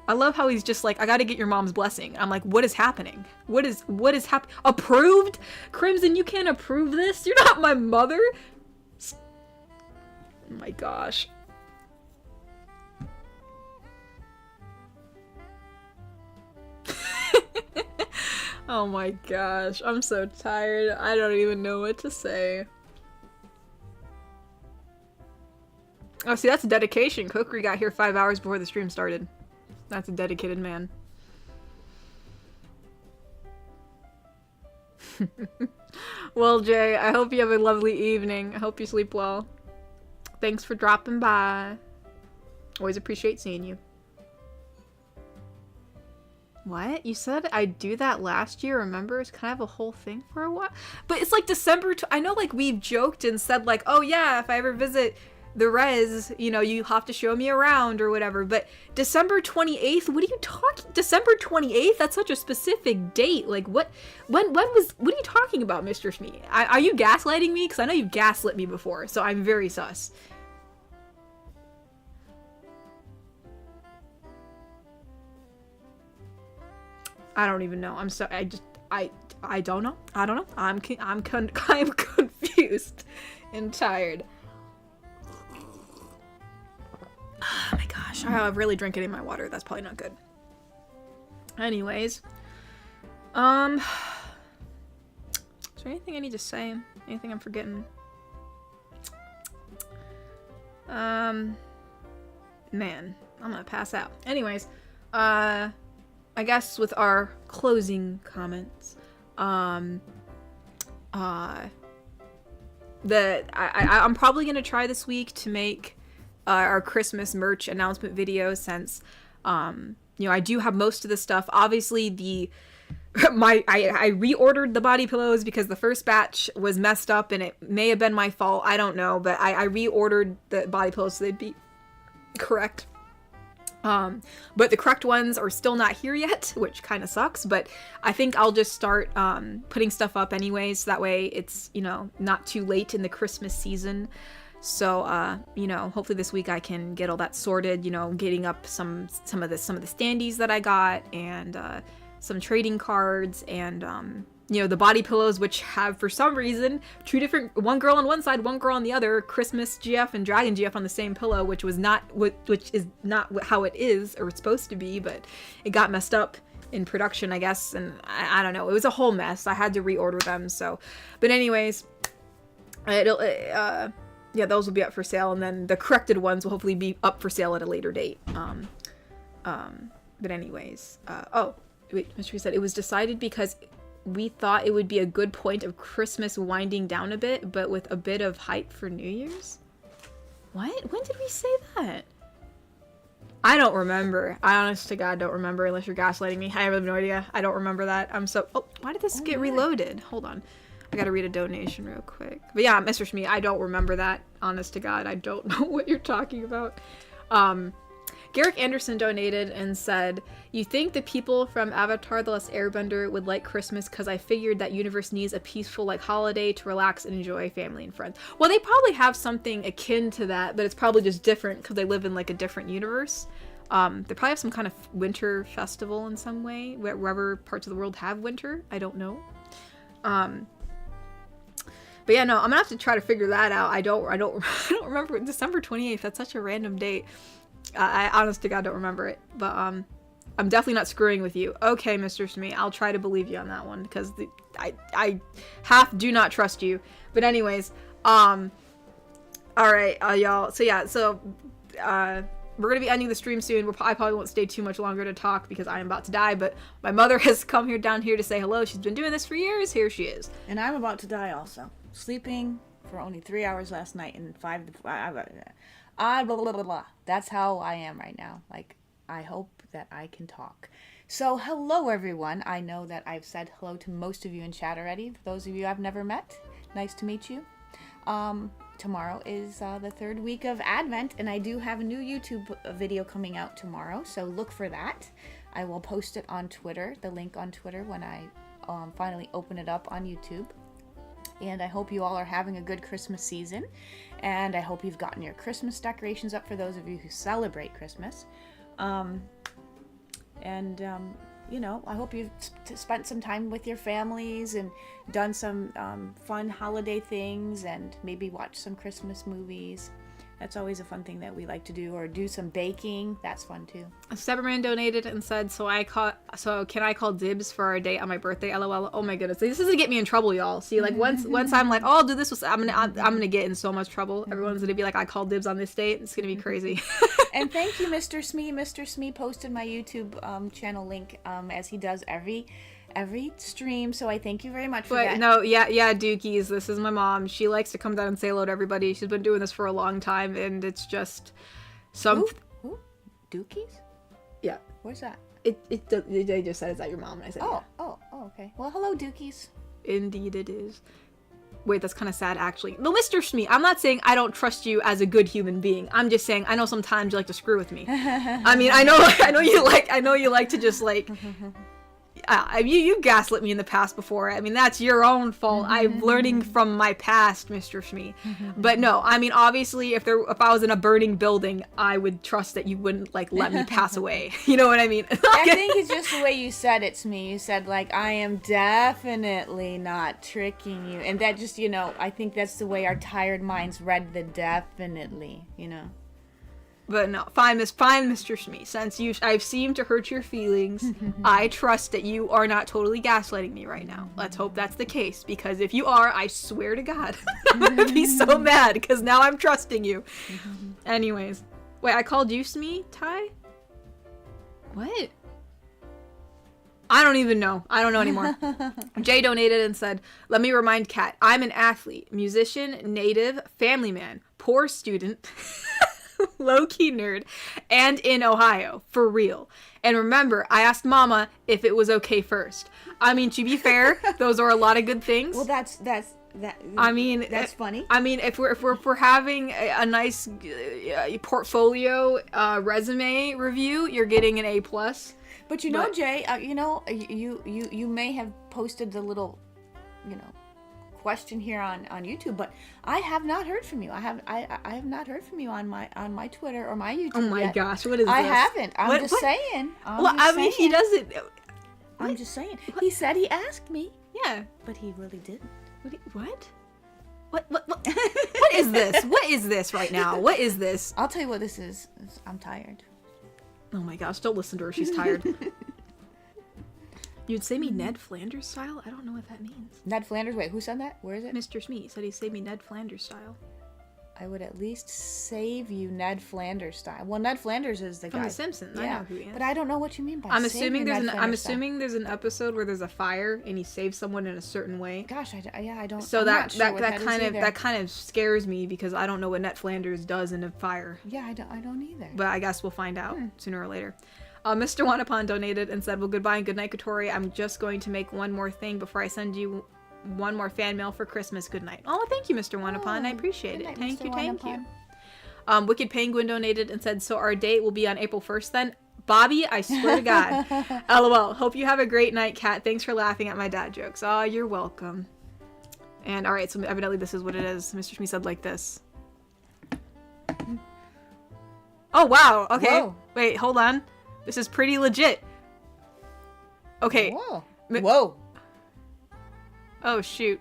I love how he's just like, I gotta get your mom's blessing. I'm like, what is happening? What is happening? Approved? Crimson, you can't approve this? You're not my mother? Oh my gosh. Oh my gosh, I'm so tired. I don't even know what to say. Oh, see, that's dedication. Kokiri got here 5 hours before the stream started. That's a dedicated man. Well, Jay, I hope you have a lovely evening. I hope you sleep well. Thanks for dropping by. Always appreciate seeing you. What? You said I'd do that last year, remember? It's kind of a whole thing for a while. But it's like December, I know like we've joked and said like, oh yeah, if I ever visit the res, you know, you have to show me around or whatever. But December 28th, what are you talking? December 28th? That's such a specific date. Like what are you talking about, Mr. Smee? Are you gaslighting me? Because I know you've gaslit me before, so I'm very sus. I don't even know. I'm so I don't know. I don't know. I'm confused and tired. Oh my gosh. I've really drank any of my water. That's probably not good. Anyways. Is there anything I need to say? Anything I'm forgetting? Man, I'm gonna pass out. Anyways, I guess with our closing comments, I'm probably gonna try this week to make our Christmas merch announcement video since you know, I do have most of the stuff. Obviously, I reordered the body pillows because the first batch was messed up and it may have been my fault. I don't know, but I reordered the body pillows so they'd be correct. But the correct ones are still not here yet, which kind of sucks, but I think I'll just start putting stuff up anyways, so that way it's, you know, not too late in the Christmas season. So you know, hopefully this week I can get all that sorted, you know, getting up some of the standees that I got, and some trading cards, and you know, the body pillows, which have for some reason two different, one girl on one side, one girl on the other, Christmas GF and Dragon GF on the same pillow, which is not how it is or it's supposed to be, but it got messed up in production, I guess, and I don't know. It was a whole mess. I had to reorder them. So, but anyways, yeah, those will be up for sale, and then the corrected ones will hopefully be up for sale at a later date. But anyways, oh wait, Mystery said it was decided because we thought it would be a good point of Christmas winding down a bit, but with a bit of hype for New Year's. What? When did we say that? I don't remember. I honest to God don't remember unless you're gaslighting me. I have no idea. I don't remember that. I'm so... Oh, why did this get reloaded? Hold on. I gotta read a donation real quick. But yeah, Mr. Shmee, I don't remember that. Honest to God, I don't know what you're talking about. Garrick Anderson donated and said, you think the people from Avatar The Last Airbender would like Christmas because I figured that universe needs a peaceful like holiday to relax and enjoy family and friends. Well, they probably have something akin to that, but it's probably just different because they live in like a different universe. They probably have some kind of winter festival in some way, wherever parts of the world have winter. I don't know. But yeah, no, I'm gonna have to try to figure that out. I don't remember. December 28th, that's such a random date. I honest to God don't remember it, but I'm definitely not screwing with you. Okay, Mr. Smee, I'll try to believe you on that one because I half do not trust you. But anyways, all right, y'all. So yeah, we're gonna be ending the stream soon. I probably won't stay too much longer to talk because I am about to die. But my mother has come down here to say hello. She's been doing this for years. Here she is. And I'm about to die also. Sleeping for only 3 hours last night and blah, blah, blah, blah. That's how I am right now. Like, I hope that I can talk. So, hello everyone. I know that I've said hello to most of you in chat already. For those of you I've never met, nice to meet you. Tomorrow is the third week of Advent, and I do have a new YouTube video coming out tomorrow, so look for that. I will post it on Twitter, the link on Twitter, when I finally open it up on YouTube. And I hope you all are having a good Christmas season. And I hope you've gotten your Christmas decorations up for those of you who celebrate Christmas. You know, I hope you've spent some time with your families and done some fun holiday things and maybe watch some Christmas movies. That's always a fun thing that we like to do, or do some baking. That's fun too. Severman donated and said, so can I call dibs for our date on my birthday? LOL. Oh my goodness, this is gonna get me in trouble, y'all. See, like once I'm like, oh, I'll do this, I'm gonna get in so much trouble. Everyone's gonna be like, I called dibs on this date. It's gonna be crazy. And thank you, Mr. Smee. Mr. Smee posted my YouTube channel link as he does every stream, so I thank you very much for that. No, yeah, Dookies, this is my mom. She likes to come down and say hello to everybody. She's been doing this for a long time, and it's just Who? Dookies? Yeah. Where's that? They just said, is that your mom? And I said, yeah. Oh, okay. Well, hello, Dookies. Indeed it is. Wait, that's kind of sad, actually. No, Mr. Smee, I'm not saying I don't trust you as a good human being. I'm just saying I know sometimes you like to screw with me. I mean, I know you like to just like... you gaslit me in the past before. I mean, that's your own fault. I'm learning from my past, Mr. Shmee. But no, I mean, obviously, if I was in a burning building, I would trust that you wouldn't, like, let me pass away. You know what I mean? I think it's just the way you said it to me. You said, like, I am definitely not tricking you. And that just, you know, I think that's the way our tired minds read the definitely, you know. But no, fine, Mr. Shmee. Since I've seemed to hurt your feelings, I trust that you are not totally gaslighting me right now. Let's hope that's the case, because if you are, I swear to God, I'm gonna be so mad, because now I'm trusting you. Anyways. Wait, I called you Smee, Ty? What? I don't even know. I don't know anymore. Jay donated and said, let me remind Kat, I'm an athlete, musician, native, family man, poor student, low-key nerd, and in Ohio, for real. And remember, I asked Mama if it was okay first. I mean, to be fair, those are a lot of good things. Well, that's I mean, that's funny. I mean, if we're having a nice portfolio resume review, you're getting an A+. But you know, Jay, you know, you may have posted the little, you know, question here on YouTube, but I have not heard from you. I have not heard from you on my Twitter or my YouTube. Oh my yet. Gosh, what is this? I haven't. I'm just saying. I mean, he doesn't. I'm just saying. He said he asked me. Yeah, but he really didn't. What? What is this? What is this right now? What is this? I'll tell you what this is. I'm tired. Oh my gosh, don't listen to her. She's tired. You'd say me Ned Flanders style? I don't know what that means. Ned Flanders? Wait, who said that? Where is it? Mr. Smee said he'd say me Ned Flanders style. I would at least save you Ned Flanders style. Well, Ned Flanders is the guy From The Simpsons. I know who he is. But I don't know what you mean by I'm save assuming you there's Ned an Flanders style. there's an episode where there's a fire and he saves someone in a certain way. Gosh, I don't. So I'm that not sure what that is kind of either. that kind of scares me because I don't know what Ned Flanders does in a fire. Yeah, I don't either. But I guess we'll find out sooner or later. Mr. Wanapon donated and said, well, goodbye and good night, Katori. I'm just going to make one more thing before I send you one more fan mail for Christmas. Good night. Oh, thank you, Mr. Wanapon. I appreciate good it. night, Thank Mr. you, thank you. Wanapon. Wicked Penguin donated and said, so our date will be on April 1st then? Bobby, I swear to God. LOL. Hope you have a great night, Kat. Thanks for laughing at my dad jokes. Oh, you're welcome. And all right, so evidently this is what it is. Mr. Shmee said like this. Oh, wow. Okay. Whoa. Wait, hold on. This is pretty legit. Okay. Whoa. Whoa. Oh, shoot.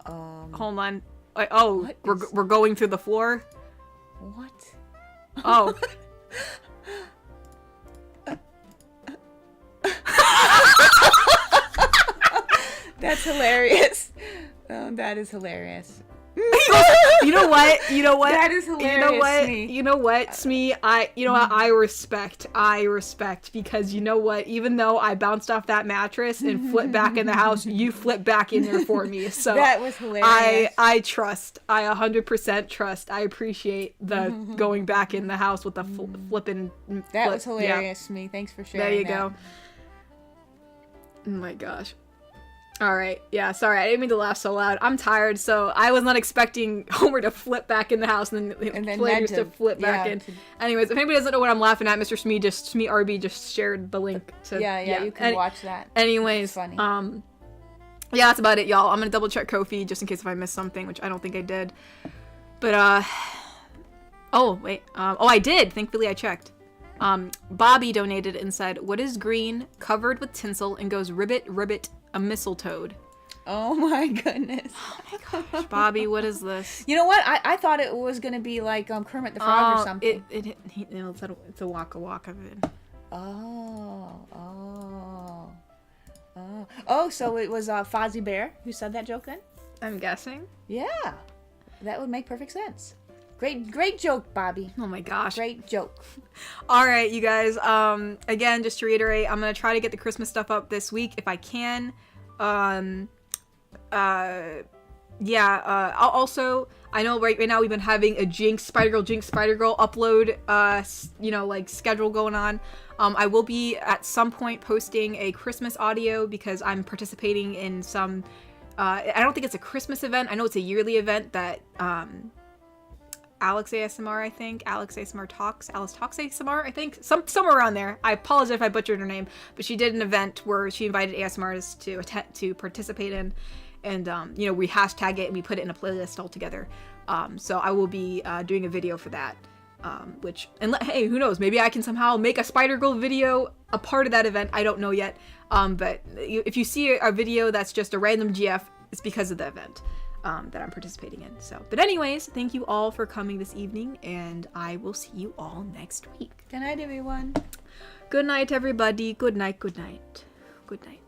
Um. Hold on. Oh, What we're going through the floor? What? Oh. That's hilarious. That is hilarious. You know what? You know what? That is hilarious, You know what? Smee. You know what, Smee? I respect because you know what? Even though I bounced off that mattress and flipped back in the house, you flipped back in there for me. So That was hilarious. I trust. I 100% trust. I appreciate the going back in the house with the flipping. That flip. was hilarious, Smee. Thanks for sharing. There you that. go. Oh my gosh. All right. Yeah, sorry. I didn't mean to laugh so loud. I'm tired, so I was not expecting Homer to flip back in the house and then Flanders Ned to flip back in. Anyways, if anybody doesn't know what I'm laughing at, Mr. Smee RB just shared the link to Yeah, you can watch that. Anyways, It's funny. yeah, that's about it, y'all. I'm gonna double check Ko-fi just in case if I missed something, which I don't think I did. But oh wait, oh I did. Thankfully I checked. Bobby donated and said, "What is green, covered with tinsel, and goes ribbit ribbit a mistletoe?" Oh my goodness. Oh my gosh, Bobby, what is this? You know what? I thought it was gonna be like Kermit the Frog or something. It's a Waka Waka vid. Oh, so it was Fozzie Bear who said that joke then? I'm guessing. Yeah. That would make perfect sense. Great joke, Bobby. Oh my gosh. Great joke. All right, you guys. Again, just to reiterate, I'm gonna try to get the Christmas stuff up this week if I can. Also, I know right now we've been having a Jinx Spider Girl upload, like schedule going on. I will be at some point posting a Christmas audio because I'm participating in some. I don't think it's a Christmas event. I know it's a yearly event that Alex ASMR Talks ASMR, I think. Somewhere around there. I apologize if I butchered her name, but she did an event where she invited ASMRs to participate in, and we hashtag it and we put it in a playlist all together. So I will be doing a video for that. Hey, who knows? Maybe I can somehow make a Spider Girl video a part of that event. I don't know yet. But if you see a video that's just a random GF, it's because of the event that I'm participating in. But anyways, thank you all for coming this evening, and I will see you all next week. Good night, everyone. Good night, everybody. Good night. Good night. Good night.